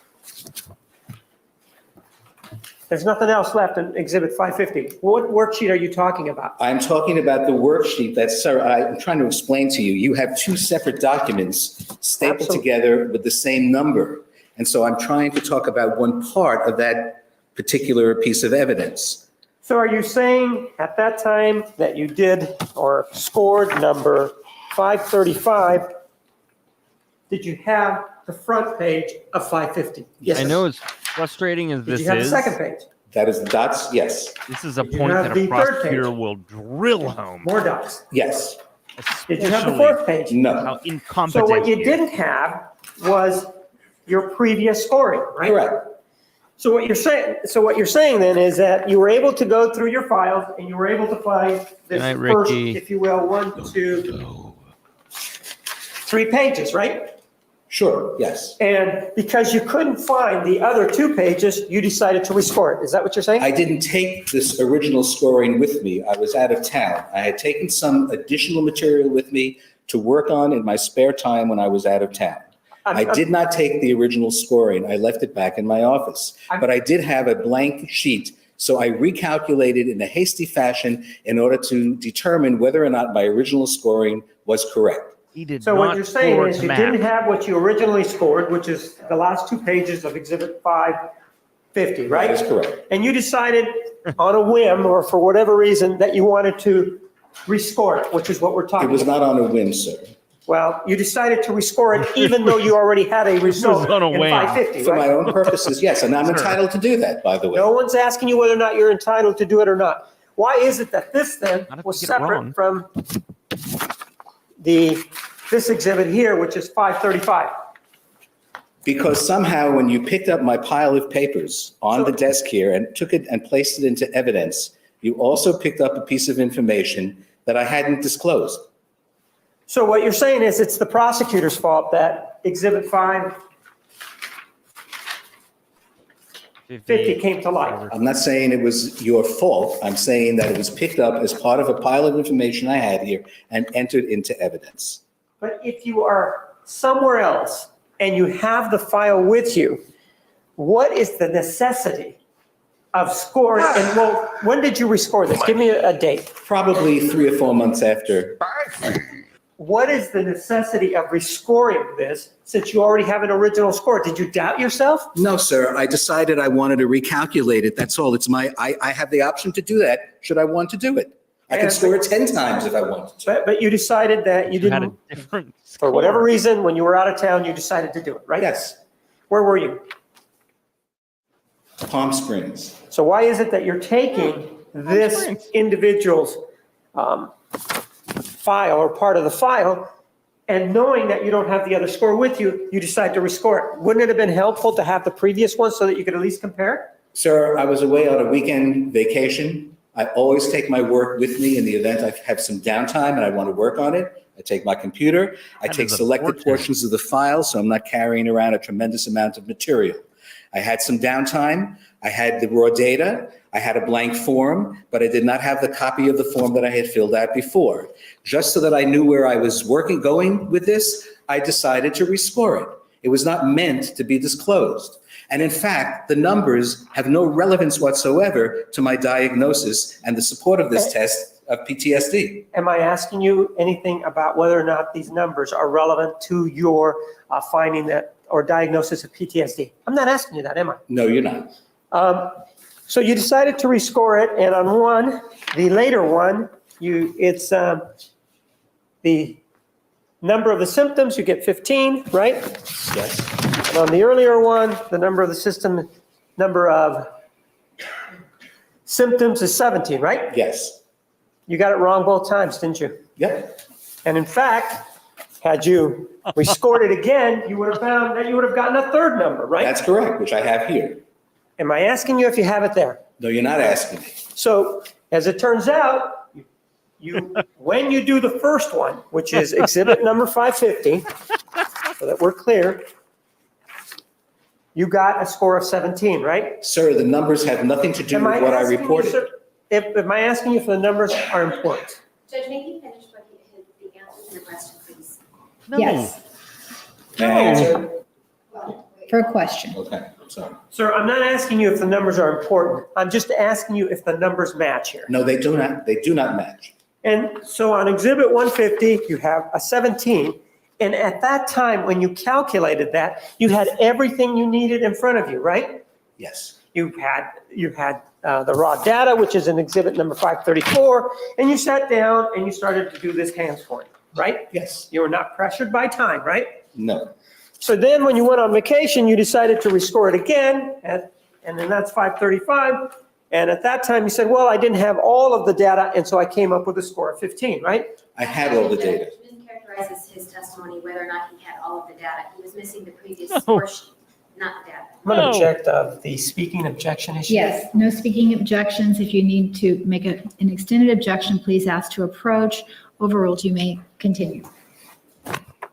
There's nothing else left in exhibit 550. What worksheet are you talking about? I'm talking about the worksheet that, sir, I'm trying to explain to you. You have two separate documents stapled together with the same number. And so I'm trying to talk about one part of that particular piece of evidence. So are you saying at that time that you did or scored number 535, did you have the front page of 550? Yes. I know as frustrating as Did this you have the is, second page? That is the dots? Yes. this is a Did you point have that the a third prosecutor page? will drill home. More dots. Yes. Did you have the Especially fourth page? No. how So incompetent what you he is. didn't have was your previous scoring, right? Correct. So what you're saying then is that you were able to go through your files and you were able to find this Good night, first, Ricky. if you will, 1, 2, 3 pages, right? Sure. Yes. And because you couldn't find the other 2 pages, you decided to rescore it. Is that what you're saying? I didn't take this original scoring with me. I was out of town. I had taken some additional material with me to work on in my spare time when I was out of town. I did not take the original scoring. I left it back in my office. But I did have a blank sheet, so I recalculated in a hasty fashion in order to determine whether or not my original scoring was correct. He did So not what you're saying score is to you math. didn't have what you originally scored, which is the last 2 pages of exhibit 550, right? That is correct. And you decided on a whim or for whatever reason that you wanted to rescore it, which is what we're It talking was about. not on a whim, sir. Well, you decided to rescore it even though you already had a result on a in whim. 550, For my right? own purposes, yes, and I'm entitled to do that, by the way. No one's asking you whether or not you're entitled to do it or not. Why is it that this then Not if was you get it separate wrong. from this exhibit here, which is 535? Because somehow when you picked up my pile of papers on the desk here and took it and placed it into evidence, you also picked up a piece of information that I hadn't disclosed. So what you're saying is it's the prosecutor's fault that exhibit 550 came to light. I'm not saying it was your fault. I'm saying that it was picked up as part of a pile of information I had here and entered into evidence. But if you are somewhere else and you have the file with you, what is the necessity of scoring? And well, when did you rescore this? Give me a date. Probably 3 or 4 months after. What is the necessity of rescoring this since you already have an original score? Did you doubt yourself? No, sir. I decided I wanted to recalculate it. That's all. It's I have the option to do that should I want to do it. I can score it 10 times if I wanted to. But you decided that you You had a didn't, different for whatever score. reason, when you were out of town, you decided to do it, right? Yes. Where were you? Palm Springs. So why is it that you're taking this individual's file or part of the file and knowing that you don't have the other score with you, you decide to rescore it? Wouldn't it have been helpful to have the previous one so that you could at least compare? Sir, I was away on a weekend vacation. I always take my work with me in the event I have some downtime and I want to work on it. I take my computer, I That take is selected important. portions of the file, so I'm not carrying around a tremendous amount of material. I had some downtime, I had the raw data, I had a blank form, but I did not have the copy of the form that I had filled out before. Just so that I knew where I was going with this, I decided to rescore it. It was not meant to be disclosed. And in fact, the numbers have no relevance whatsoever to my diagnosis and the support of this test of PTSD. Am I asking you anything about whether or not these numbers are relevant to your finding that or diagnosis of PTSD? I'm not asking you that, am I? No, you're not. So you decided to rescore it, and on one, the later one, it's the number of the symptoms, you get 15, right? Yes. And on the earlier one, the number of symptoms is 17, right? Yes. You got it wrong both times, didn't you? Yep. And in fact, had you rescored it again, you would have found that you would have gotten a third number, right? That's correct, which I have here. Am I asking you if you have it there? No, you're not asking me. So as it turns out, when you do the first one, which is exhibit number 550, so that we're clear, you got a score of 17, right? Sir, the numbers have nothing to do with what I reported. Am I asking you if the numbers are important? Judge, may he finish what the answer to the question, please? No. Yes, May I answer? for a question. Okay, sorry. Sir, I'm not asking you if the numbers are important. I'm just asking you if the numbers match here. No, they do not. They do not match. And so on exhibit 150, you have a 17. And at that time, when you calculated that, you had everything you needed in front of you, right? Yes. You had the raw data, which is in exhibit number 534, and you sat down and you started to do this hand scoring, right? Yes. You were not pressured by time, right? No. So then when you went on vacation, you decided to rescore it again, and then that's 535. And at that time, you said, well, I didn't have all of the data, and so I came up with a score of 15, right? I had all the data. Judge mischaracterizes his testimony whether or not he had all of the data. He was missing the previous score sheet, not the data. I'm going to object of the speaking objection issue. Yes, no speaking objections. If you need to make an extended objection, please ask to approach. Overruled, you may continue.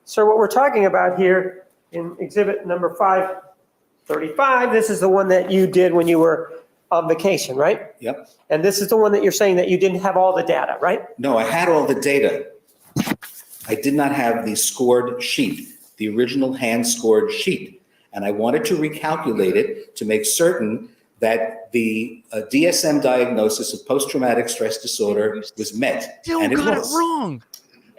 So what we're talking about here in exhibit number 535, this is the one that you did when you were on vacation, right? Yep. And this is the one that you're saying that you didn't have all the data, right? No, I had all the data. I did not have the scored sheet, the original hand-scored sheet. And I wanted to recalculate it to make certain that the DSM diagnosis of post-traumatic stress disorder was met. Still and got it was. wrong.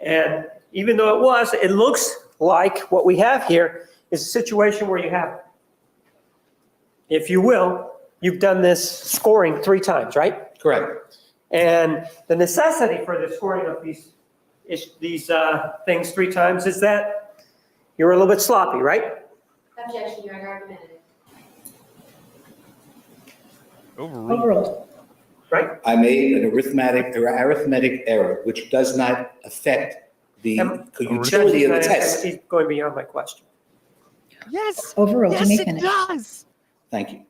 And even though it was, it looks like what we have here is a situation where you have, if you will, you've done this scoring 3 times, right? Correct. And the necessity for the scoring of these things 3 times is that you're a little bit sloppy, right? Objection, you're argumentative. Overruled. Right? I made an arithmetic error, which does not affect the utility of the test. He's going beyond my question. Yes. Overruled, you Yes, may it finish. does. Thank you.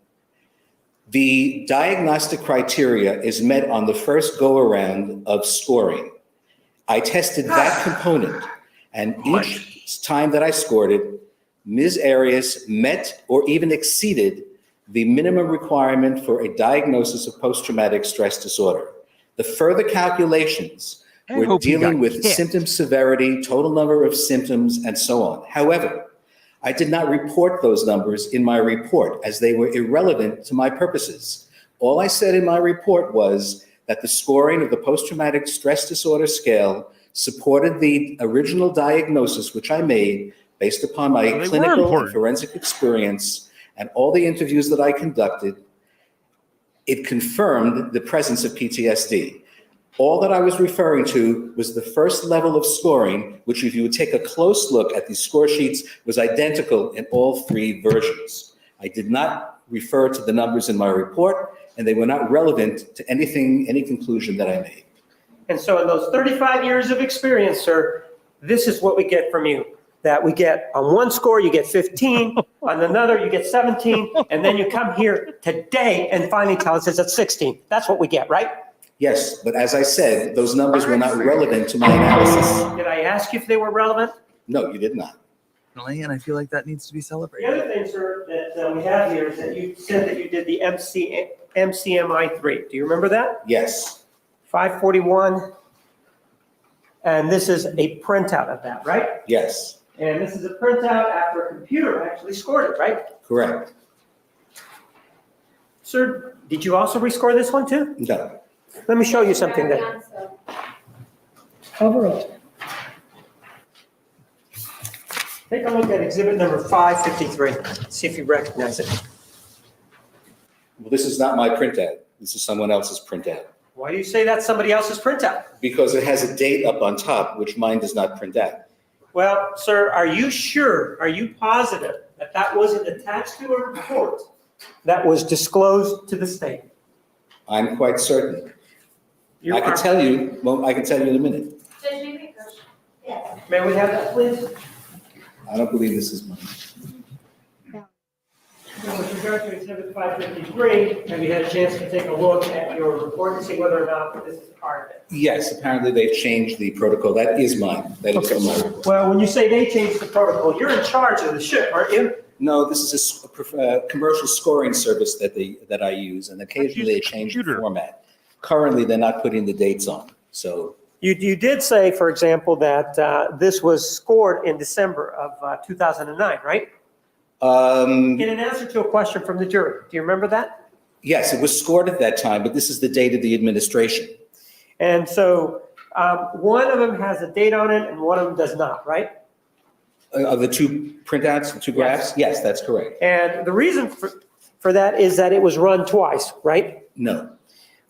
The diagnostic criteria is met on the first go-around of scoring. I tested that component, and each time that I scored it, Ms. Arias met or even exceeded the minimum requirement for a diagnosis of post-traumatic stress disorder. The further calculations were dealing with symptom severity, total number of symptoms, and so on. However, I did not report those numbers in my report as they were irrelevant to my purposes. All I said in my report was that the scoring of the post-traumatic stress disorder scale supported the original diagnosis, which I made based upon my clinical and forensic experience and all the interviews that I conducted. It confirmed the presence of PTSD. All that I was referring to was the first level of scoring, which if you would take a close look at these score sheets, was identical in all 3 versions. I did not refer to the numbers in my report, and they were not relevant to anything, any conclusion that I made. And so in those 35 years of experience, sir, this is what we get from you. That we get on one score, you get 15, on another, you get 17, and then you come here today and finally tell us it's at 16. That's what we get, right? Yes, but as I said, those numbers were not relevant to my analysis. Did I ask you if they were relevant? No, you did not. And I feel like that needs to be The celebrated. other thing, sir, that we have here is that you said that you did the MCMI3. Do you remember that? Yes, 541. And this is a printout of that, right? yes, And this is a printout after a computer actually scored it, right? correct. Sir, did you also rescore this one too? No. Let me show you something then. Overruled. Take a look at exhibit number 553. See if you recognize it. Well, this is not my printout. This is someone else's printout. Why do you say that's somebody else's printout? Because it has a date up on top, which mine does not print out. Well, sir, are you sure, are you positive that that wasn't attached to a report that was disclosed to the state? I'm quite certain. You I can are- tell you, well, I can tell you in a minute. May we have that, please? I don't believe this is mine. So with regard to exhibit 553, have you had a chance to take a look at your report and see whether or not this is part of it? Yes, apparently they've changed the protocol. That is mine. That is from my report. Well, when you say they changed the protocol, you're in charge of the ship, aren't you? No, this is a commercial scoring service that I use, and occasionally they change the format. Currently, they're not putting the dates on, so. You did say, for example, that this was scored in December of 2009, right? In an answer to a question from the jury. Do you remember that? Yes, it was scored at that time, but this is the date of the administration. And so one of them has a date on it and one of them does not, right? Of the two printouts, the two graphs? Yes, that's correct. And the reason for that is that it was run twice, right? No.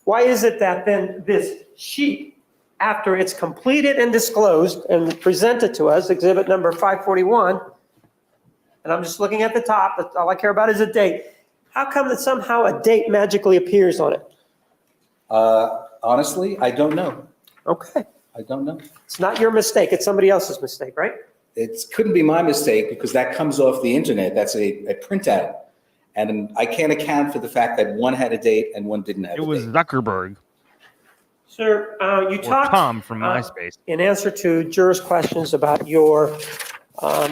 Why is it that then this sheet, after it's completed and disclosed and presented to us, exhibit number 541, and I'm just looking at the top, that's all I care about is a date. How come that somehow a date magically appears on it? Honestly, I don't know. Okay. I don't know. It's not your mistake, it's somebody else's mistake, right? It couldn't be my mistake because that comes off the internet. That's a printout. And I can't account for the fact that one had a date and one didn't have a date. It was Zuckerberg. Sir, you Or talked. Tom from MySpace. In answer to jurors' questions about your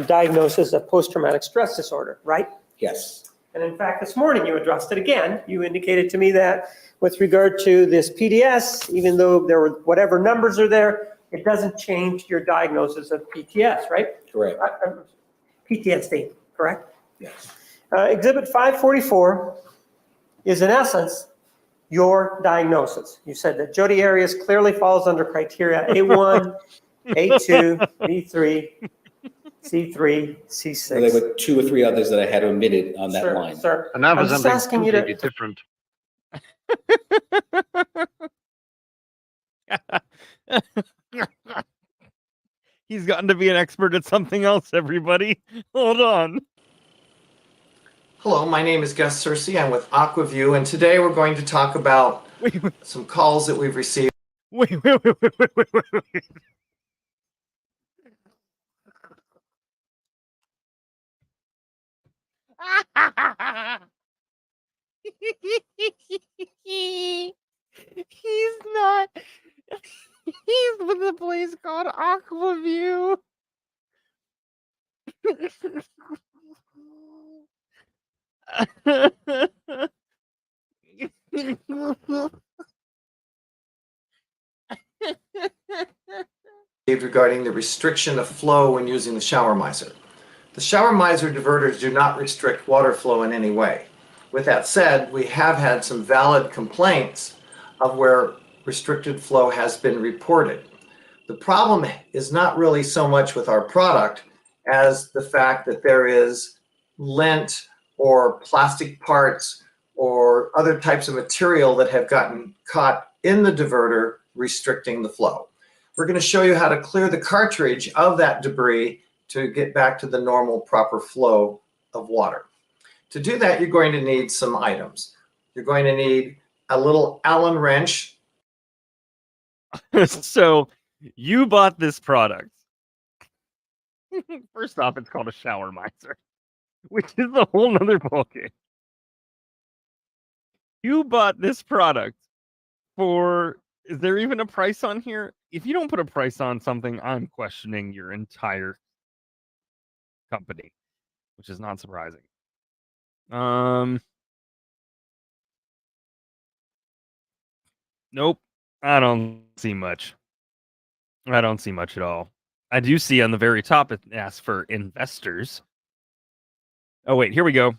diagnosis of post-traumatic stress disorder, right? Yes. And in fact, this morning you addressed it again. You indicated to me that with regard to this PDS, even though there were whatever numbers are there, it doesn't change your diagnosis of PTS, right? Correct. PTSD, correct? Yes. Exhibit 544 is in essence your diagnosis. You said that Jodi Arias clearly falls under criteria A1, A2, B3, C3, C6. Well, there were two or three others that I had omitted on that line. Sir, And that was I'm just something asking you completely to. different. He's gotten to be an expert at something else, everybody. Hold on. Hello, my name is Gus Cersei. I'm with Aquaview, and today we're going to talk about some calls that we've received. Wait. He's not. He's with a place called Aquaview. Regarding the restriction of flow when using the shower miser. The shower miser diverters do not restrict water flow in any way. With that said, we have had some valid complaints of where restricted flow has been reported. The problem is not really so much with our product as the fact that there is lint or plastic parts or other types of material that have gotten caught in the diverter restricting the flow. We're going to show you how to clear the cartridge of that debris to get back to the normal proper flow of water. To do that, you're going to need some items. You're going to need a little Allen wrench. So you bought this product. First off, it's called a shower miser, which is a whole nother ballgame. You bought this product for Is there even a price on here? If you don't put a price on something, I'm questioning your entire company, which is not surprising. Nope. I don't see much. I don't see much at all. I do see on the very top it asks for investors. Oh wait, here we go.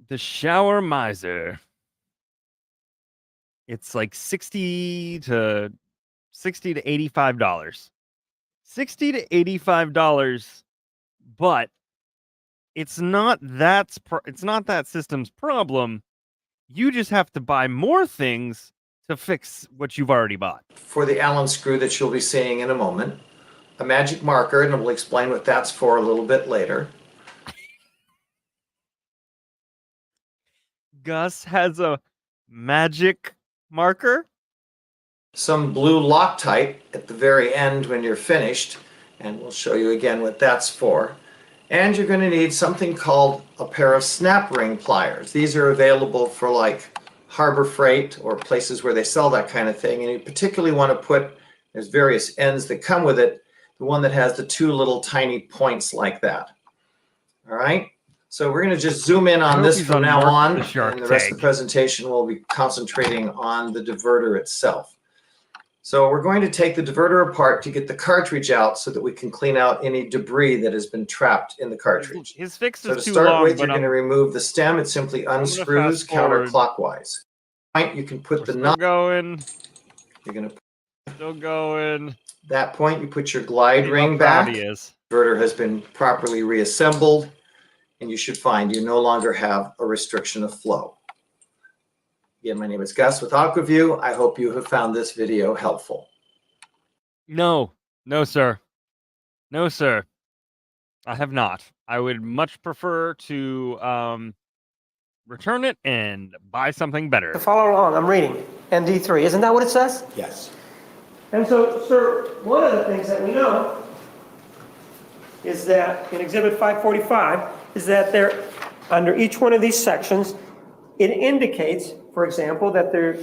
The Shower Miser. It's like $60 to $85. $60 to $85, but it's not that system's problem. You just have to buy more things to fix what you've already bought. For the Allen screw that you'll be seeing in a moment, a magic marker, and we'll explain what that's for a little bit later. Gus has a magic marker. Some blue Loctite at the very end when you're finished, and we'll show you again what that's for. And you're going to need something called a pair of snap ring pliers. These are available for like Harbor Freight or places where they sell that kind of thing. And you particularly want to put, there's various ends that come with it, the one that has the two little tiny points like that. All right. So we're going to just zoom in on this from now on, and the rest of the presentation will be concentrating on the diverter itself. So we're going to take the diverter apart to get the cartridge out so that we can clean out any debris that has been trapped in the cartridge. His fix So to is too start long, with, you're but going to remove the stem. It simply unscrews counterclockwise. Point, you can put the nut. Going. You're going to still going. That point, you put your glide ring back. Diverter has been properly reassembled, and you should find you no longer have a restriction of flow. Again, my name is Gus with AquaView. I hope you have found this video helpful. No, sir. No, sir. I have not. I would much prefer to return it and buy something better. To follow along, I'm reading ND3. Isn't that what it says? Yes. And so, sir, one of the things that we know is that in Exhibit 545 is that there, under each one of these sections, it indicates, for example, that there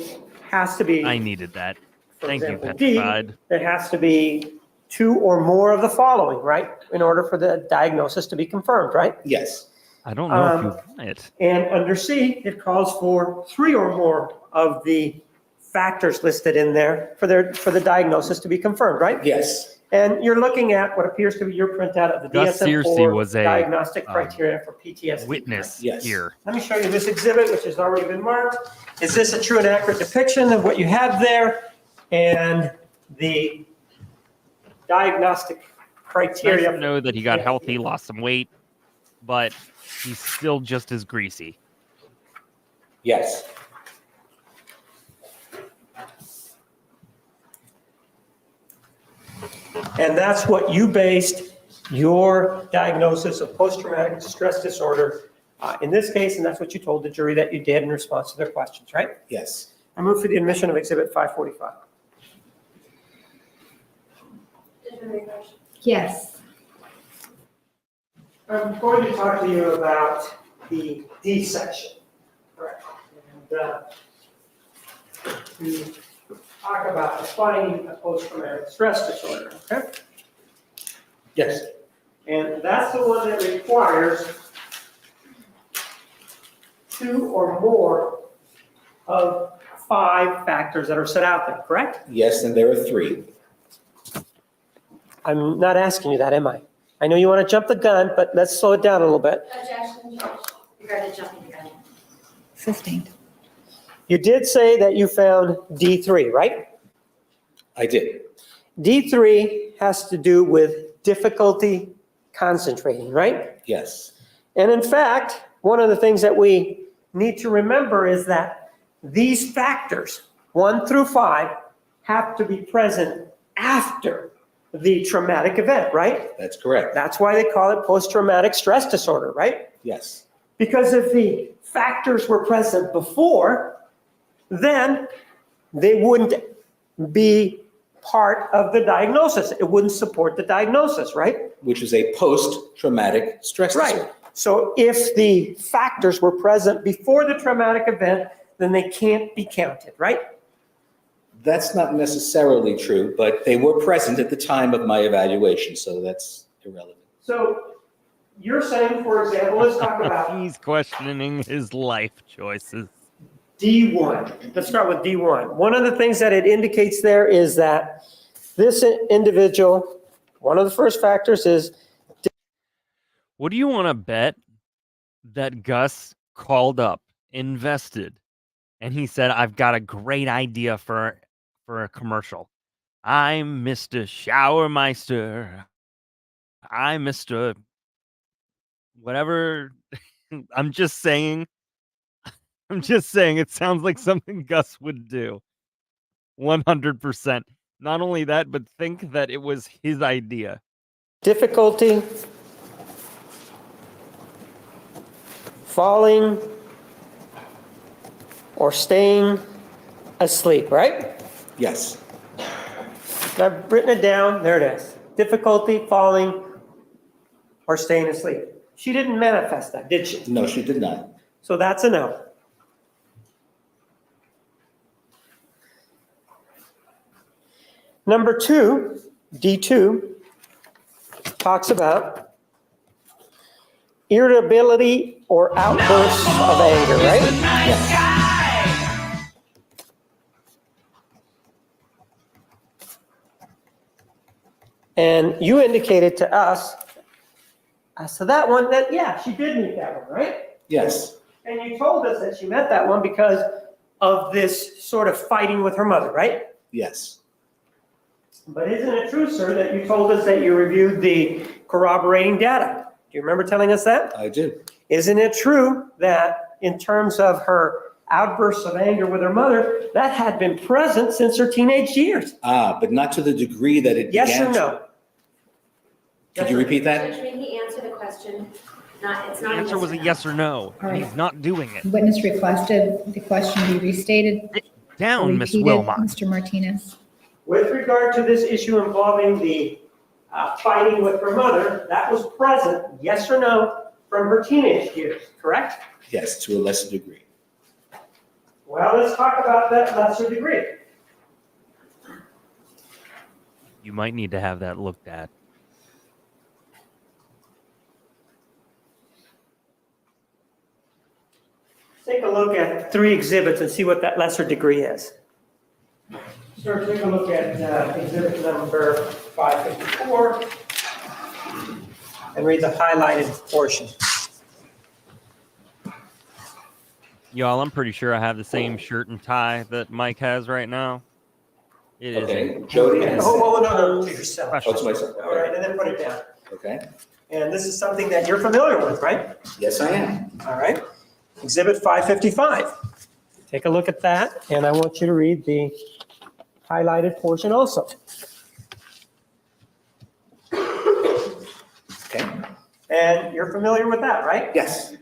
has to be. I needed that. Thank you, D, Petrified. there has to be 2 or more of the following, right? In order for the diagnosis to be confirmed, right? Yes. I don't know if you want it. And under C, it calls for 3 or more of the factors listed in there for the diagnosis to be confirmed, right? Yes. And you're looking at what appears to be your printout of the Gus Searcy DSM-4 was a diagnostic criteria for PTSD. Witness Yes. here. Let me show you this exhibit, which has already been marked. Is this a true and accurate depiction of what you have there? And the diagnostic criteria. Nice to know that he got healthy, lost some weight, but he's still just as greasy. Yes. And that's what you based your diagnosis of post-traumatic stress disorder in this case, and that's what you told the jury that you did in response to their questions, right? Yes. I move for the admission of Exhibit 545. Yes. I'm going to talk to you about the D section. Correct. And to talk about defining a post-traumatic stress disorder, okay? Yes. And that's the one that requires 2 or more of 5 factors that are set out there, correct? Yes, and there are 3. I'm not asking you that, am I? I know you want to jump the gun, but let's slow it down a little bit. Objection, Judge, regarding jumping the gun. 15. You did say that you found D3, right? I did. D3 has to do with difficulty concentrating, right? Yes. And in fact, one of the things that we need to remember is that these factors, 1 through 5, have to be present after the traumatic event, right? That's correct. That's why they call it post-traumatic stress disorder, right? Yes. Because if the factors were present before, then they wouldn't be part of the diagnosis. It wouldn't support the diagnosis, right? Which is a post-traumatic stress disorder. Right. So if the factors were present before the traumatic event, then they can't be counted, right? That's not necessarily true, but they were present at the time of my evaluation, so that's irrelevant. So you're saying, for example, let's talk about He's questioning his life choices. D1. Let's start with D1. One of the things that it indicates there is that this individual, one of the first factors is. What do you want to bet that Gus called up, invested, and he said, I've got a great idea for a commercial. I'm Mr. Showermeister. I'm Mr. Whatever. I'm just saying it sounds like something Gus would do. 100%. Not only that, but think that it was his idea. Difficulty falling or staying asleep, right? Yes. I've written it down. There it is. Difficulty falling or staying asleep. She didn't manifest that, did she? No, she did not. So that's a no. Number 2, D2, talks about irritability or outbursts of anger, right? Yes. And you indicated to us, as to that one, that, yeah, she did meet that one, right? Yes. And you told us that she met that one because of this sort of fighting with her mother, right? Yes. But isn't it true, sir, that you told us that you reviewed the corroborating data? Do you remember telling us that? I do. Isn't it true that in terms of her outbursts of anger with her mother, that had been present since her teenage years? But not to the degree that it Yes began or no? Could you repeat that? Judge, may he answer the question? It's The not a answer yes was or a no. yes or no. All And right. he's not doing it. Witness requested the question be restated or Down, Miss repeated. Wilmot. Mr. Martinez. With regard to this issue involving the fighting with her mother, that was present, yes or no, from her teenage years, correct? Yes, to a lesser degree. Well, let's talk about that lesser degree. You might need to have that looked at. Take a look at 3 exhibits and see what that lesser degree is. Sir, take a look at exhibit number 554 and read the highlighted portion. Y'all, I'm pretty sure I have the same shirt and tie that Mike has right now. It is Okay, Jodi Ann. No, to yourself. Oh, to myself. All right, and then put it down. Okay. And this is something that you're familiar with, right? Yes, I am. All right. Exhibit 555. Take a look at that, and I want you to read the highlighted portion also. Okay. And you're familiar with that, right? Yes.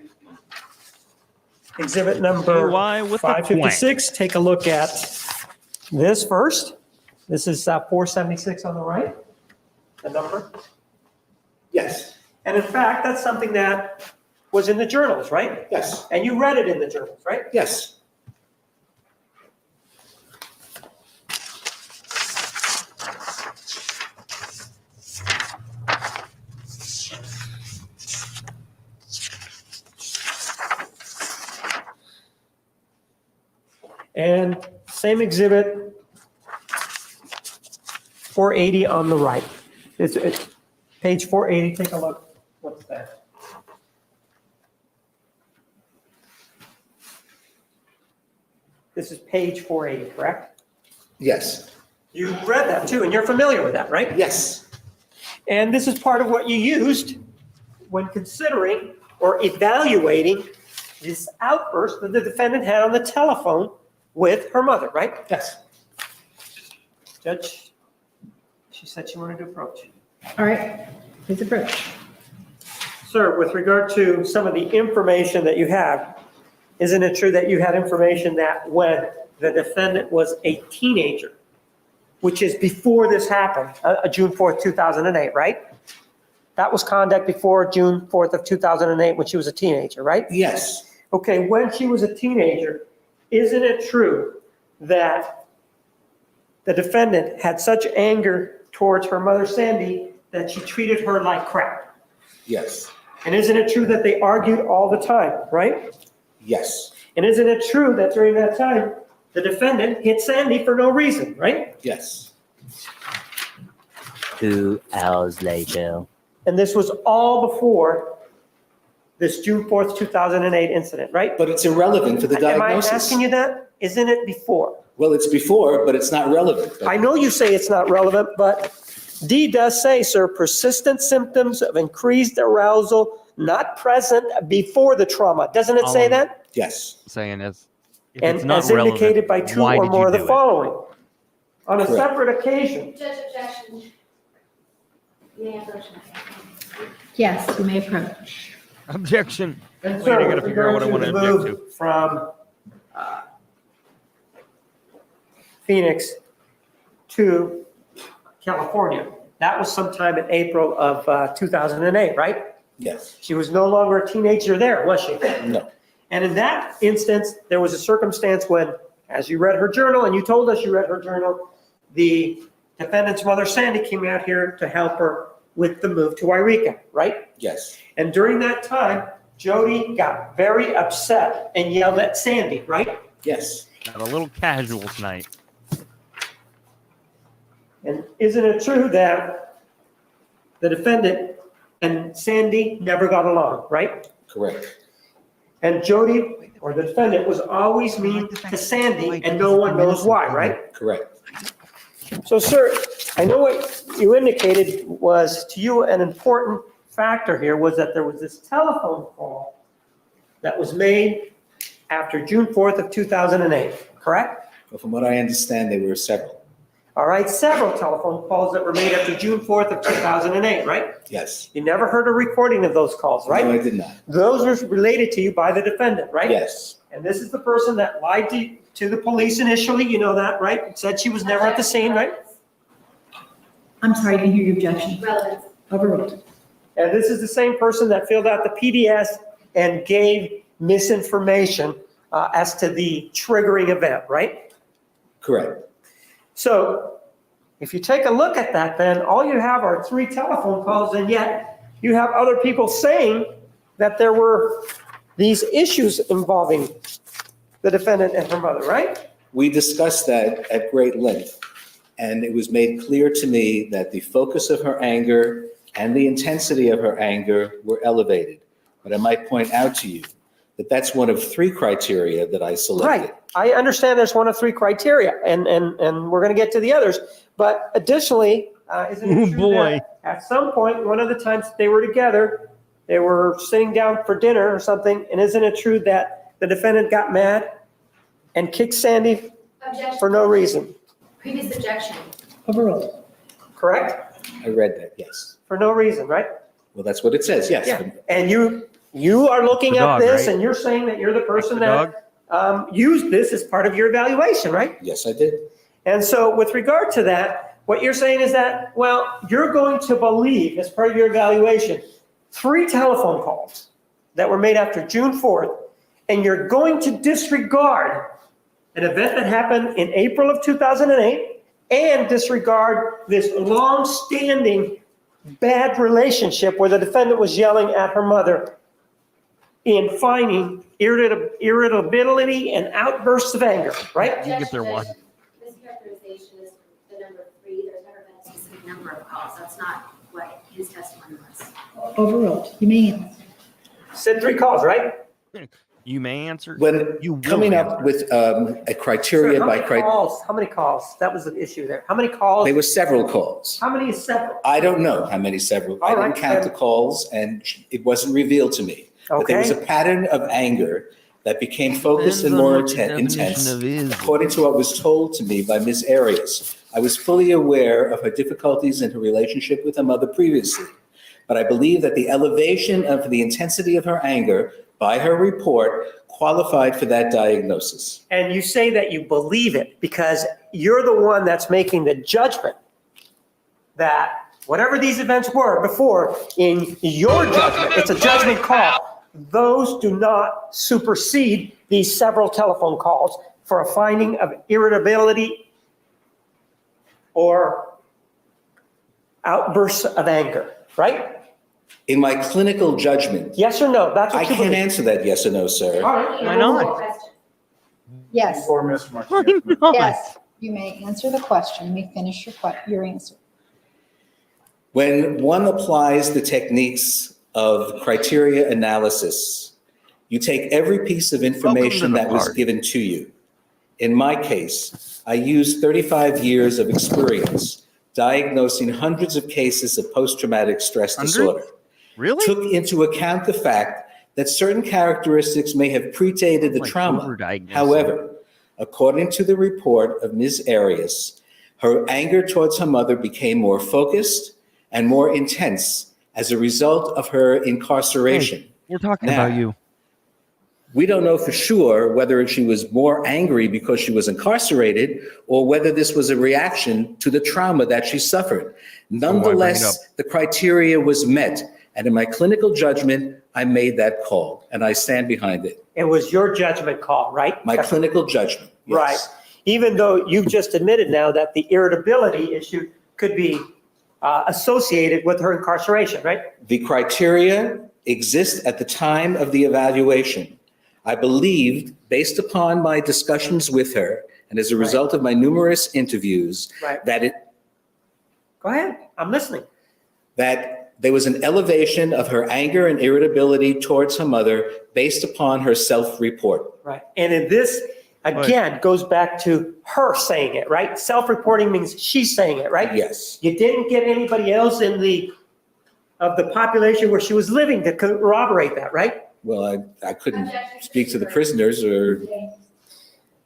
Exhibit number TY with a 556, take a look at this first. This is 476 on the right, the number. Yes. And in fact, that's something that was in the journals, right? Yes. And you read it in the journals, right? Yes. And same exhibit, 480 on the right. It's page 480, take a look. What's that? This is page 480, correct? Yes. You read that too, and you're familiar with that, right? Yes. And this is part of what you used when considering or evaluating this outburst that the defendant had on the telephone with her mother, right? Yes. Judge, she said she wanted to approach. All right, please approach. Sir, with regard to some of the information that you have, isn't it true that you had information that when the defendant was a teenager, which is before this happened, June 4th, 2008, right? That was conduct before June 4th of 2008 when she was a teenager, right? Yes. Okay, when she was a teenager, isn't it true that the defendant had such anger towards her mother Sandy that she treated her like crap. Yes. And isn't it true that they argued all the time, right? Yes. And isn't it true that during that time, the defendant hit Sandy for no reason, right? Yes. 2 hours later. And this was all before this June 4th, 2008 incident, right? But it's irrelevant for the diagnosis. Am I asking you that? Isn't it before? Well, it's before, but it's not relevant. I know you say it's not relevant, but D does say, sir, persistent symptoms of increased arousal not present before the trauma. Doesn't it say that? Yes. Saying is, if And it's not as relevant, indicated by 2 why or did more you of the do it? following. On a Correct. separate occasion. Judge, objection. You may approach. Yes, you may approach. Objection. And Wait, sir, I gotta with figure out what I regard want to the object move to. from Phoenix to California, that was sometime in April of 2008, right? Yes. She was no longer a teenager there, was she? No. And in that instance, there was a circumstance when, as you read her journal, and you told us you read her journal, the defendant's mother, Sandy, came out here to help her with the move to Eureka, right? Yes. And during that time, Jodi got very upset and yelled at Sandy, right? Yes. Had a little casuals night. And isn't it true that the defendant and Sandy never got along, right? Correct. And Jodi, or the defendant, was always mean to Sandy, and no one knows why, right? Correct. So, sir, I know what you indicated was to you an important factor here was that there was this telephone call that was made after June 4th of 2008, correct? Well, from what I understand, there were several. All right, several telephone calls that were made after June 4th of 2008, right? Yes. You never heard a recording of those calls, right? No, I did not. Those were related to you by the defendant, right? Yes. And this is the person that lied to the police initially, you know that, right? Said she was never at the scene, right? I'm sorry, I didn't hear your objection. Relevance. Overruled. And this is the same person that filled out the PDS and gave misinformation as to the triggering event, right? Correct. So if you take a look at that, then all you have are 3 telephone calls, and yet you have other people saying that there were these issues involving the defendant and her mother, right? We discussed that at great length, and it was made clear to me that the focus of her anger and the intensity of her anger were elevated. But I might point out to you that that's one of 3 criteria that I selected. Right. I understand there's one of 3 criteria, and we're going to get to the others. But additionally, isn't it true that at some point, one of the times that they were together, they were sitting down for dinner or something, and isn't it true that the defendant got mad and kicked Sandy Objection. for no reason? Previous objection. Overruled. Correct? I read that, yes. For no reason, right? Well, that's what it says, yes. Yeah. And you are looking The at dog, this, right? and you're saying that you're the person The dog? that used this as part of your evaluation, right? Yes, I did. And so with regard to that, what you're saying is that, well, you're going to believe, as part of your evaluation, 3 telephone calls that were made after June 4th, and you're going to disregard an event that happened in April of 2008 and disregard this long-standing bad relationship where the defendant was yelling at her mother in finding irritability and outbursts of anger, right? You get there one. Mischaracterization is the number 3. There's never been a specific number of calls. That's not what his testimony was. Overruled. You may answer. Said 3 calls, right? You may answer. When You will coming answer. up with a criteria Sir, how by many criteria, calls? How many calls? That was the issue there. How many calls? there were several calls. How many is separate? I don't know how many several. I All didn't right, count the then. calls, and it wasn't revealed to me. But there was a Okay. pattern of anger that became focused and Depends on more what your intense, definition of is. according to what was told to me by Ms. Arias. I was fully aware of her difficulties in her relationship with her mother previously, but I believe that the elevation of the intensity of her anger by her report qualified for that diagnosis. And you say that you believe it because you're the one that's making the judgment that whatever these events were before, in your judgment, it's a judgment call. Those do not supersede these several telephone calls for a finding of irritability or outbursts of anger, right? In my clinical judgment, Yes or no? That's what I you can't believe. answer that yes or no, sir. All right. Why not? Yes, Or Mr. Why Martinez. not? yes, you may answer the question. You may finish your answer. When one applies the techniques of criteria analysis, you take every piece of information the that was party. given to you. In my case, I used 35 years of experience diagnosing hundreds of cases of post-traumatic stress Hundreds? disorder. Really? Took into account the fact that certain characteristics may have predated the Like trauma. overdiagnosing. However, according to the report of Ms. Arias, her anger towards her mother became more focused and more intense as a result of her incarceration. Hey, we're talking Now, about you. we don't know for sure whether she was more angry because she was incarcerated or whether this was a reaction to the trauma that she suffered. Nonetheless, the criteria was met. And in my clinical judgment, I made that call and I stand behind it. It was your judgment call, right? My clinical judgment, yes. Right. Even though you've just admitted now that the irritability issue could be associated with her incarceration, right? The criteria exist at the time of the evaluation. I believed, based upon my discussions with her and as a result of my numerous interviews, Right. that Go ahead, I'm listening. that there was an elevation of her anger and irritability towards her mother based upon her self-report. Right. And in this, again, goes back to her saying it, right? Self-reporting means she's saying it, right? Yes. You didn't get anybody else of the population where she was living to corroborate that, right? Well, I couldn't speak to the prisoners or...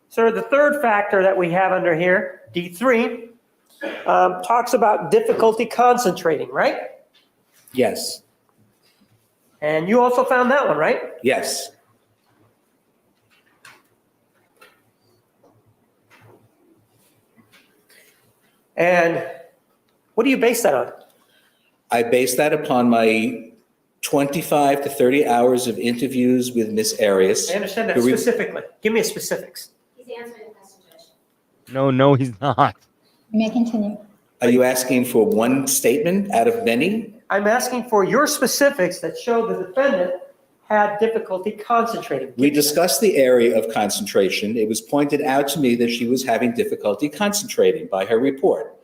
Sir, the third factor that we have under here, D3, talks about difficulty concentrating, right? Yes, And you also found that one, right? yes. And what do you base that on? I base that upon my 25 to 30 hours of interviews with Ms. Arias. I understand that who re- specifically. Give me a specifics. He's answering the question, Judge. No, he's not. You may continue. Are you asking for one statement out of many? I'm asking for your specifics that show the defendant had difficulty concentrating. We discussed the area of concentration. It was pointed out to me that she was having difficulty concentrating by her report.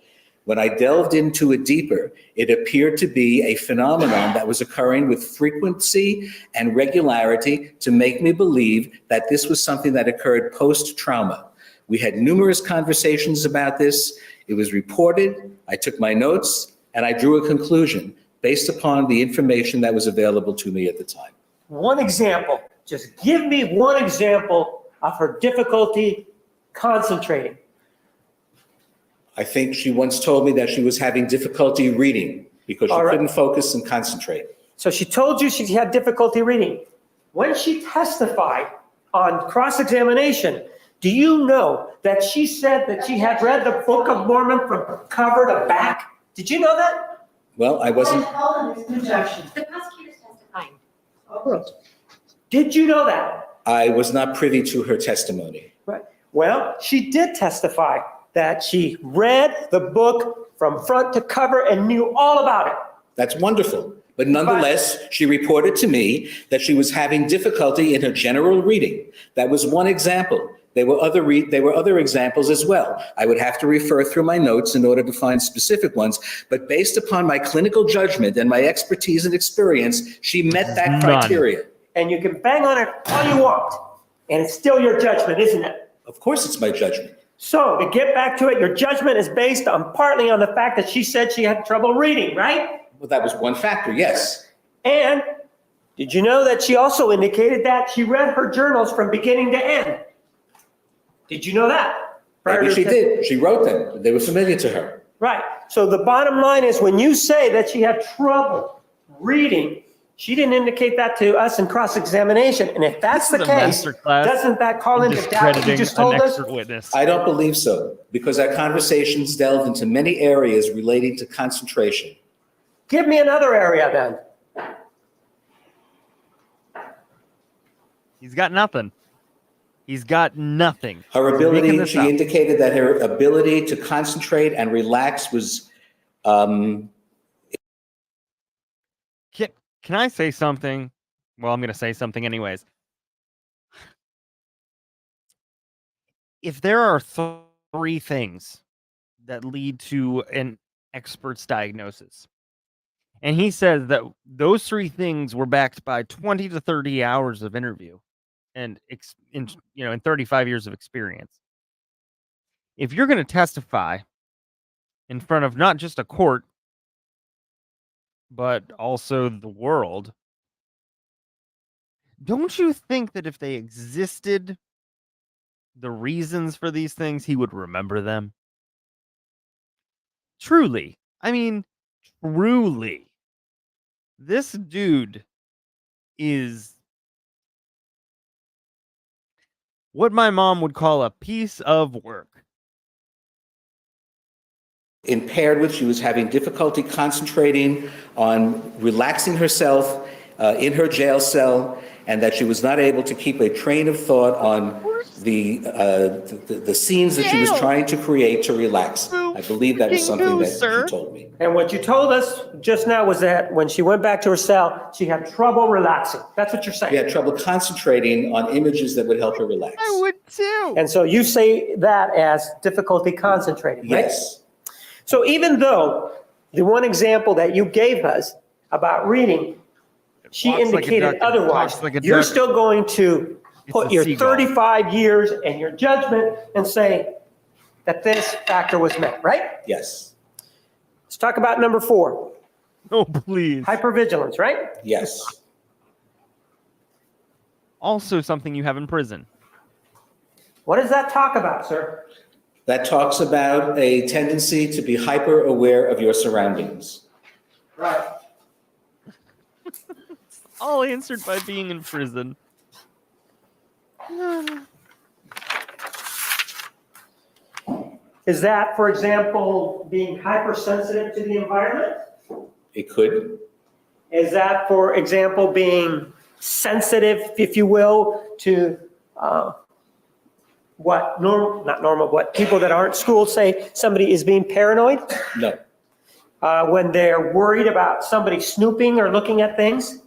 When I delved into it deeper, it appeared to be a phenomenon that was occurring with frequency and regularity to make me believe that this was something that occurred post-trauma. We had numerous conversations about this. It was reported, I took my notes, and I drew a conclusion based upon the information that was available to me at the time. One example, just give me one example of her difficulty concentrating. I think she once told me that she was having difficulty reading because she All right. couldn't focus and concentrate. So she told you she had difficulty reading. When she testified on cross-examination, do you know that she said that she had read the Book of Mormon from cover to back? Did you know that? Well, I wasn't, Hold on, there's an objection. The prosecutor's testifying. Did you know that? I was not privy to her testimony. Right. Well, she did testify that she read the book from front to cover and knew all about it. That's wonderful. But nonetheless, she reported to me that she was having difficulty in her general reading. That was one example. There were other examples as well. I would have to refer through my notes in order to find specific ones, but based upon my clinical judgment and my expertise and experience, she met that criteria. And you can bang on it all you want, and it's still your judgment, isn't it? Of course it's my judgment. So to get back to it, your judgment is based on partly on the fact that she said she had trouble reading, right? Well, that was one factor, yes. And did you know that she also indicated that she read her journals from beginning to end? Did you know that? Maybe she did. She wrote them. They were familiar to her. Right. So the bottom line is when you say that she had trouble reading, she didn't indicate that to us in cross-examination. And if that's the case, doesn't that call into doubt what you just told us? Witness. I don't believe so, because our conversations delved into many areas relating to concentration. Give me another area then. He's got nothing. He's got nothing. Her He's making ability, this she up. indicated that her ability to concentrate and relax was, Can I say something? Well, I'm going to say something anyways. If there are three things that lead to an expert's diagnosis, and he says that those three things were backed by 20 to 30 hours of interview and in 35 years of experience. If you're going to testify in front of not just a court, but also the world, don't you think that if they existed, the reasons for these things, he would remember them? Truly. I mean, truly. This dude is what my mom would call a piece of work. impaired with. She was having difficulty concentrating on relaxing herself in her jail cell, and that she was not able to keep a train of thought on the scenes that she was trying to create to relax. I believe that is something that she told me. And what you told us just now was that when she went back to her cell, she had trouble relaxing. That's what you're saying. She had trouble concentrating on images that would help her relax. I would too. And so you say that as difficulty concentrating, right? Yes. So even though the one example that you gave us about reading, she indicated otherwise, you're still going to put your 35 years and your judgment and say that this factor was met, right? Yes. Let's talk about number 4. Oh, please. Hypervigilance, right? Yes. Also something you have in prison. What does that talk about, sir? That talks about a tendency to be hyper aware of your surroundings. Right. All answered by being in prison. Is that, for example, being hypersensitive to the environment? It could. Is that, for example, being sensitive, if you will, to what people that aren't schooled say somebody is being paranoid? No. When they're worried about somebody snooping or looking at things?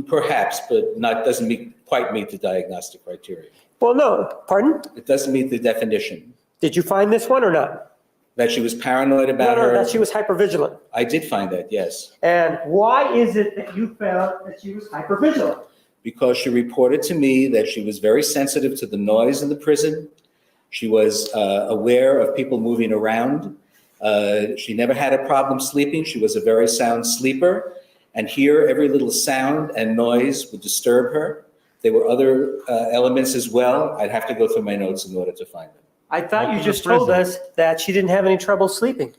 Perhaps, but doesn't quite meet the diagnostic criteria. Well, no. Pardon? It doesn't meet the definition. Did you find this one or not? That she was paranoid about her? No, that she was hypervigilant. I did find that, yes. And why is it that you found that she was hypervigilant? Because she reported to me that she was very sensitive to the noise in the prison. She was aware of people moving around. She never had a problem sleeping. She was a very sound sleeper. And here, every little sound and noise would disturb her. There were other elements as well. I'd have to go through my notes in order to find them. I thought you just told us that she didn't have any trouble sleeping.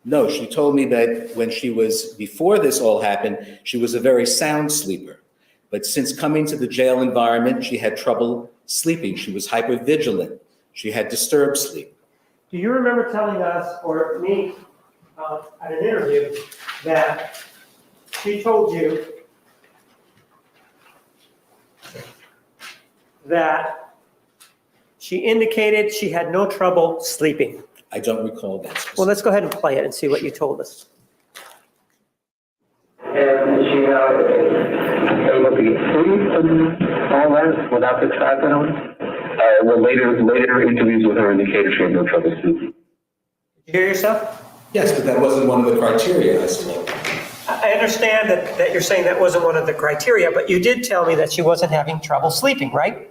No, she told me that when she was, before this all happened, she was a very sound sleeper. But since coming to the jail environment, she had trouble sleeping. She was hypervigilant. She had disturbed sleep. Do you remember telling us, or me, at an interview, that she told you that she indicated she had no trouble sleeping? I don't recall that. Well, let's go ahead and play it and see what you told us. And she able to get sleep and all that without the tracking on? Well, later interviews with her indicated she had no trouble sleeping. Did you hear yourself? Yes, but that wasn't one of the criteria I selected. I understand that you're saying that wasn't one of the criteria, but you did tell me that she wasn't having trouble sleeping, right?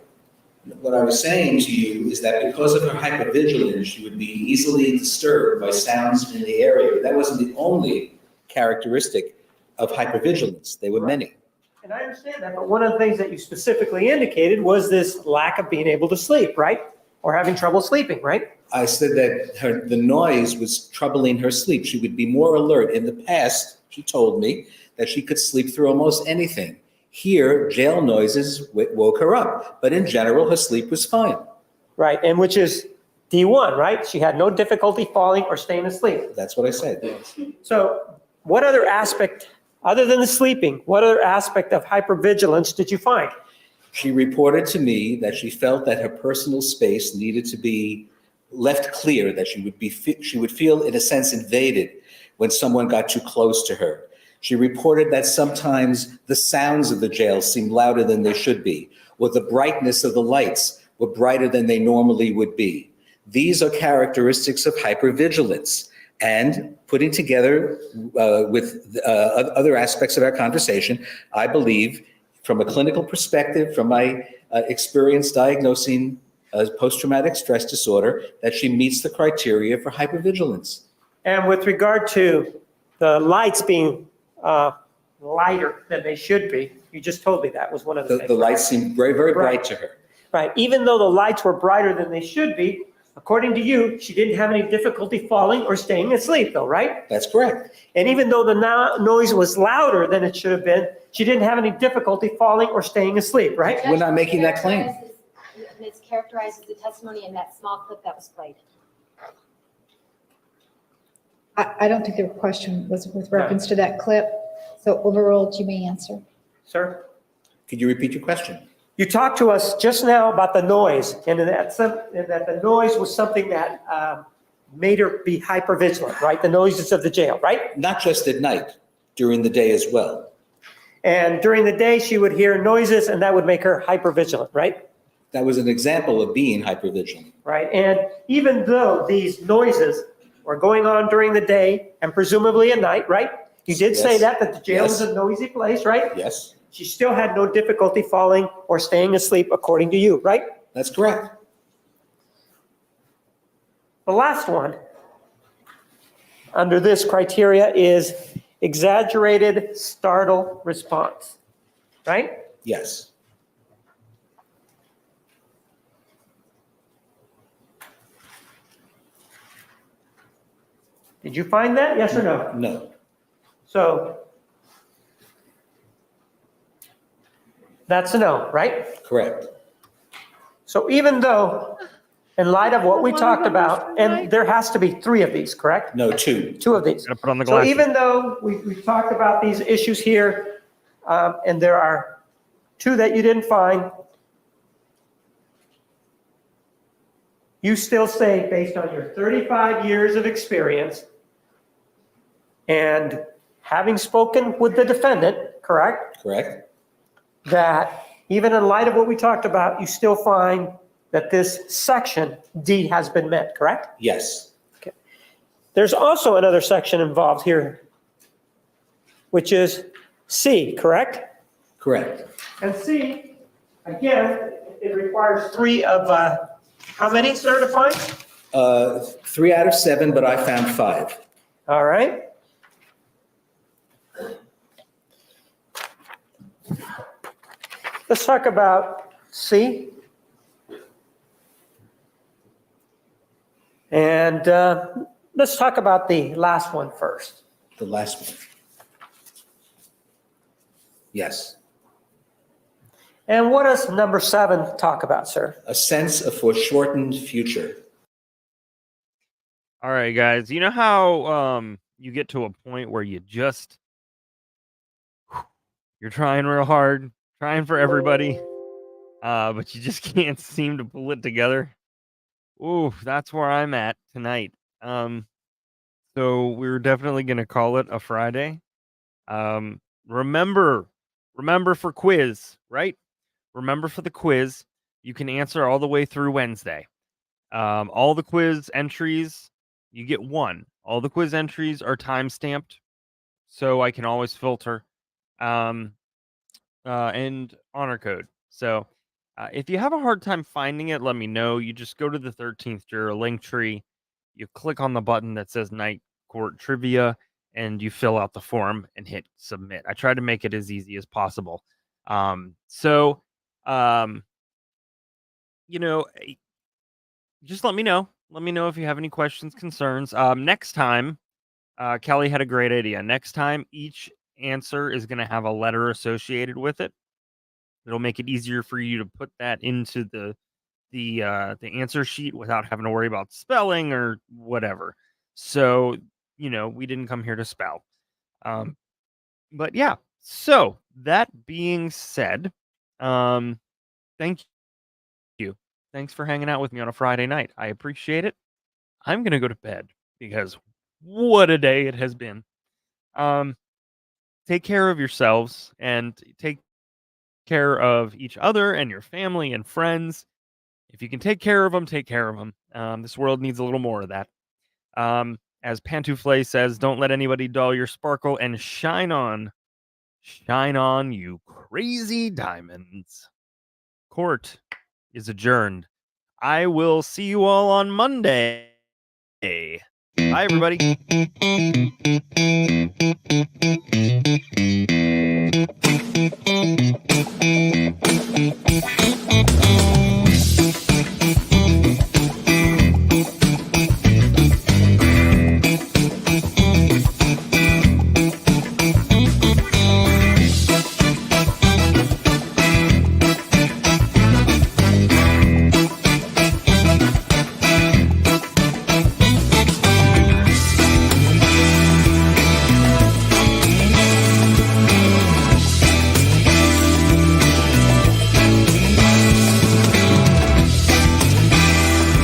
What I was saying to you is that because of her hypervigilance, she would be easily disturbed by sounds in the area. That wasn't the only characteristic of hypervigilance. There were many. And I understand that, but one of the things that you specifically indicated was this lack of being able to sleep, right? Or having trouble sleeping, right? I said that the noise was troubling her sleep. She would be more alert. In the past, she told me that she could sleep through almost anything. Here, jail noises woke her up, but in general, her sleep was fine. Right, and which is D1, right? She had no difficulty falling or staying asleep. That's what I said, yes. So what other aspect, other than the sleeping, what other aspect of hypervigilance did you find? She reported to me that she felt that her personal space needed to be left clear, that she would feel, in a sense, invaded when someone got too close to her. She reported that sometimes the sounds of the jail seemed louder than they should be, or the brightness of the lights were brighter than they normally would be. These are characteristics of hypervigilance. And putting together with other aspects of our conversation, I believe, from a clinical perspective, from my experience diagnosing post-traumatic stress disorder, that she meets the criteria for hypervigilance. And with regard to the lights being lighter than they should be, you just told me that was one of the things. The lights seemed very, very bright to her. Right. Even though the lights were brighter than they should be, according to you, she didn't have any difficulty falling or staying asleep, though, right? That's correct. And even though the noise was louder than it should have been, she didn't have any difficulty falling or staying asleep, right? We're not making that claim. Mischaracterizes the testimony in that small clip that was played. I don't think the question was with reference to that clip. So overruled, you may answer. Sir? Could you repeat your question? You talked to us just now about the noise, and that the noise was something that made her be hypervigilant, right? The noises of the jail, right? Not just at night, during the day as well. And during the day, she would hear noises, and that would make her hypervigilant, right? That was an example of being hypervigilant. Right, and even though these noises were going on during the day and presumably at night, right? You did say that the jail was a noisy place, right? Yes. She still had no difficulty falling or staying asleep, according to you, right? That's correct. The last one under this criteria is exaggerated startle response, right? Yes. Did you find that? Yes or no? No. So that's a no, right? Correct. So even though, in light of what we talked about, and there has to be 3 of these, correct? No, 2. 2 of these. Put on the So glasses. even though we've talked about these issues here, and there are 2 that you didn't find, you still say, based on your 35 years of experience and having spoken with the defendant, correct? Correct. That even in light of what we talked about, you still find that this section D has been met, correct? Yes. Okay. There's also another section involved here, which is C, correct? Correct. And C, again, it requires 3 of, how many certified? 3 out of 7, but I found 5. All right. Let's talk about C. And let's talk about the last one first. The last one. Yes. And what does number 7 talk about, sir? A sense of foreshortened future. All right, guys. You know how you get to a point where you're trying real hard, trying for everybody, but you just can't seem to pull it together? Ooh, that's where I'm at tonight. So we're definitely going to call it a Friday. Remember for quiz, right? Remember for the quiz, you can answer all the way through Wednesday. All the quiz entries, you get 1. All the quiz entries are time-stamped, so I can always filter. And honor code. So if you have a hard time finding it, let me know. You just go to the 13th Juror link tree. You click on the button that says Night Court Trivia, and you fill out the form and hit submit. I try to make it as easy as possible. Just let me know. Let me know if you have any questions, concerns. Next time, Kelly had a great idea. Next time, each answer is going to have a letter associated with it. It'll make it easier for you to put that into the answer sheet without having to worry about spelling or whatever. So, we didn't come here to spell. But yeah, so that being said, thank you. Thanks for hanging out with me on a Friday night. I appreciate it. I'm going to go to bed because what a day it has been. Take care of yourselves and take care of each other and your family and friends. If you can take care of them, take care of them. This world needs a little more of that. As Pantoufle says, don't let anybody dull your sparkle and shine on. Shine on, you crazy diamonds. Court is adjourned. I will see you all on Monday. Bye, everybody.